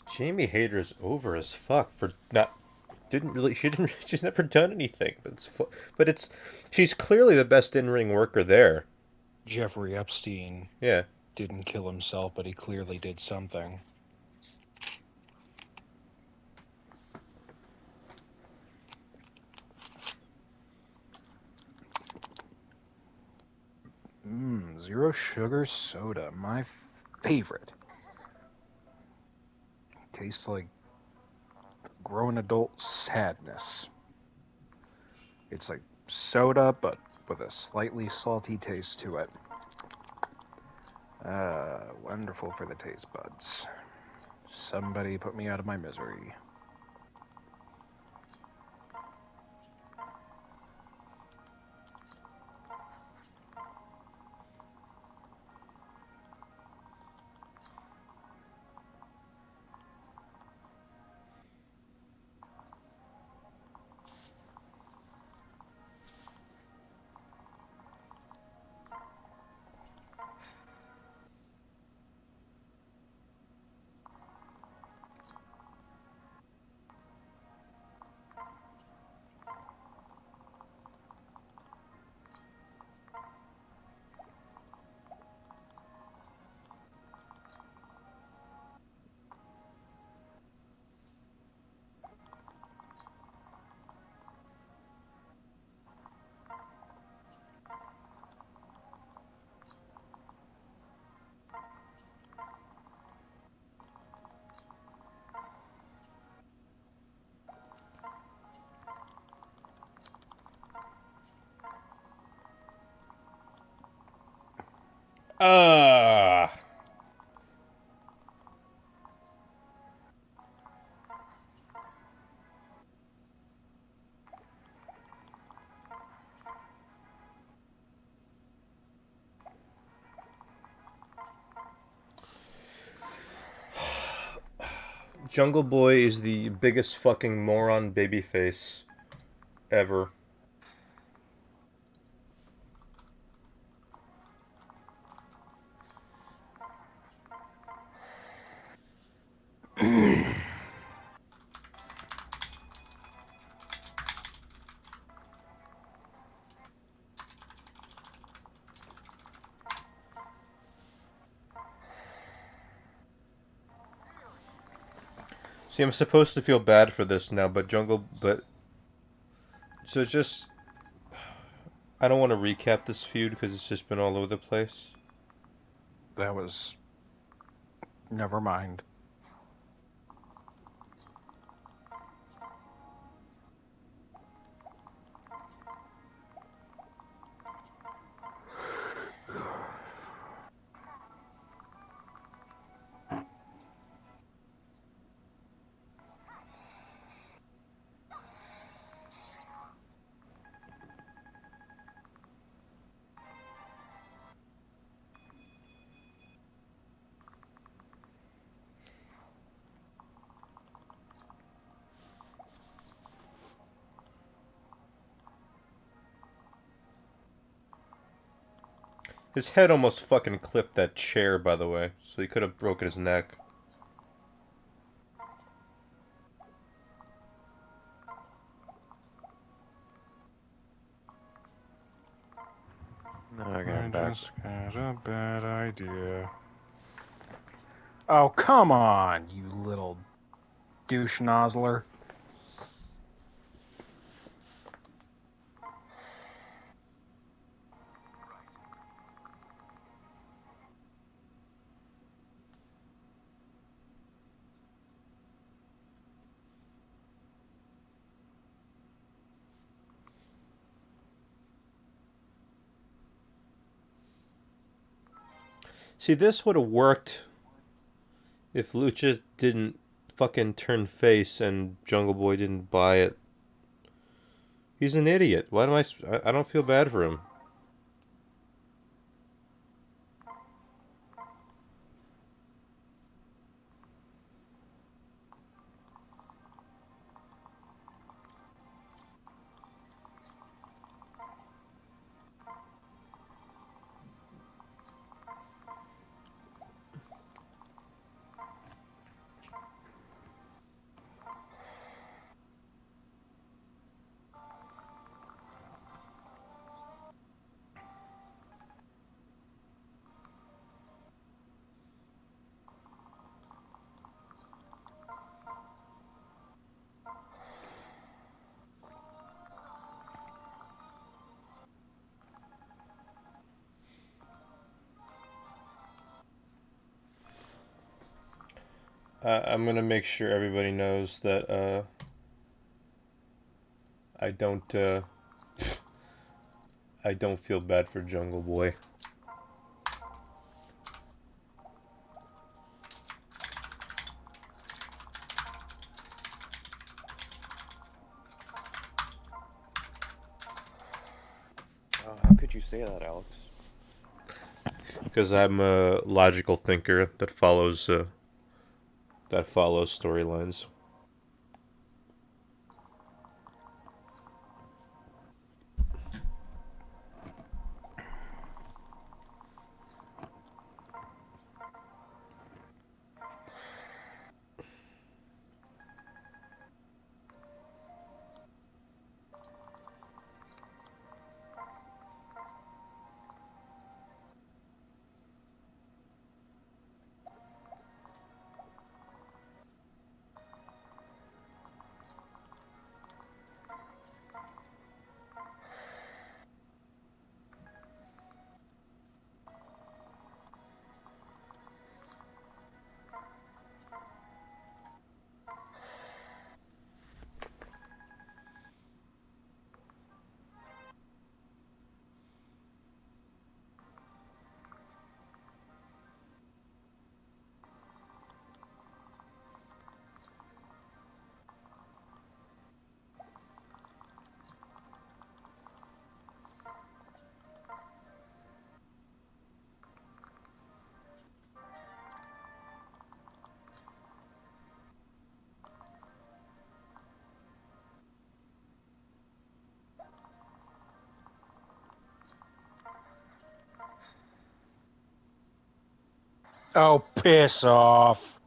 Jamie Hayter's over as fuck for not didn't really she didn't she's never done anything, but it's she's clearly the best in-ring worker there. Jeffrey Epstein Yeah. didn't kill himself, but he clearly did something. Zero sugar soda, my favorite. Tastes like grown adult sadness. It's like soda, but with a slightly salty taste to it. Wonderful for the taste buds. Somebody put me out of my misery. Ah. Jungle Boy is the biggest fucking moron babyface ever. See, I'm supposed to feel bad for this now, but so just I don't want to recap this feud because it's just been all over the place. That was. Never mind. His head almost fucking clipped that chair, by the way, so he could have broken his neck. No, I got I him back. just got a bad idea. Oh, come on, you little douche nozzler. See, this would have worked if Lucha didn't fucking turn face and Jungle Boy didn't buy it. He's an idiot. Why do I don't feel bad for him. I'm gonna make sure everybody knows that I don't I don't feel bad for Jungle Boy. How could you say that, Alex? Because I'm a logical thinker that follows storylines. Oh, piss off.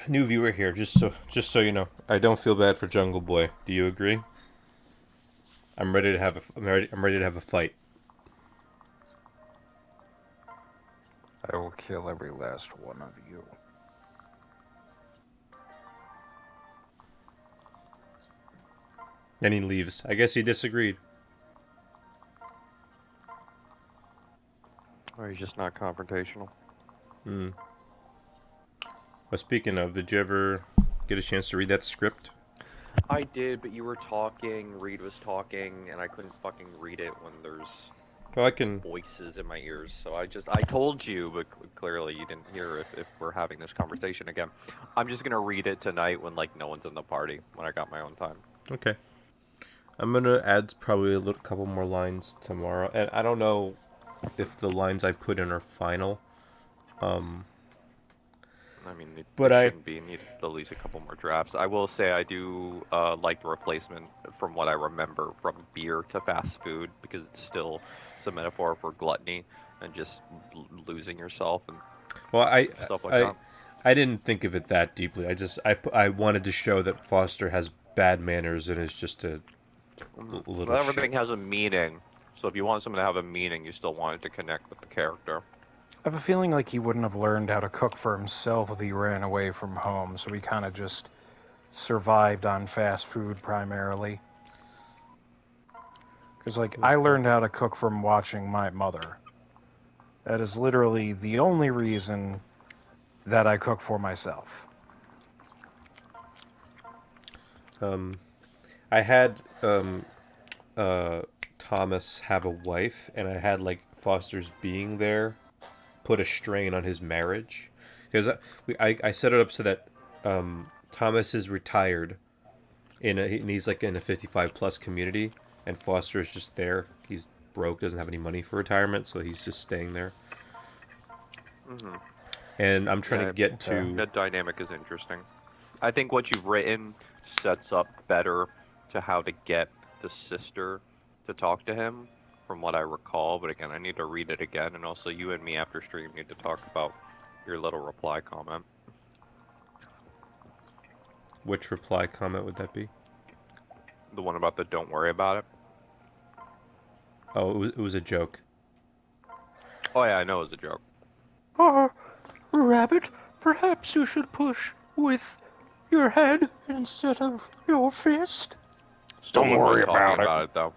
New viewer here, just so you know, I don't feel bad for Jungle Boy. Do you agree? I'm ready to have a fight. I will kill every last one of you. Then he leaves. I guess he disagreed. Or he's just not confrontational. Hmm. Well, speaking of, did you ever get a chance to read that script? I did, but you were talking, Reed was talking, and I couldn't fucking read it when there's Well, I can. voices in my ears. So I told you, but clearly you didn't hear if we're having this conversation again. I'm just gonna read it tonight when like no one's in the party, when I got my own time. Okay. I'm gonna add probably a little couple more lines tomorrow, and I don't know if the lines I put in are final. I mean, But they I shouldn't be. Need at least a couple more drafts. I will say I do like the replacement from what I remember from beer to fast food because it's a metaphor for gluttony and just losing yourself and well stuff like I that. I didn't think of it that deeply. I wanted to show that Foster has bad manners and is just a little Well, shit. everything has a meaning. So if you want something to have a meaning, you still want it to connect with the character. I have a feeling like he wouldn't have learned how to cook for himself if he ran away from home, so he kind of just survived on fast food primarily. Because, like, I learned how to cook from watching my mother. That is literally the only reason that I cook for myself. I had uh Thomas have a wife, and I had like Foster's being there put a strain on his marriage because I set it up so that Thomas is retired and he's like in a 55 plus community, and Foster is just there. He's broke, doesn't have any money for retirement, so he's just staying there. Hmm. And I'm trying to Yeah, get Okay. to that dynamic is interesting. I think what you've written sets up better to how to get the sister to talk to him, from what I recall. But again, I need to read it again, and also you and me after stream need to talk about your little reply comment. which reply comment would that be? The one about the "don't worry about it." Oh, it was a joke. Oh yeah, I know it was a joke. Rabbit, perhaps you should push with your head instead of your fist. Still Don't wouldn't worry mind talking about it. about it though.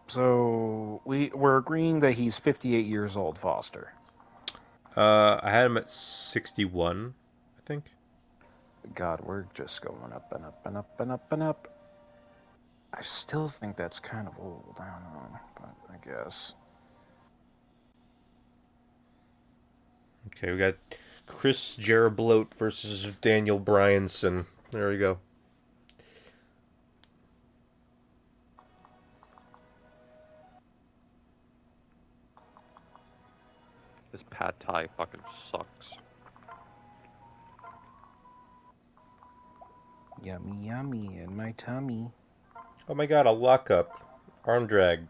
So we're agreeing that he's 58 years old, Foster. I had him at 61, I think. God, we're just going up and up and up and up and up. I still think that's kind of old. I don't know, but I guess. Okay, we got Chris Jerabloat versus Daniel Bryanson. There we go. This pad thai fucking sucks. Yummy, yummy in my tummy. Oh my god, a lockup. Arm drag.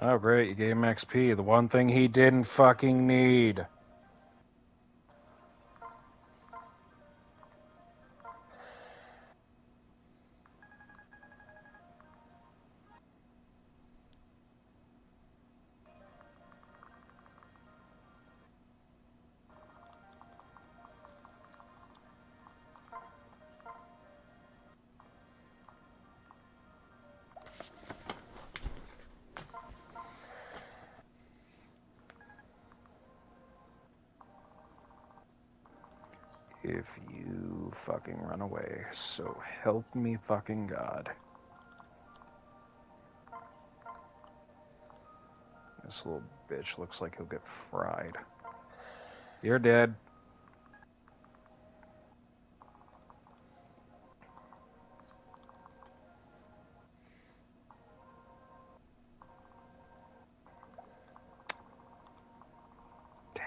Oh, great. You gave him XP. The one thing he didn't fucking need. If you fucking run away, so help me fucking God. This little bitch looks like he'll get fried. You're dead. Damn.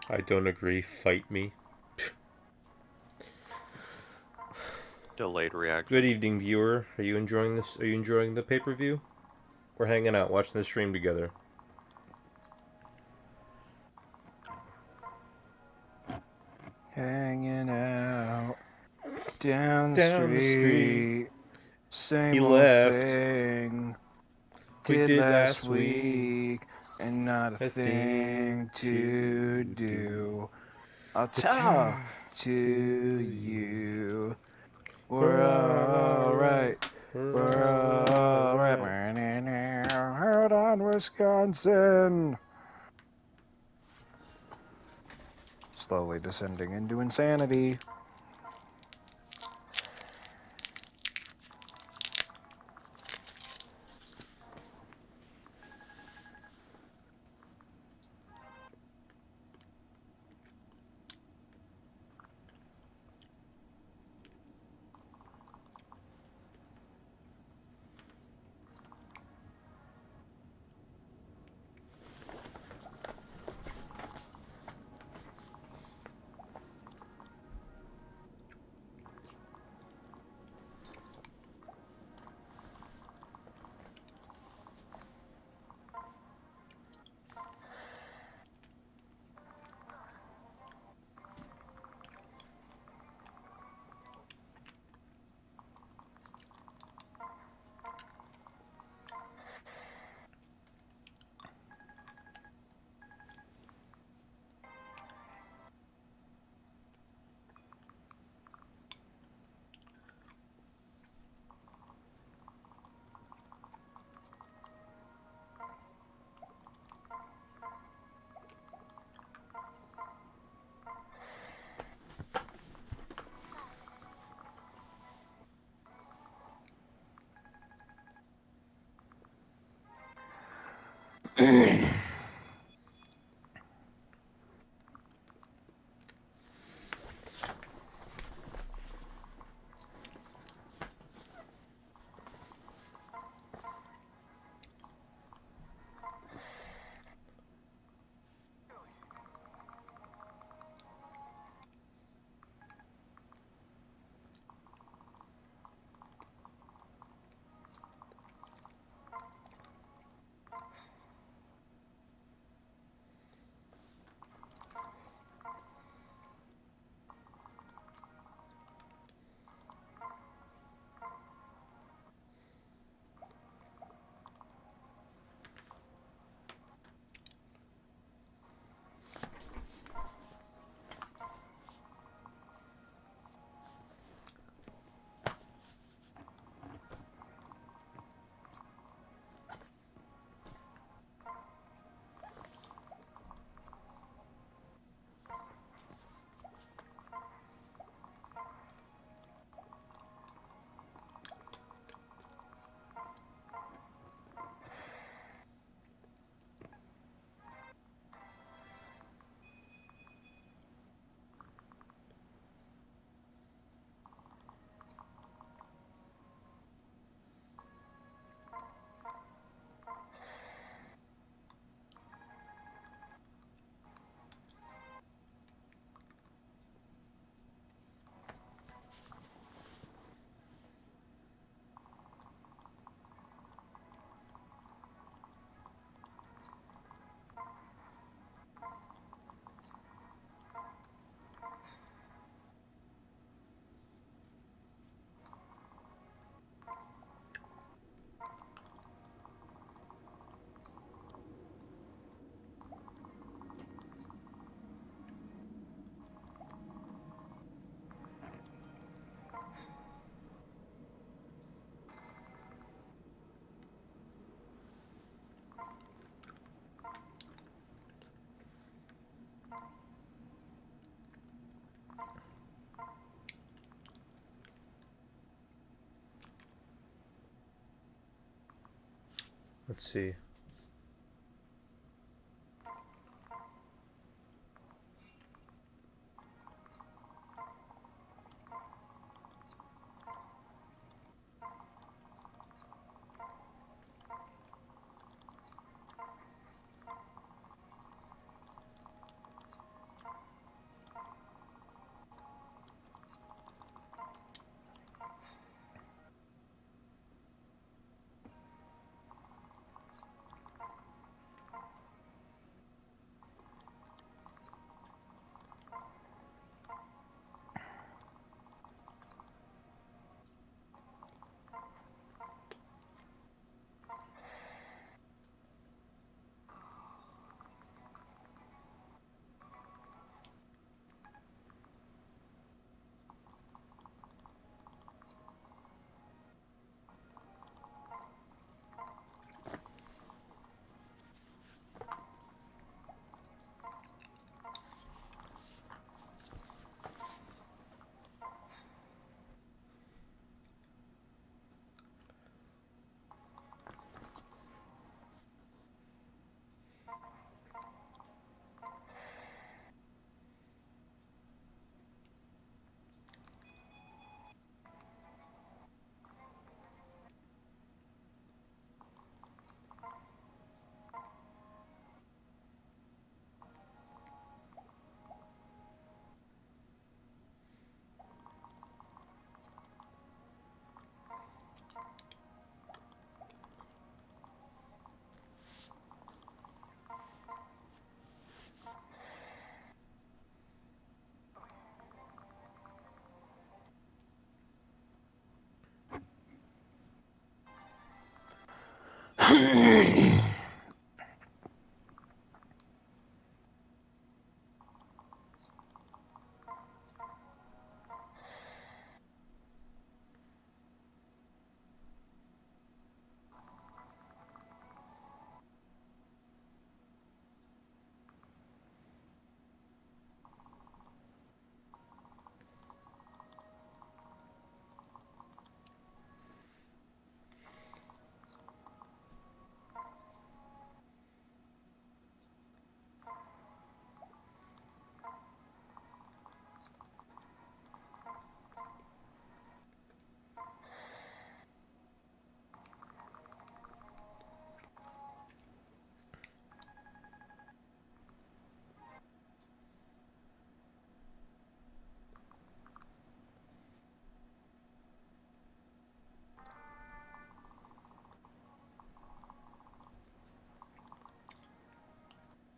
I don't agree. Fight me. Delayed reaction. Good evening, viewer. Are you enjoying this? Are you enjoying the pay-per-view? We're hanging out, watching the stream together. Hanging out down the Down the street. street. Same He old left. thing. We Did did last last week. week. And not a thing to do. I'll talk to you. We're alright. We're alright. Hold on, Wisconsin. Slowly descending into insanity. Let's see.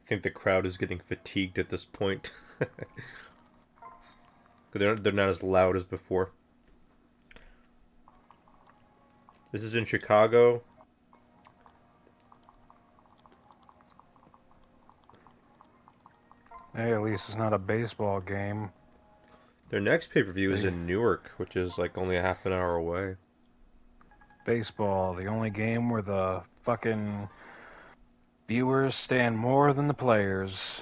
I think the crowd is getting fatigued at this point. They're not as loud as before. This is in Chicago. Hey, at least it's not a baseball game. Their next pay-per-view is in Newark, which is like only a half an hour away. Baseball, the only game where the fucking viewers stand more than the players.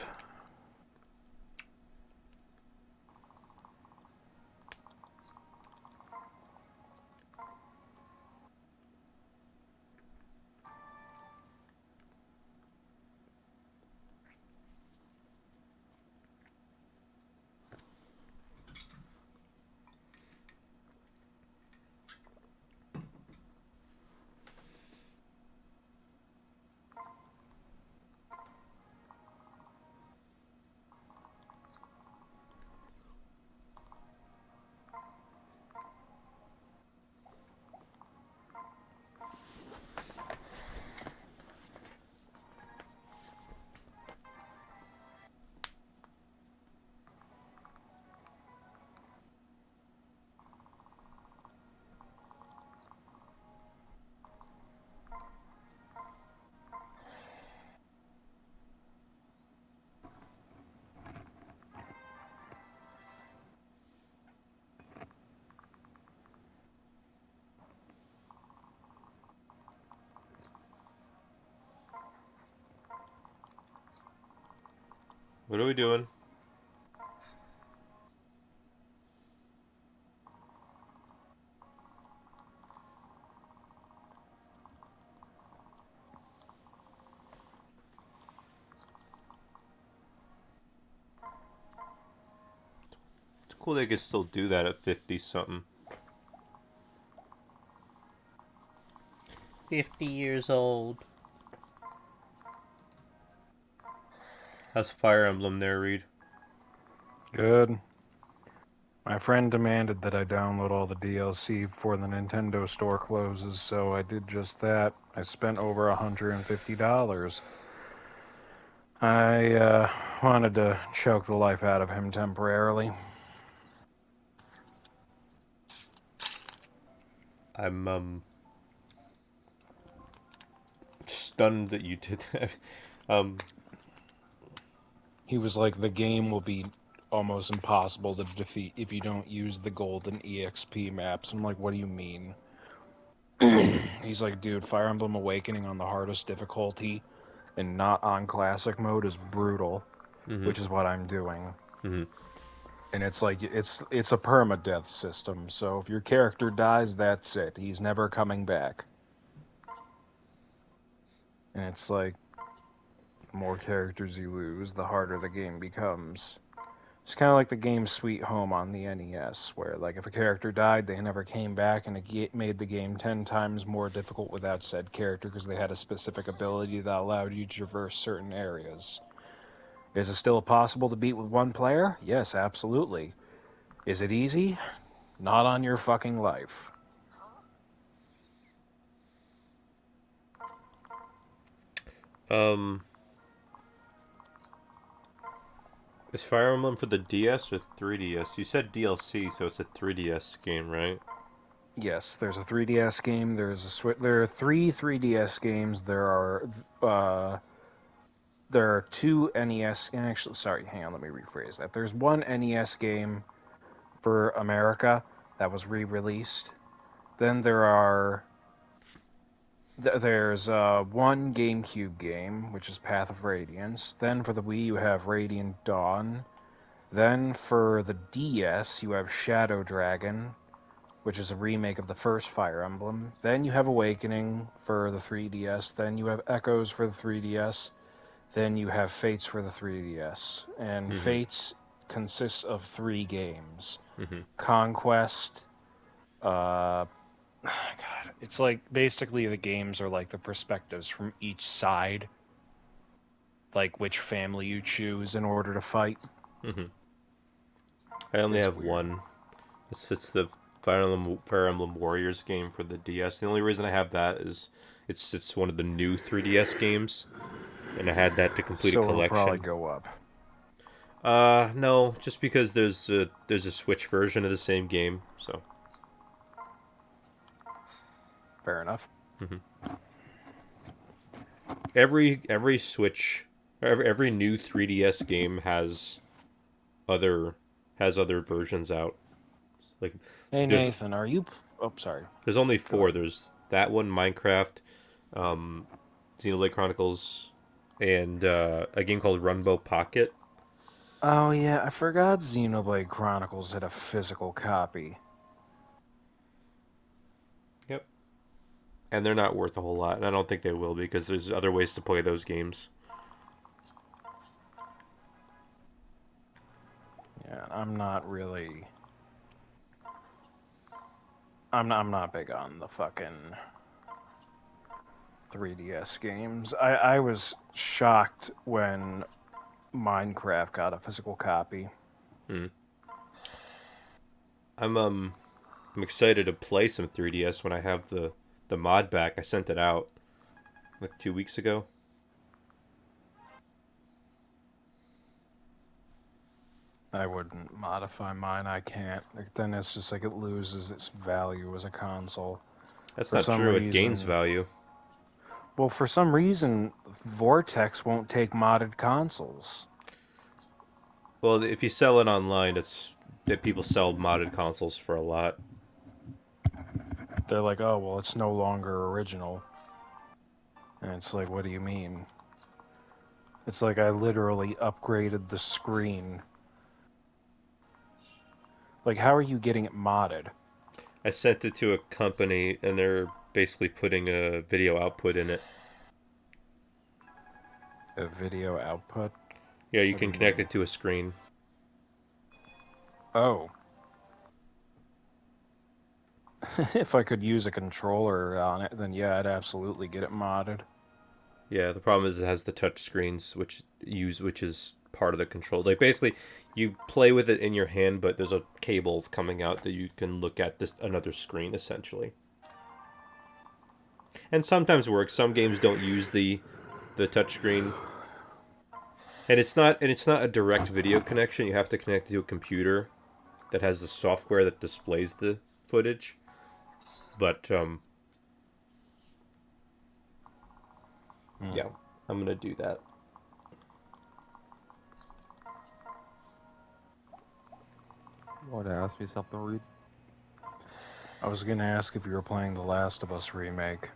What are we doing? cool they could still do that at 50 something. 50 years old. How's Fire Emblem there, Reed? Good. My friend demanded that I download all the DLC before the Nintendo store closes, so I did just that. I spent over $150. I wanted to choke the life out of him temporarily. I'm stunned that you did that. He was like, the game will be almost impossible to defeat if you don't use the golden EXP maps. I'm like, what do you mean? He's like, dude, Fire Emblem Awakening on the hardest difficulty and not on classic mode is brutal, which is what I'm doing. And it's like it's a permadeath system, so if your character dies, that's it. He's never coming back. And it's like, the more characters you lose, the harder the game becomes. It's kind of like the game Sweet Home on the NES, where like if a character died, they never came back, and it made the game 10 times more difficult without said character because they had a specific ability that allowed you to traverse certain areas. Is it still possible to beat with one player? Yes, absolutely. Is it easy? Not on your fucking life. Is Fire Emblem for the DS or 3DS? You said DLC, so it's a 3DS game, right? Yes, there's a 3DS game. There are three 3DS games. There are two NES. Actually, sorry, hang on. Let me rephrase that. There's one NES game for America that was re-released. Then there's one GameCube game, which is Path of Radiance. Then for the Wii, you have Radiant Dawn. Then for the DS, you have Shadow Dragon, which is a remake of the first Fire Emblem. Then you have Awakening for the 3DS. Then you have Echoes for the 3DS. Then you have Fates for the 3DS. And Fates consists of 3 games. Conquest, God, it's like basically the games are like the perspectives from each side, like which family you choose in order to fight. I only It's have weird. one. It's the Fire Emblem Warriors game for the DS. The only reason I have that is it's one of the new 3DS games, and I had that to complete a So it'll probably collection. go up. No, just because there's a Switch version of the same game, so. Fair enough. Every Switch, every new 3DS game has other versions out. Like Hey there's Nathan, are you? Oh, sorry. there's only Go 4. ahead. There's that one, Minecraft, Xenoblade Chronicles, and a game called Runbow Pocket. Oh yeah, I forgot Xenoblade Chronicles had a physical copy. Yep. And they're not worth a whole lot, and I don't think they will because there's other ways to play those games. Yeah, I'm not really. I'm not big on the fucking 3DS games. I was shocked when Minecraft got a physical copy. I'm excited to play some 3DS when I have the mod back. I sent it out like 2 weeks ago. I wouldn't modify mine. I can't. Then it's just like it loses its value as a console. That's For not some true. It gains reason, value. well, for some reason, Vortex won't take modded consoles. Well, if you sell it online, it's that people sell modded consoles for a lot. They're like, oh, well, it's no longer original. And it's like, what do you mean? It's like I literally upgraded the screen. Like, how are you getting it modded? I sent it to a company, and they're basically putting a video output in it. A video output? Yeah, you What do can you connect mean? it to a screen. Oh. If I could use a controller on it, then yeah, I'd absolutely get it modded. Yeah, the problem is it has the touch screens, which is part of the control. Like basically, you play with it in your hand, but there's a cable coming out that you can look at this another screen essentially. And sometimes works. Some games don't use the touch screen, and it's not a direct video connection. You have to connect to a computer that has the software that displays the footage. But yeah, I'm gonna do that. Want to ask me something, Reed? I was gonna ask if you were playing The Last of Us remake.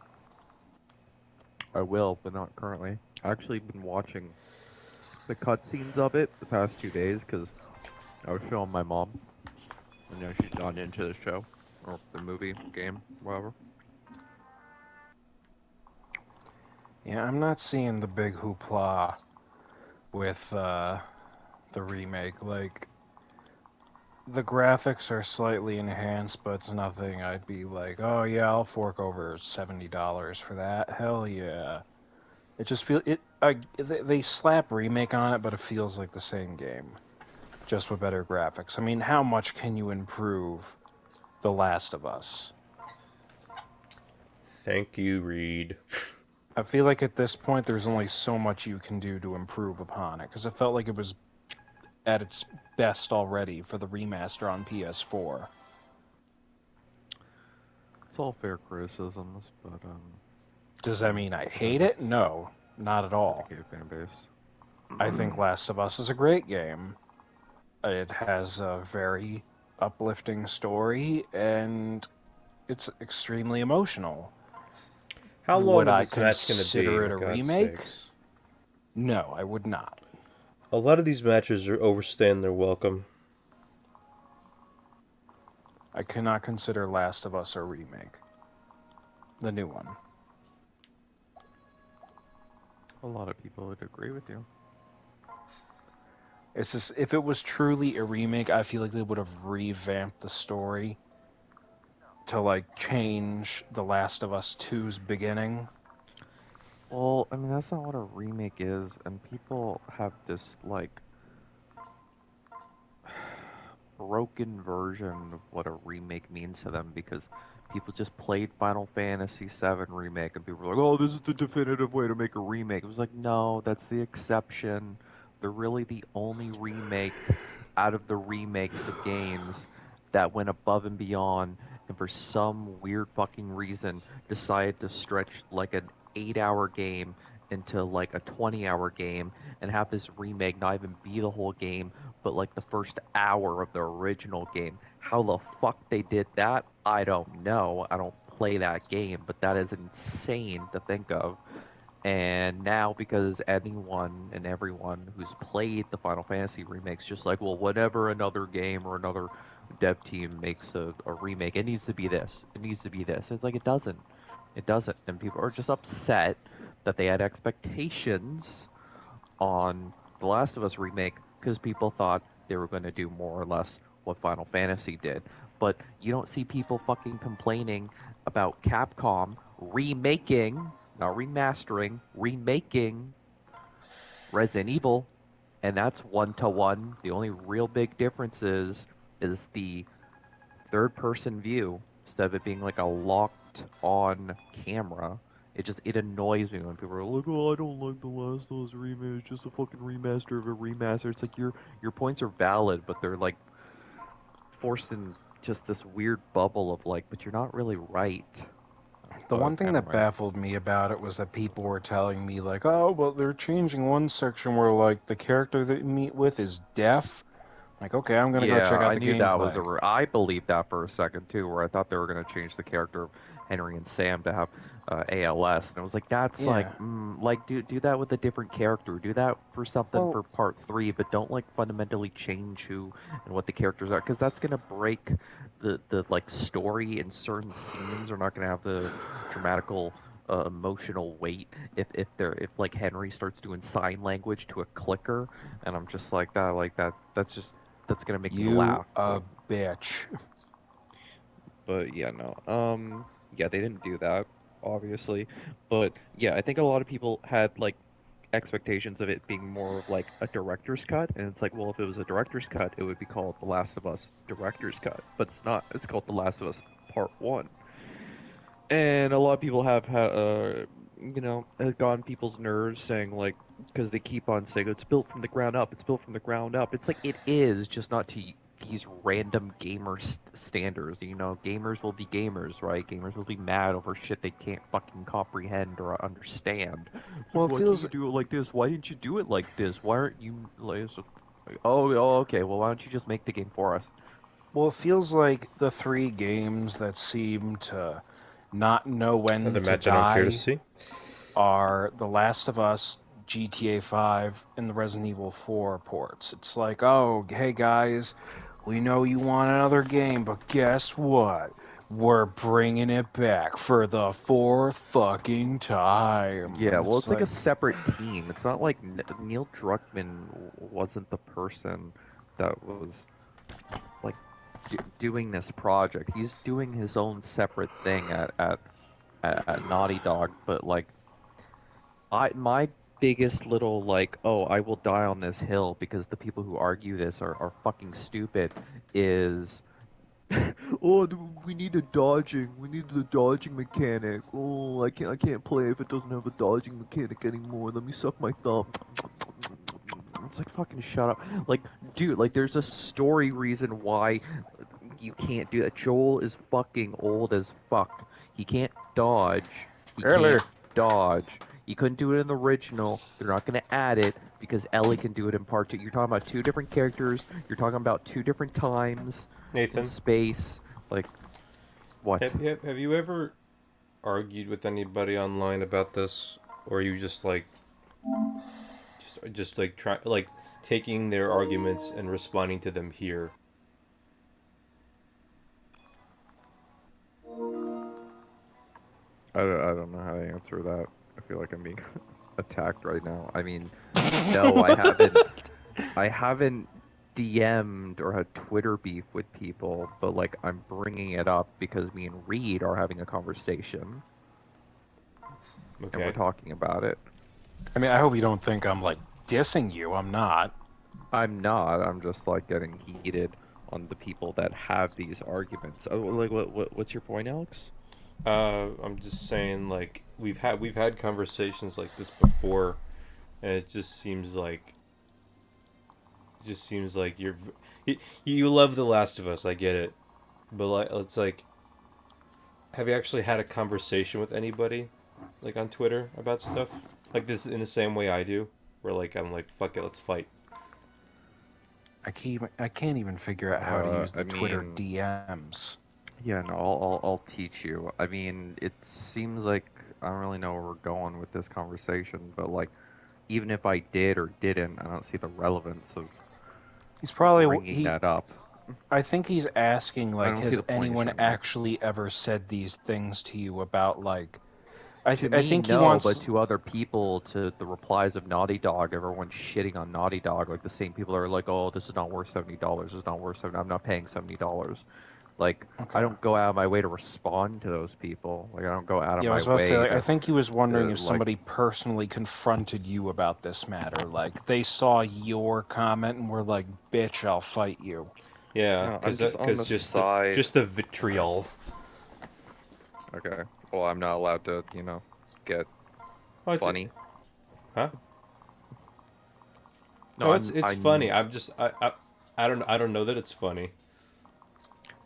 I will, but not currently. I actually been watching the cutscenes of it the past 2 days because I was showing my mom, and she's gotten into the show or the movie, game, whatever. Yeah, I'm not seeing the big hoopla with the remake. Like, the graphics are slightly enhanced, but it's nothing I'd be like, oh yeah, I'll fork over $70 for that. Hell yeah. It just feel it. They slap remake on it, but it feels like the same game, just with better graphics. I mean, how much can you improve The Last of Us? Thank you, Reed. I feel like at this point, there's only so much you can do to improve upon it, because it felt like it was at its best already for the remaster on PS4. It's all fair criticisms, but Does that mean I hate it? No, not at all. dedicated fan base. I think Last of Us is a great game. It has a very uplifting story, and it's extremely emotional. How long Would is I this match gonna be? consider it For a God's remake? sakes. No, I would not. A lot of these matches are overstaying their welcome. I cannot consider Last of Us a remake. The new one. A lot of people would agree with you. It's just, if it was truly a remake, I feel like they would have revamped the story to like change The Last of Us 2's beginning. Well, I mean, that's not what a remake is, and people have this, like, broken version of what a remake means to them because people just played Final Fantasy VII Remake, and people were like, oh, this is the definitive way to make a remake. It was like, no, that's the exception. They're really the only remake out of the remakes of games that went above and beyond, and for some weird fucking reason decided to stretch like an 8-hour game into like a 20-hour game and have this remake not even be the whole game but like the first hour of the original game. How the fuck they did that, I don't know. I don't play that game, but that is insane to think of. And now, because anyone and everyone who's played the Final Fantasy remakes, just like, well, whenever another game or another dev team makes a remake, it needs to be this. It needs to be this. It's like, it doesn't. It doesn't. And people are just upset that they had expectations on The Last of Us remake because people thought they were going to do more or less what Final Fantasy did. But you don't see people fucking complaining about Capcom remaking, not remastering, remaking Resident Evil, and that's 1-to-1. The only real big difference is the third person view instead of it being like a locked on camera. It annoys me when people are like, oh, I don't like the Last of Us remake. It's just a fucking remaster of a remaster. It's like your points are valid, but they're like forced in just this weird bubble of like, but you're not really right. The But one thing kind of that right. baffled me about it was that people were telling me like, oh, well, they're changing one section where like the character that you meet with is deaf. Like, okay, I'm gonna go Yeah, check out I the knew that was gameplay. I believed that for a second too, where I thought they were going to change the character of Henry and Sam to have ALS, and I was like, that's like, Yeah. like do that with a different character, do that for something Well, for part 3, but don't like fundamentally change who and what the characters are, because that's going to break the like story in certain scenes. Are not going to have the dramatical. Emotional weight if like Henry starts doing sign language to a clicker, and I'm just like that, that's just that's gonna make me You laugh. a bitch. But yeah, no. Yeah, they didn't do that, obviously. But yeah, I think a lot of people had like expectations of it being more of like a director's cut, and it's like, well, if it was a director's cut, it would be called The Last of Us Director's Cut, but it's not. It's called The Last of Us Part One. And a lot of people have, has gotten people's nerves saying like, because they keep on saying it's built from the ground up, it's built from the ground up. It's like it is, just not to these random gamer standards. You know, gamers will be gamers, right? Gamers will be mad over shit they can't fucking comprehend or understand. It's Well, like, it why can't feels you do it like this? Why didn't you do it like this? Why aren't you like? Oh, okay. Well, why don't you just make the game for us? well, it feels like the three games that seem to not know when Another to match I don't care to die see. are The Last of Us, GTA 5, and the Resident Evil 4 ports. It's like, oh, hey guys, we know you want another game, but guess what? We're bringing it back for the fourth fucking time. Yeah, well, It's it's like a like, separate team. It's not like Neil Druckmann wasn't the person that was like doing this project. He's doing his own separate thing at Naughty Dog. But like, my biggest little like, oh, I will die on this hill because the people who argue this are fucking stupid is. Oh, we need a dodging. We need the dodging mechanic. Oh, I can't play if it doesn't have a dodging mechanic anymore. Let me suck my thumb. It's like fucking shut up. Like, dude, like there's a story reason why you can't do that. Joel is fucking old as fuck. He can't dodge. He Ellie. can't dodge. He couldn't do it in the original. They're not gonna add it because Ellie can do it in part two. You're talking about two different characters. You're talking about two different times in Nathan, space. Like, what? have you ever argued with anybody online about this, or you just like just like try like taking their arguments and responding to them here? I don't know how to answer that. I feel like I'm being attacked right now. I mean, no, I haven't. I haven't DM'd or had Twitter beef with people, but like I'm bringing it up because me and Reed are having a conversation and we're Okay. talking about it. I mean, I hope you don't think I'm like dissing you. I'm not. I'm not. I'm just like getting heated on the people that have these arguments. Oh, like what's your point, Alex? I'm just saying, like we've had conversations like this before, and it just seems like you love The Last of Us. I get it, but like it's like, have you actually had a conversation with anybody, like on Twitter about stuff like this in the same way I do, where like I'm like, fuck it, let's fight. I can't even figure out how to use I the Twitter mean, DMs. yeah, no, I'll teach you. I mean, it seems like I don't really know where we're going with this conversation, but like, even if I did or didn't, I don't see the relevance of He's probably bringing he. that up. I think he's asking I like, don't see has the point in anyone showing me. actually ever said these things to you about like? To I me, think he no, but wants. to other people, to the replies of Naughty Dog, everyone's shitting on Naughty Dog. Like the same people are like, "Oh, this is not worth $70. This is not worth 70. I'm not paying $70." Like, I Okay. don't go out of my way to respond to those people. Like, I don't go out of Yeah, I my was about to say way like I to, think he was wondering if like, somebody personally confronted you about this matter. Like they saw your comment and were like, "Bitch, I'll fight you." Yeah, no, I'm because just on the just the side. just the vitriol. Okay. Well, I'm not allowed to, get Oh, funny. huh? No, No, it's funny. I'm I don't know that it's funny.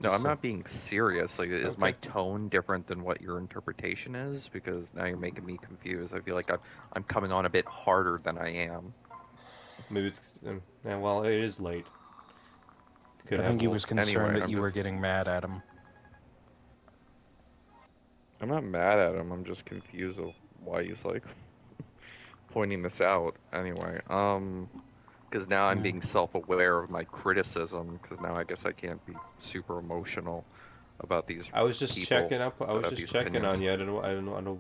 No, I'm Just not being serious. Like, is my okay. tone different than what your interpretation is? Because now you're making me confused. I feel like I'm coming on a bit harder than I am. Maybe it's yeah, well, it is late. Could I have think he well. was concerned Anyway, that you were getting mad at him. I'm not mad at him. I'm just confused of why he's like pointing this out. Anyway, because now I'm Yeah. being self-aware of my criticism. Because now I guess I can't be super emotional about these I was just people checking up. I that was have just these checking on opinions. you. I don't know.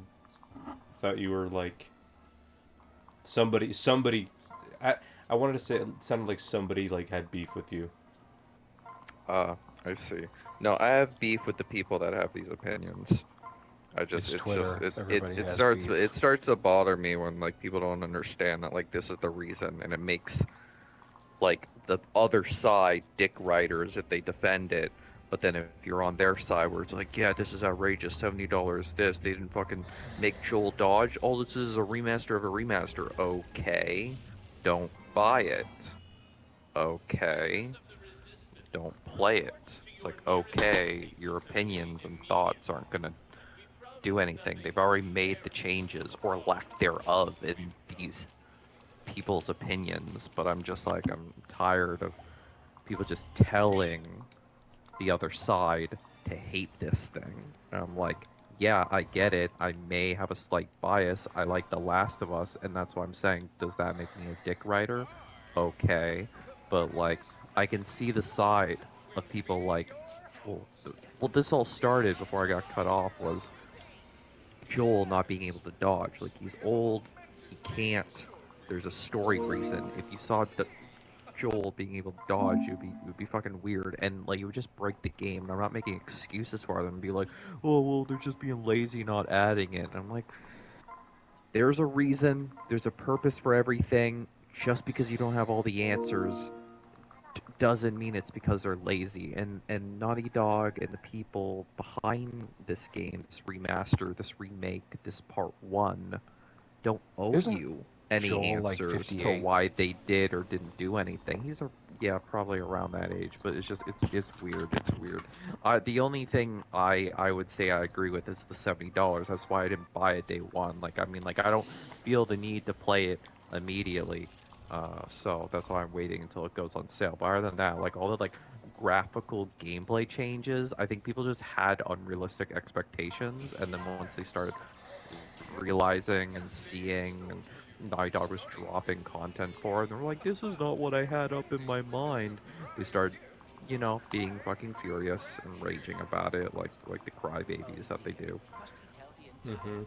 I thought you were like somebody. I wanted to say it sounded like somebody like had beef with you. I see. No, I have beef with the people that have these opinions. It's It's just, Twitter. Everybody it has starts, beef. it starts to bother me when like people don't understand that like this is the reason, and it makes like the other side dick writers if they defend it. But then if you're on their side where it's like, yeah, this is outrageous, $70 this, they didn't fucking make Joel dodge. All this is a remaster of a remaster. Okay, don't buy it. Okay, don't play it. It's like, okay, your opinions and thoughts aren't gonna do anything. They've already made the changes or lack thereof in these people's opinions, but I'm just like, I'm tired of people just telling the other side to hate this thing. And I'm like, yeah, I get it. I may have a slight bias. I like The Last of Us, and that's why I'm saying, does that make me a dick writer? Okay, but like, I can see the side of people like, well, well, this all started before I got cut off was Joel not being able to dodge. Like he's old, he can't. There's a story reason. If you saw Joel being able to dodge, it would be fucking weird, and like it would just break the game. And I'm not making excuses for them and be like, oh well, they're just being lazy, not adding it. And I'm like, there's a reason, there's a purpose for everything. Just because you don't have all the answers doesn't mean it's because they're lazy. And Naughty Dog and the people behind this game, this remaster, this remake, this part one, don't owe Isn't you any Joel like answers to 58? why they did or didn't do anything. He's yeah, probably around that age, but it's just it's weird. It's weird. The only thing I would say I agree with is the $70. That's why I didn't buy it day one. Like I mean, like I don't feel the need to play it immediately. So that's why I'm waiting until it goes on sale. But other than that, like all the like graphical gameplay changes, I think people just had unrealistic expectations, and then once they started realizing and seeing, and Naughty Dog was dropping content for it, and they're like, this is not what I had up in my mind. They started, being fucking furious and raging about it, like the crybabies that they do. Mm-hmm. Mhm.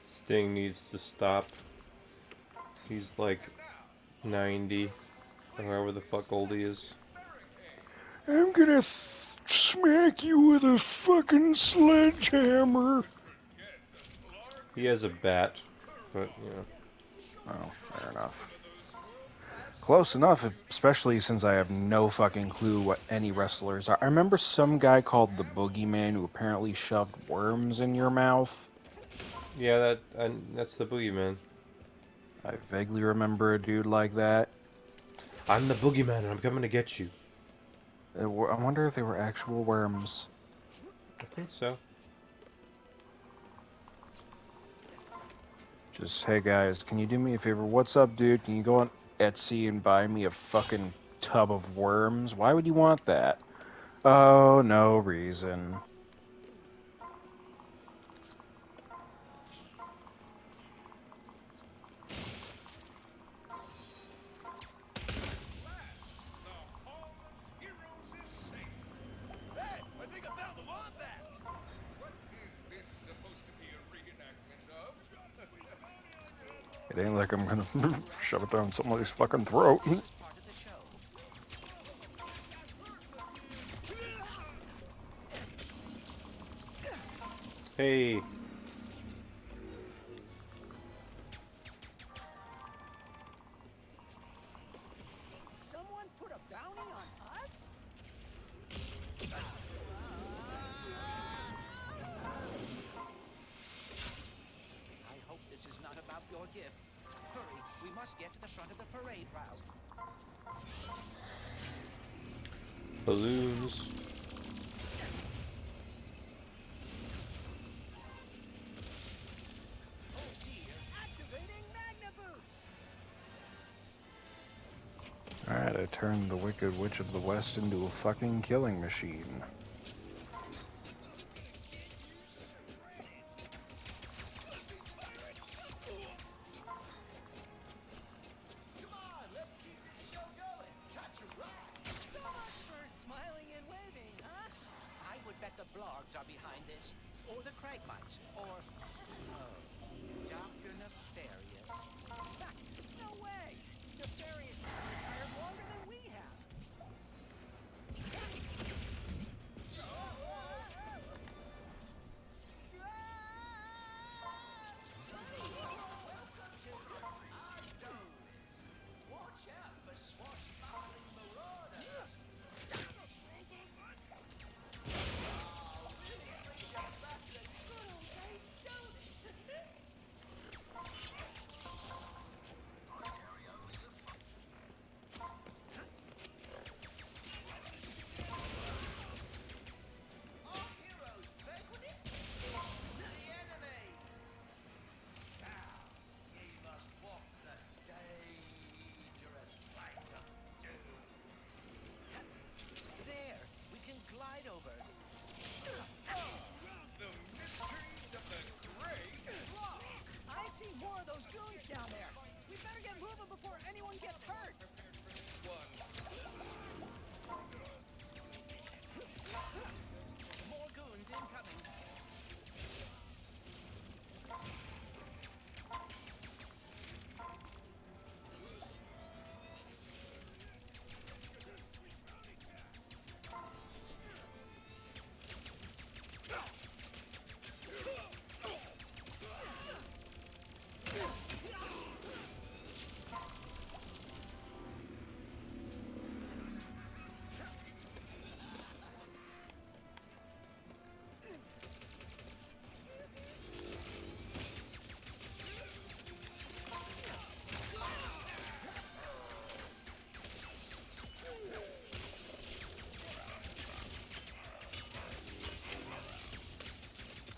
Sting needs to stop. He's like 90, or however the fuck old he is. I'm gonna smack you with a fucking sledgehammer. He has a bat, but Oh, fair enough. Close enough, especially since I have no fucking clue what any wrestlers are. I remember some guy called the Boogeyman who apparently shoved worms in your mouth. yeah, that's the boogeyman. I vaguely remember a dude like that. I'm the boogeyman, and I'm coming to get you. I wonder if they were actual worms. I think so. Just, hey guys, can you do me a favor? What's up, dude? Can you go on Etsy and buy me a fucking tub of worms? Why would you want that? Oh, no reason. It ain't like I'm gonna shove it down somebody's fucking throat. Hey. must get to the front of the parade route. Balloons. Oh dear, activating Magna Boots! Alright, I turned the Wicked Witch of the West into a fucking killing machine. Come on, let's keep this show going. Catch a ride. So much for smiling and waving, huh? I would bet the blogs are behind this, or the Cragmites, or Dr. Nefarious. No way! Nefarious has been retired longer than we have. Watch out for swashbuckling marauders! Oh, really brings you back to good old days, don't it? Our heroes vanquish the enemy! Now, ye must walk the dangerous flight of doom. There, we can glide over. The mysteries of the great block. I see more of those goons down there. We better get moving before anyone gets hurt. More goons incoming.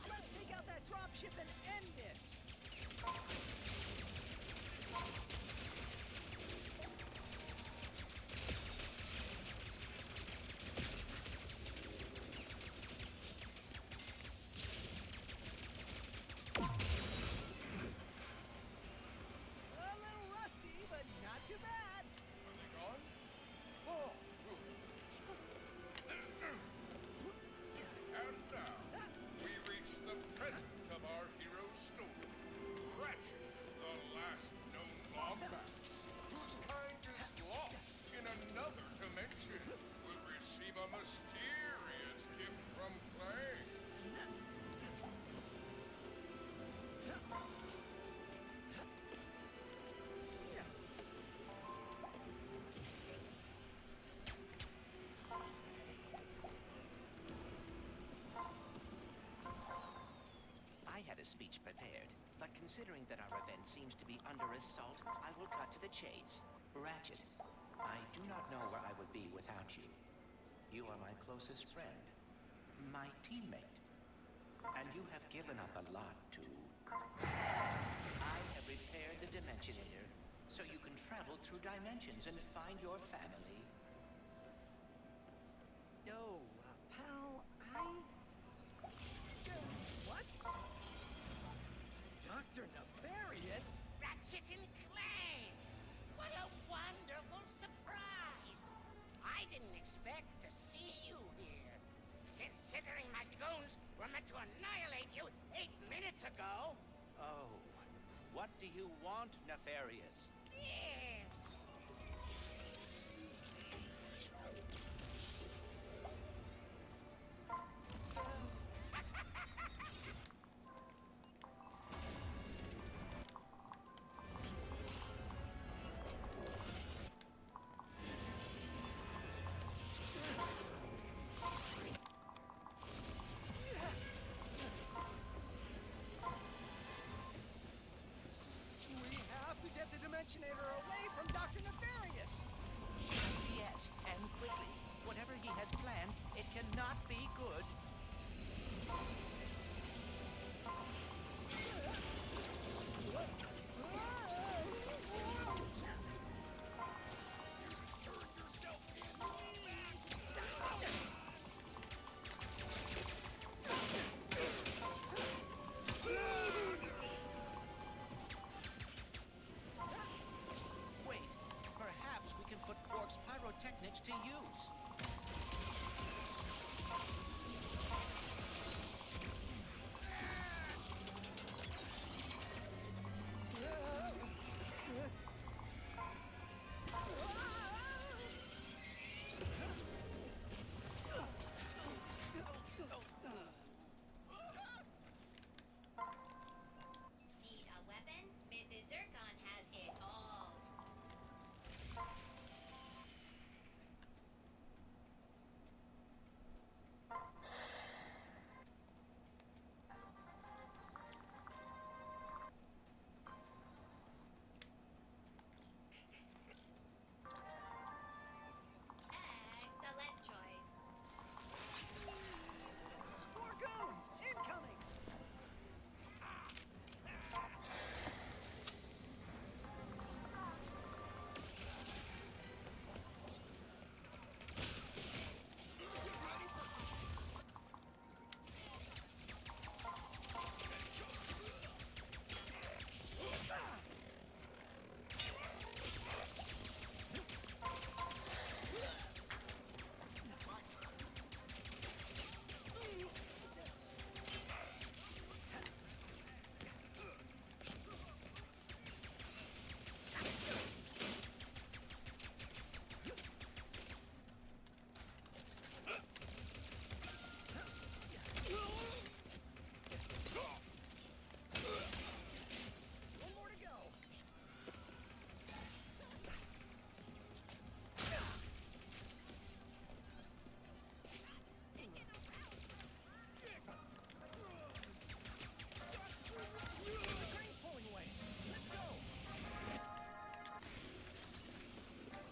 Let's take out that dropship and end this. A little rusty, but not too bad. Are they gone? Oh. And now, we reach the present of our hero's story. Ratchet, the last known Lombax, whose kind is lost in another dimension, will receive a mysterious gift from Clay. I had a speech prepared, but considering that our event seems to be under assault, I will cut to the chase. Ratchet, I do not know where I would be without you. You are my closest friend, my teammate, and you have given up a lot to... I have repaired the Dimensionator, so you can travel through dimensions and find your family. No, pal, what? Dr. Nefarious? Ratchet and Clay! What a wonderful surprise! I didn't expect to see you here. Considering my goons were meant to annihilate you 8 minutes ago. Oh, what do you want, Nefarious? Yes! We have to get the Dimensionator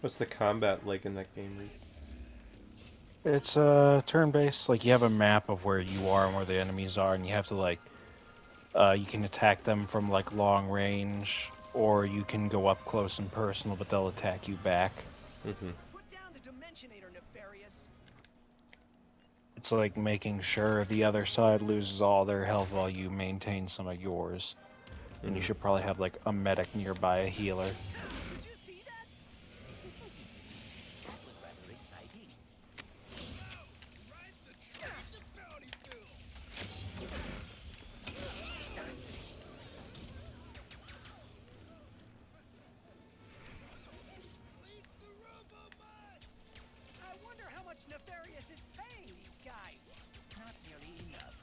What's the combat like in that game, Reed? It's turn-based. Like you have a map of where you are and where the enemies are, and you have to like you can attack them from like long range, or you can go up close and personal, but they'll attack you back. Mm-hmm. Put down the Dimensionator, Nefarious. It's like making sure the other side loses all their health while you maintain some of yours. And you should probably have like a medic nearby, a healer. Did you see that? That was rather exciting. Ride the train to Bountyville! Release the Robobots! I wonder how much Nefarious is paying these guys. Not nearly enough.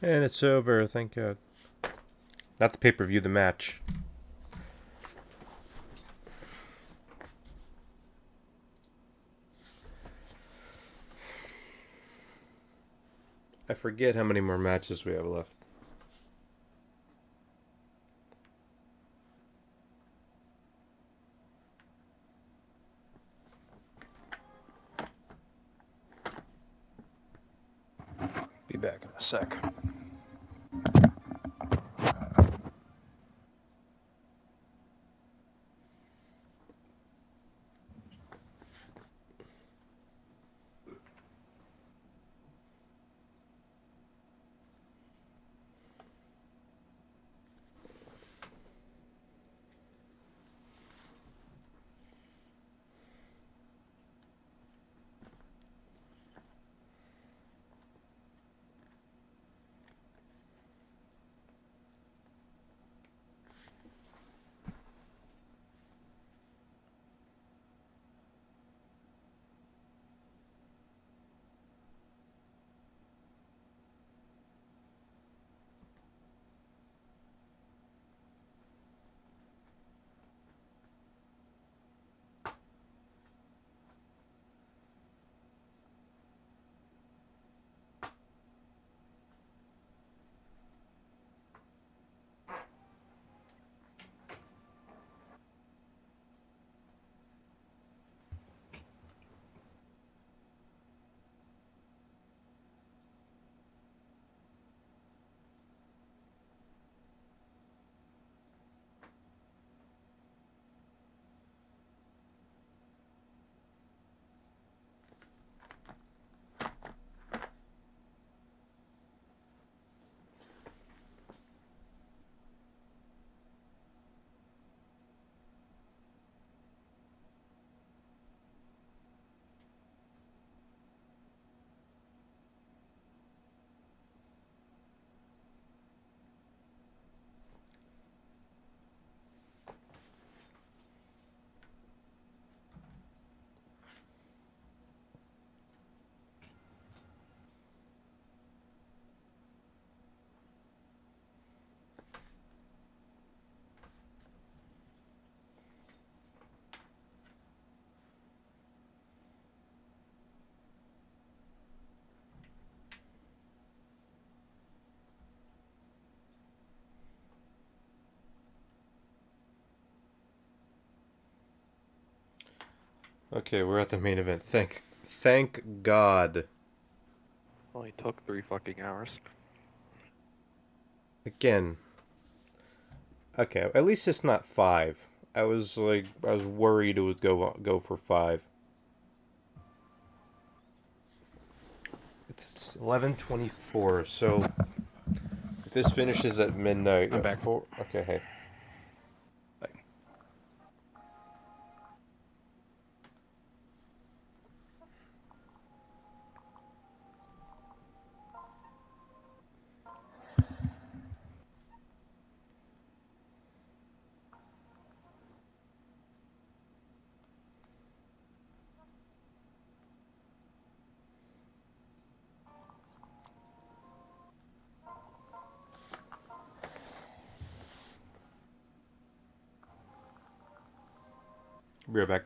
And it's over, thank God. Not the pay-per-view, the match. I forget how many more matches we have left. Be back in a sec. Okay, we're at the main event. Thank God. Only took 3 fucking hours. Again. Okay, at least it's not 5. I was worried it would go for 5. It's 11:24, so if this finishes at midnight I'm at back. 4. Okay, hey. Be right back.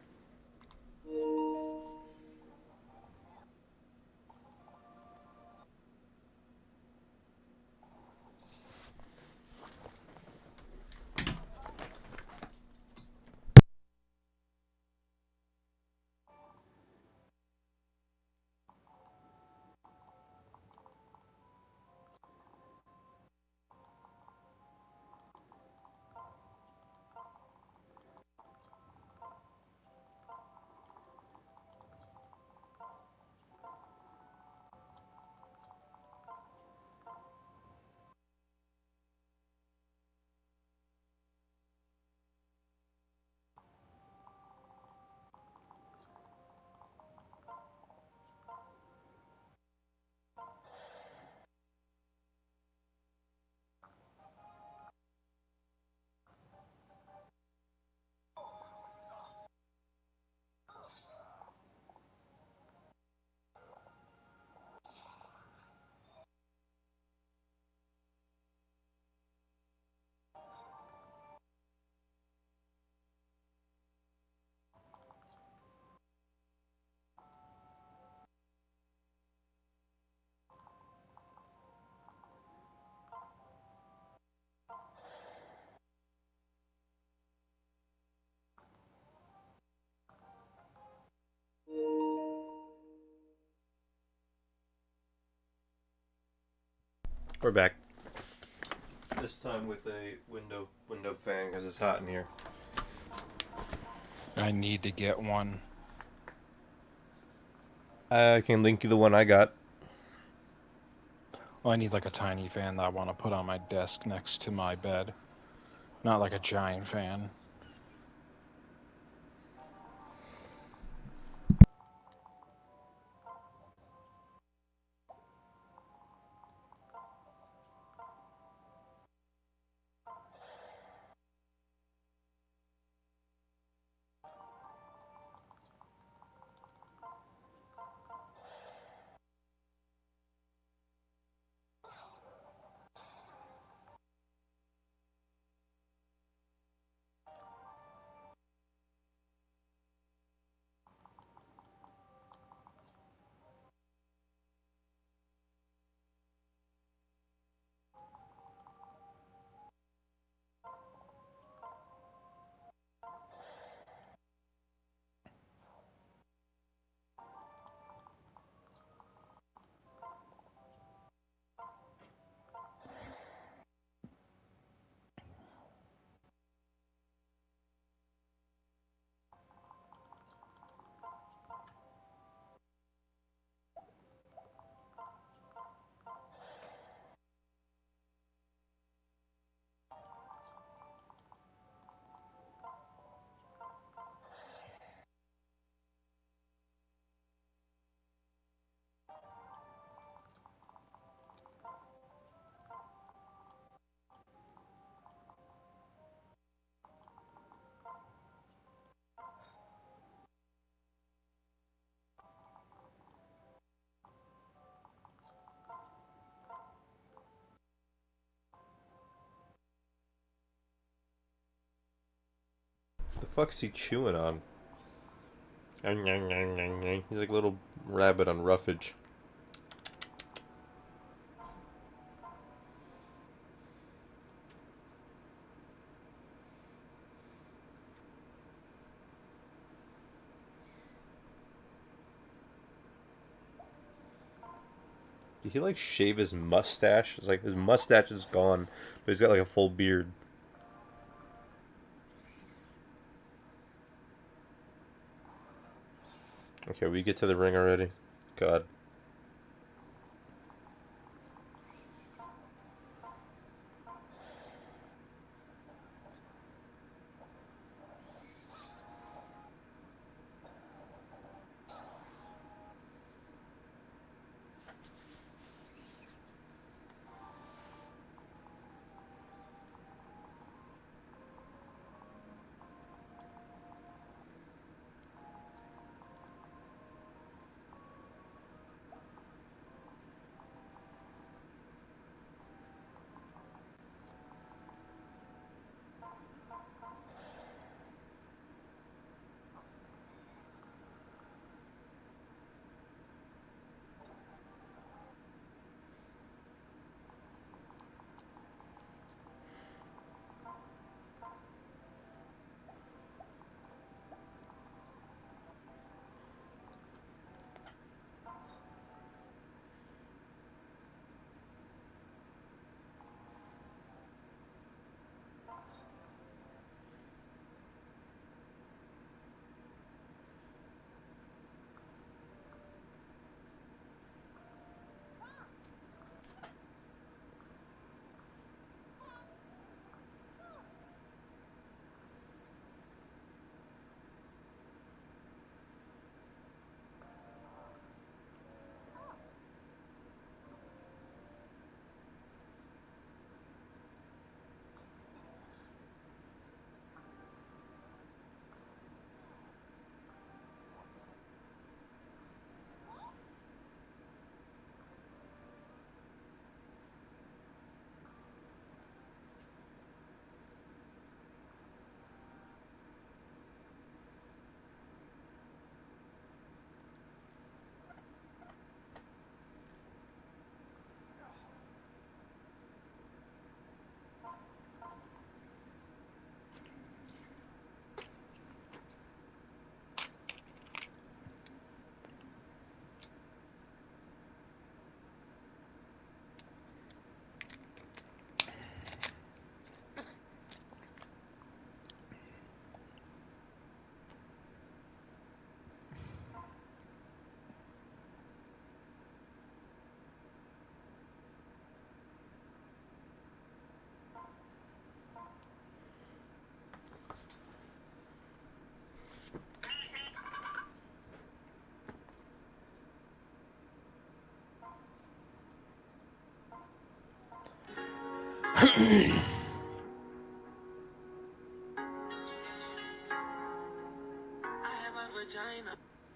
We're back. This time with a window fan because it's hot in here. I need to get one. I can link you the one I got. Well, I need like a tiny fan that I want to put on my desk next to my bed. Not like a giant fan. The fuck's he chewing on? He's like a little rabbit on roughage. Did he like shave his mustache? It's like his mustache is gone, but he's got like a full beard. Okay, we get to the ring already. God.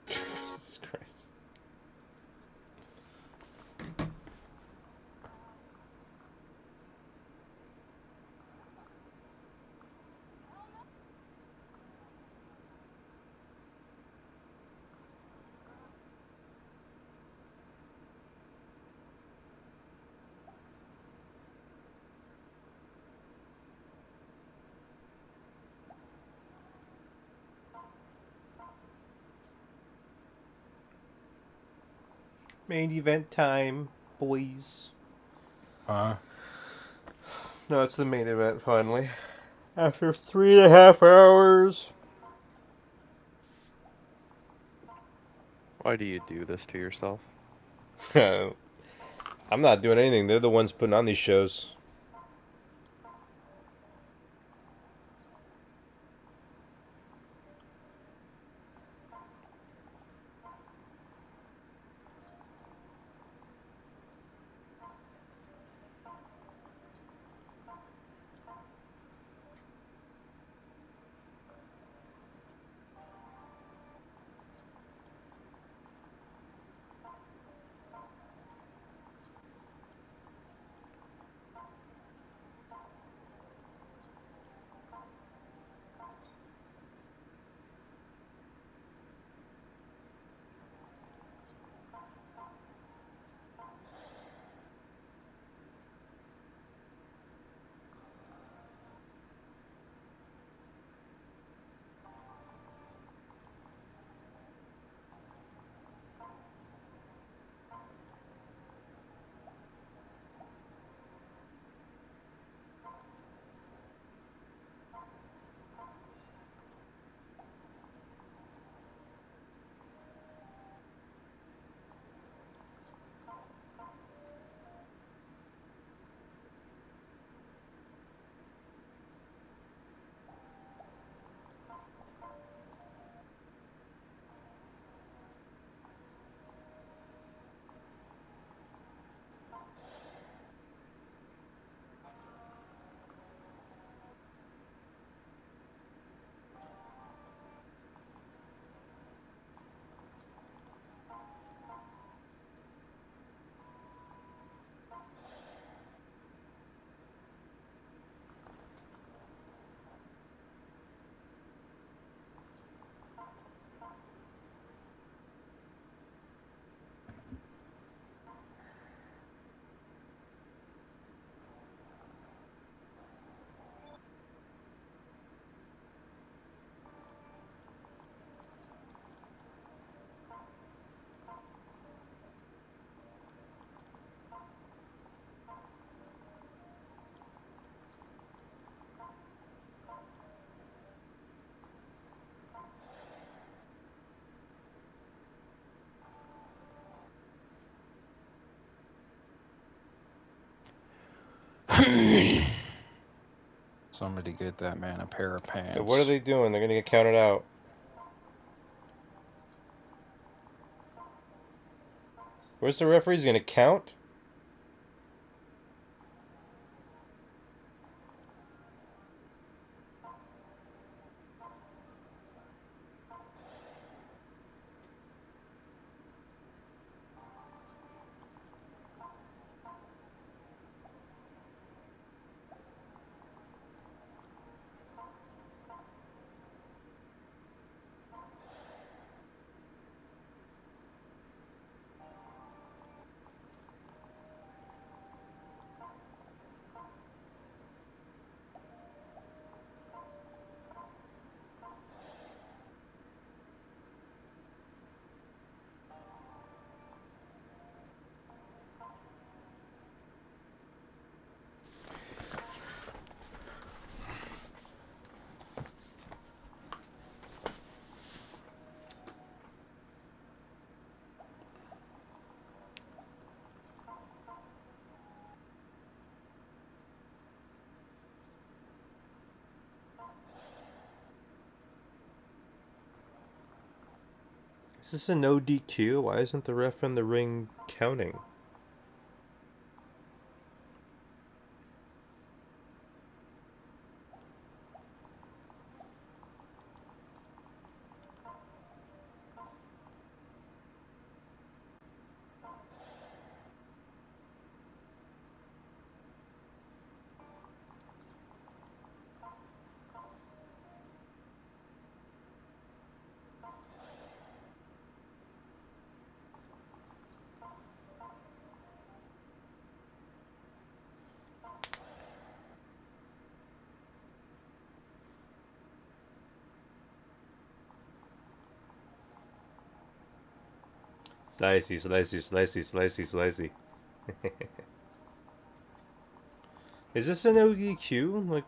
Jesus Christ. Main event time, boys. No, it's the main event finally. After 3.5 hours. Why do you do this to yourself? I'm not doing anything. They're the ones putting on these shows. Somebody get that man a pair of pants. What are they doing? They're gonna get counted out. Where's the referee? He's gonna count? Is this a no DQ? Why isn't the ref in the ring counting? Slicey, slicey, slicey, slicey, slicey. Is this an ODQ? Like,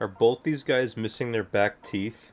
are both these guys missing their back teeth?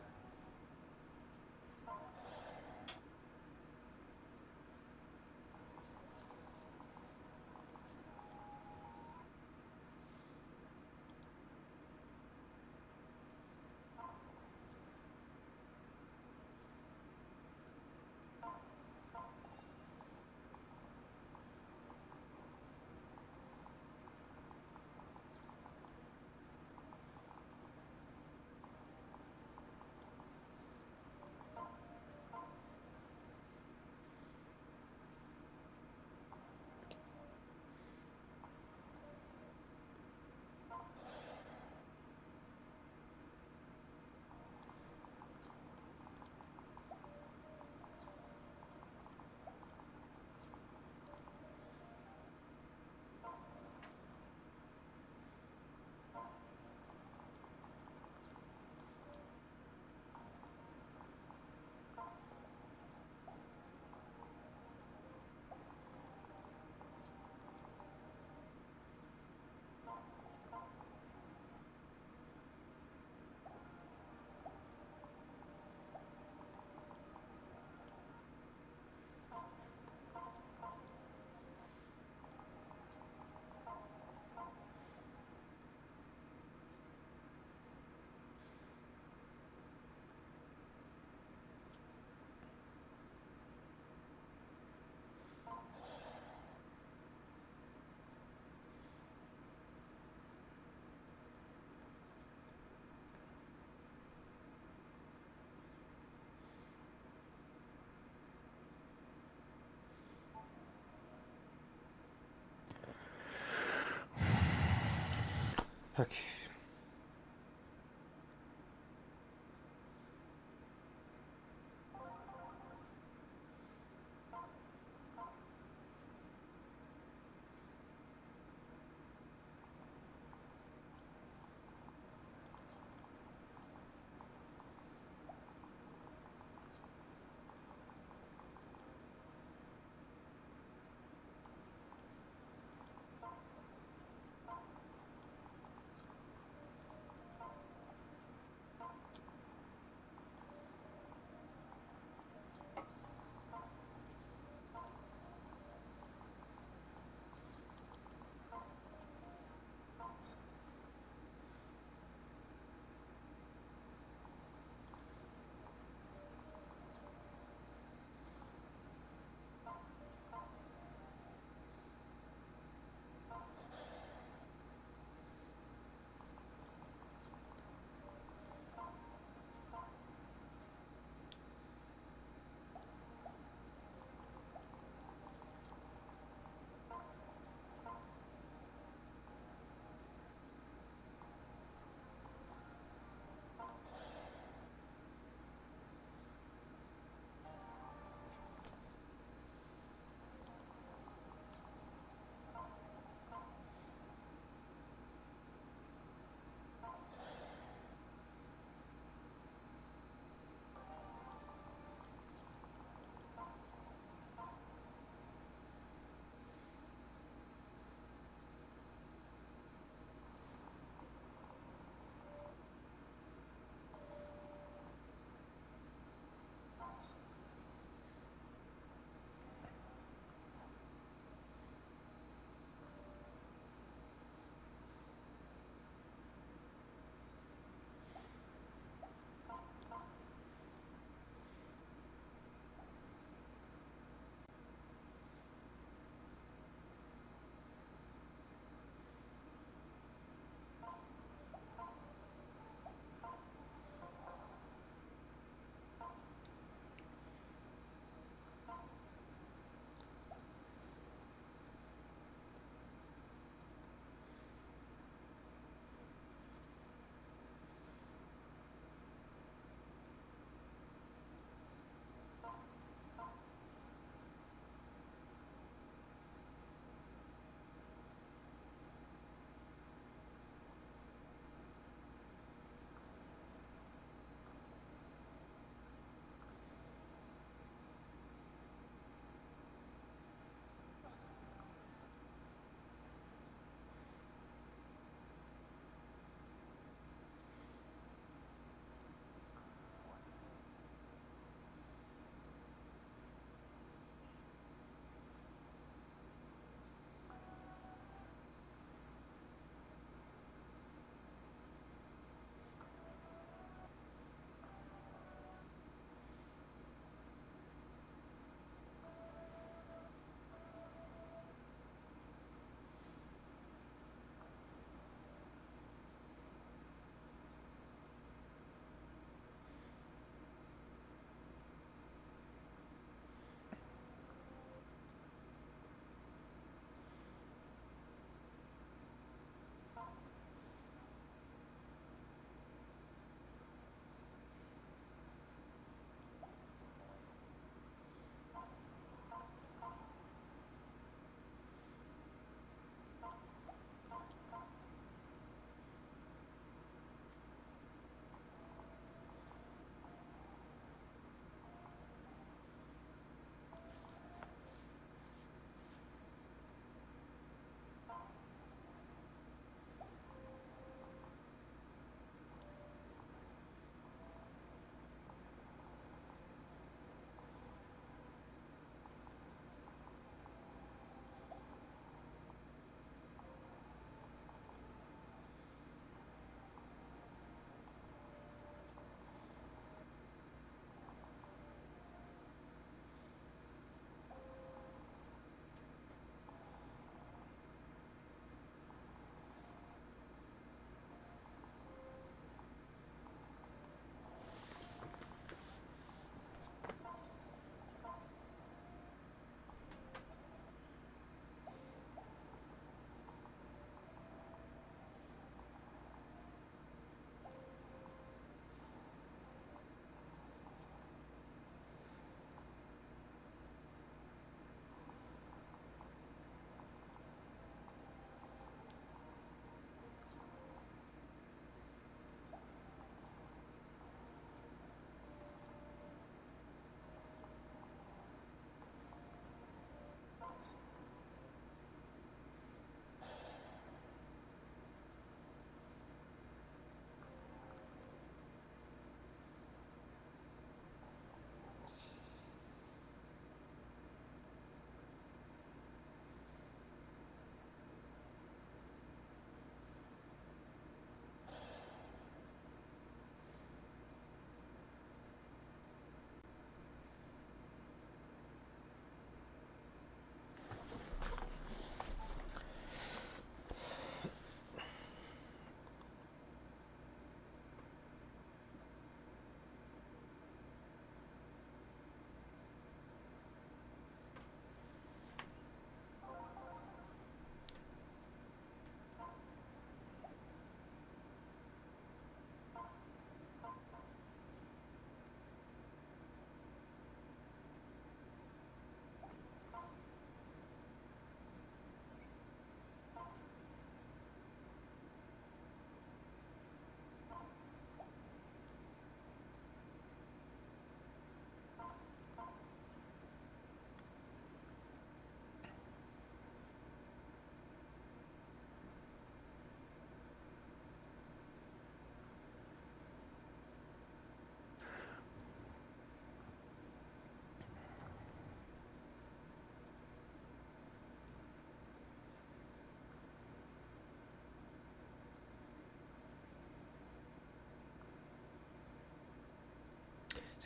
Okay.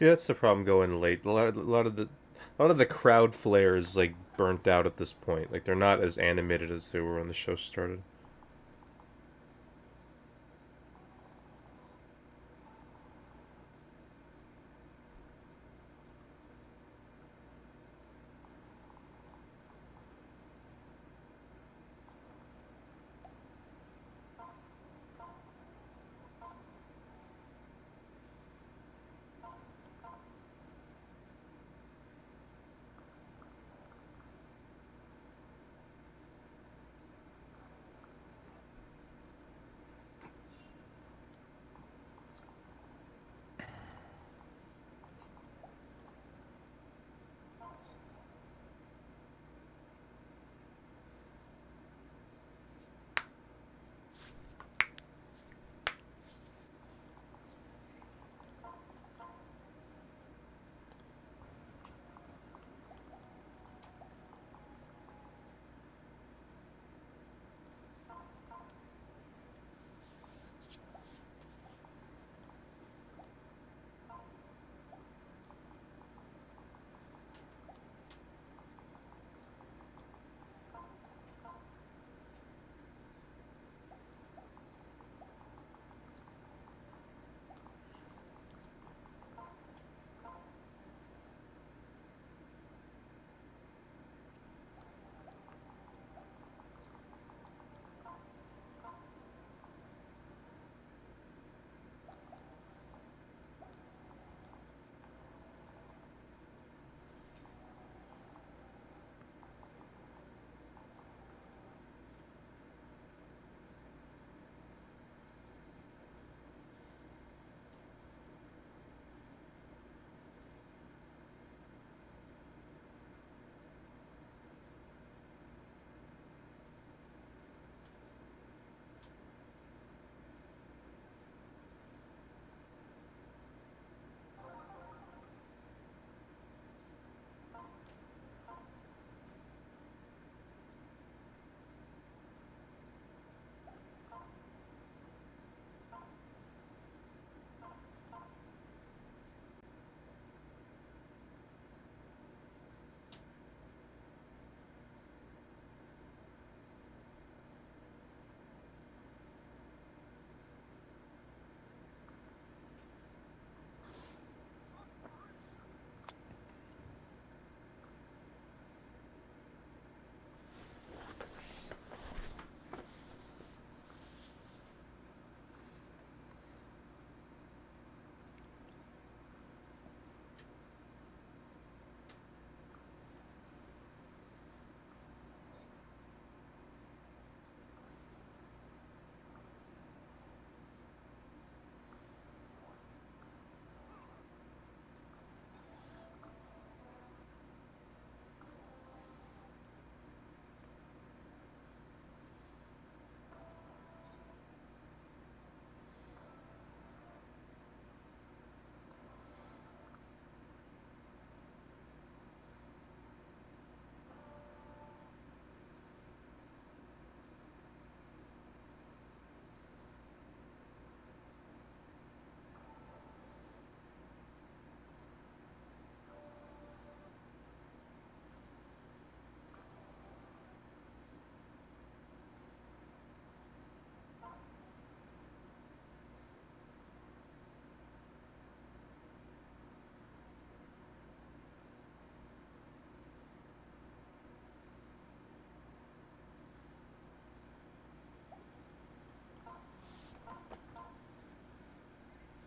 See, that's the problem going late. A lot of the crowd flair is like burnt out at this point. Like they're not as animated as they were when the show started.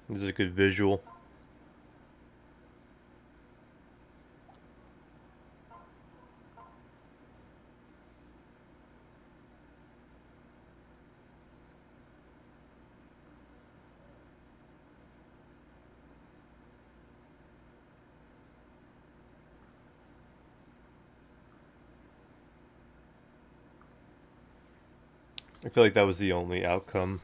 This is a good visual. I feel like that was the only outcome.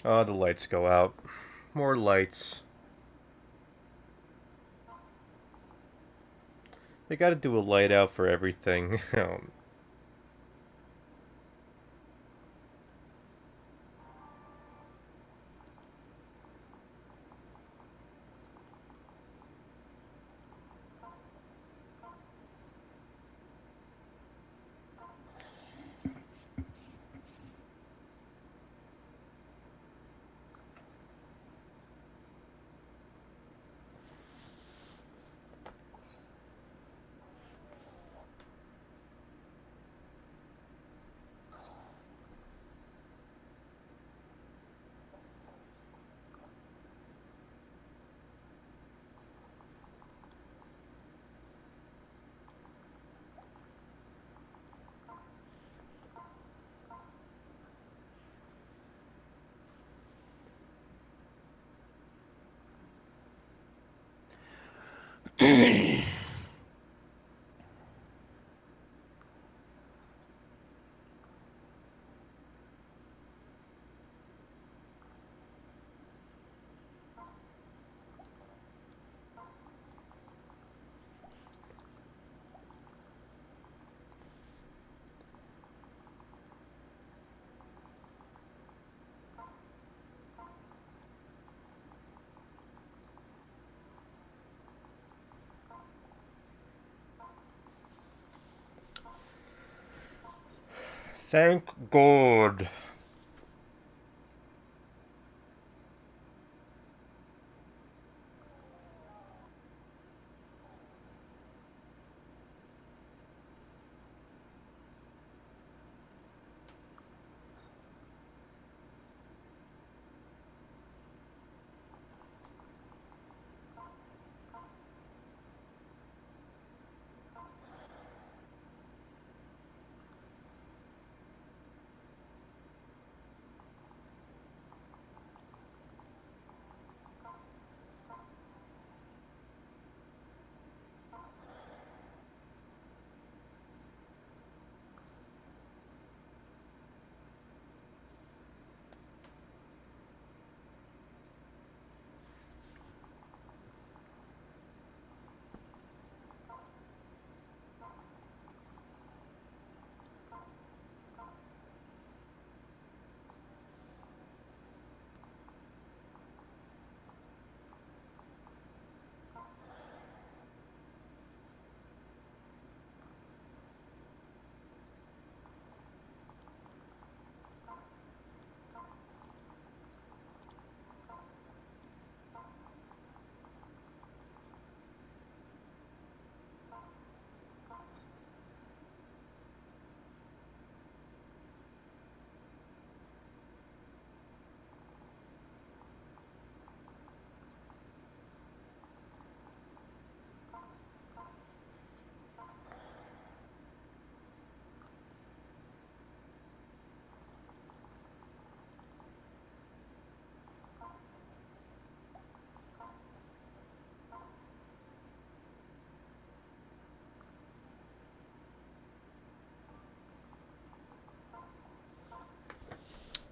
Oh, the lights go out. More lights. They gotta do a light out for everything. Thank God.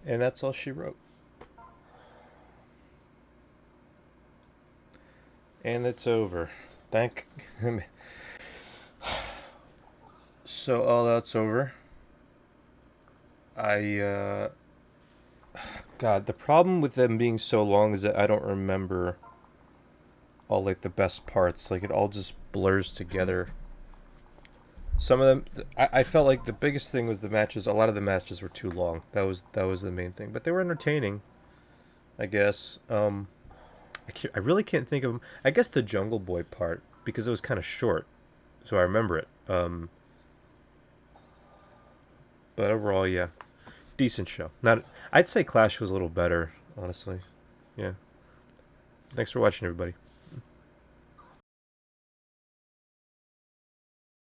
And that's all she wrote. And it's over. Thank. So all that's over. God, the problem with them being so long is that I don't remember all like the best parts. Like it all just blurs together. Some of them, I felt like the biggest thing was the matches. A lot of the matches were too long. That was the main thing. But they were entertaining, I guess. I really can't think of them. I guess the Jungle Boy part because it was kind of short, so I remember it. But overall, yeah, decent show. Not, I'd say Clash was a little better, honestly. Yeah. Thanks for watching, everybody.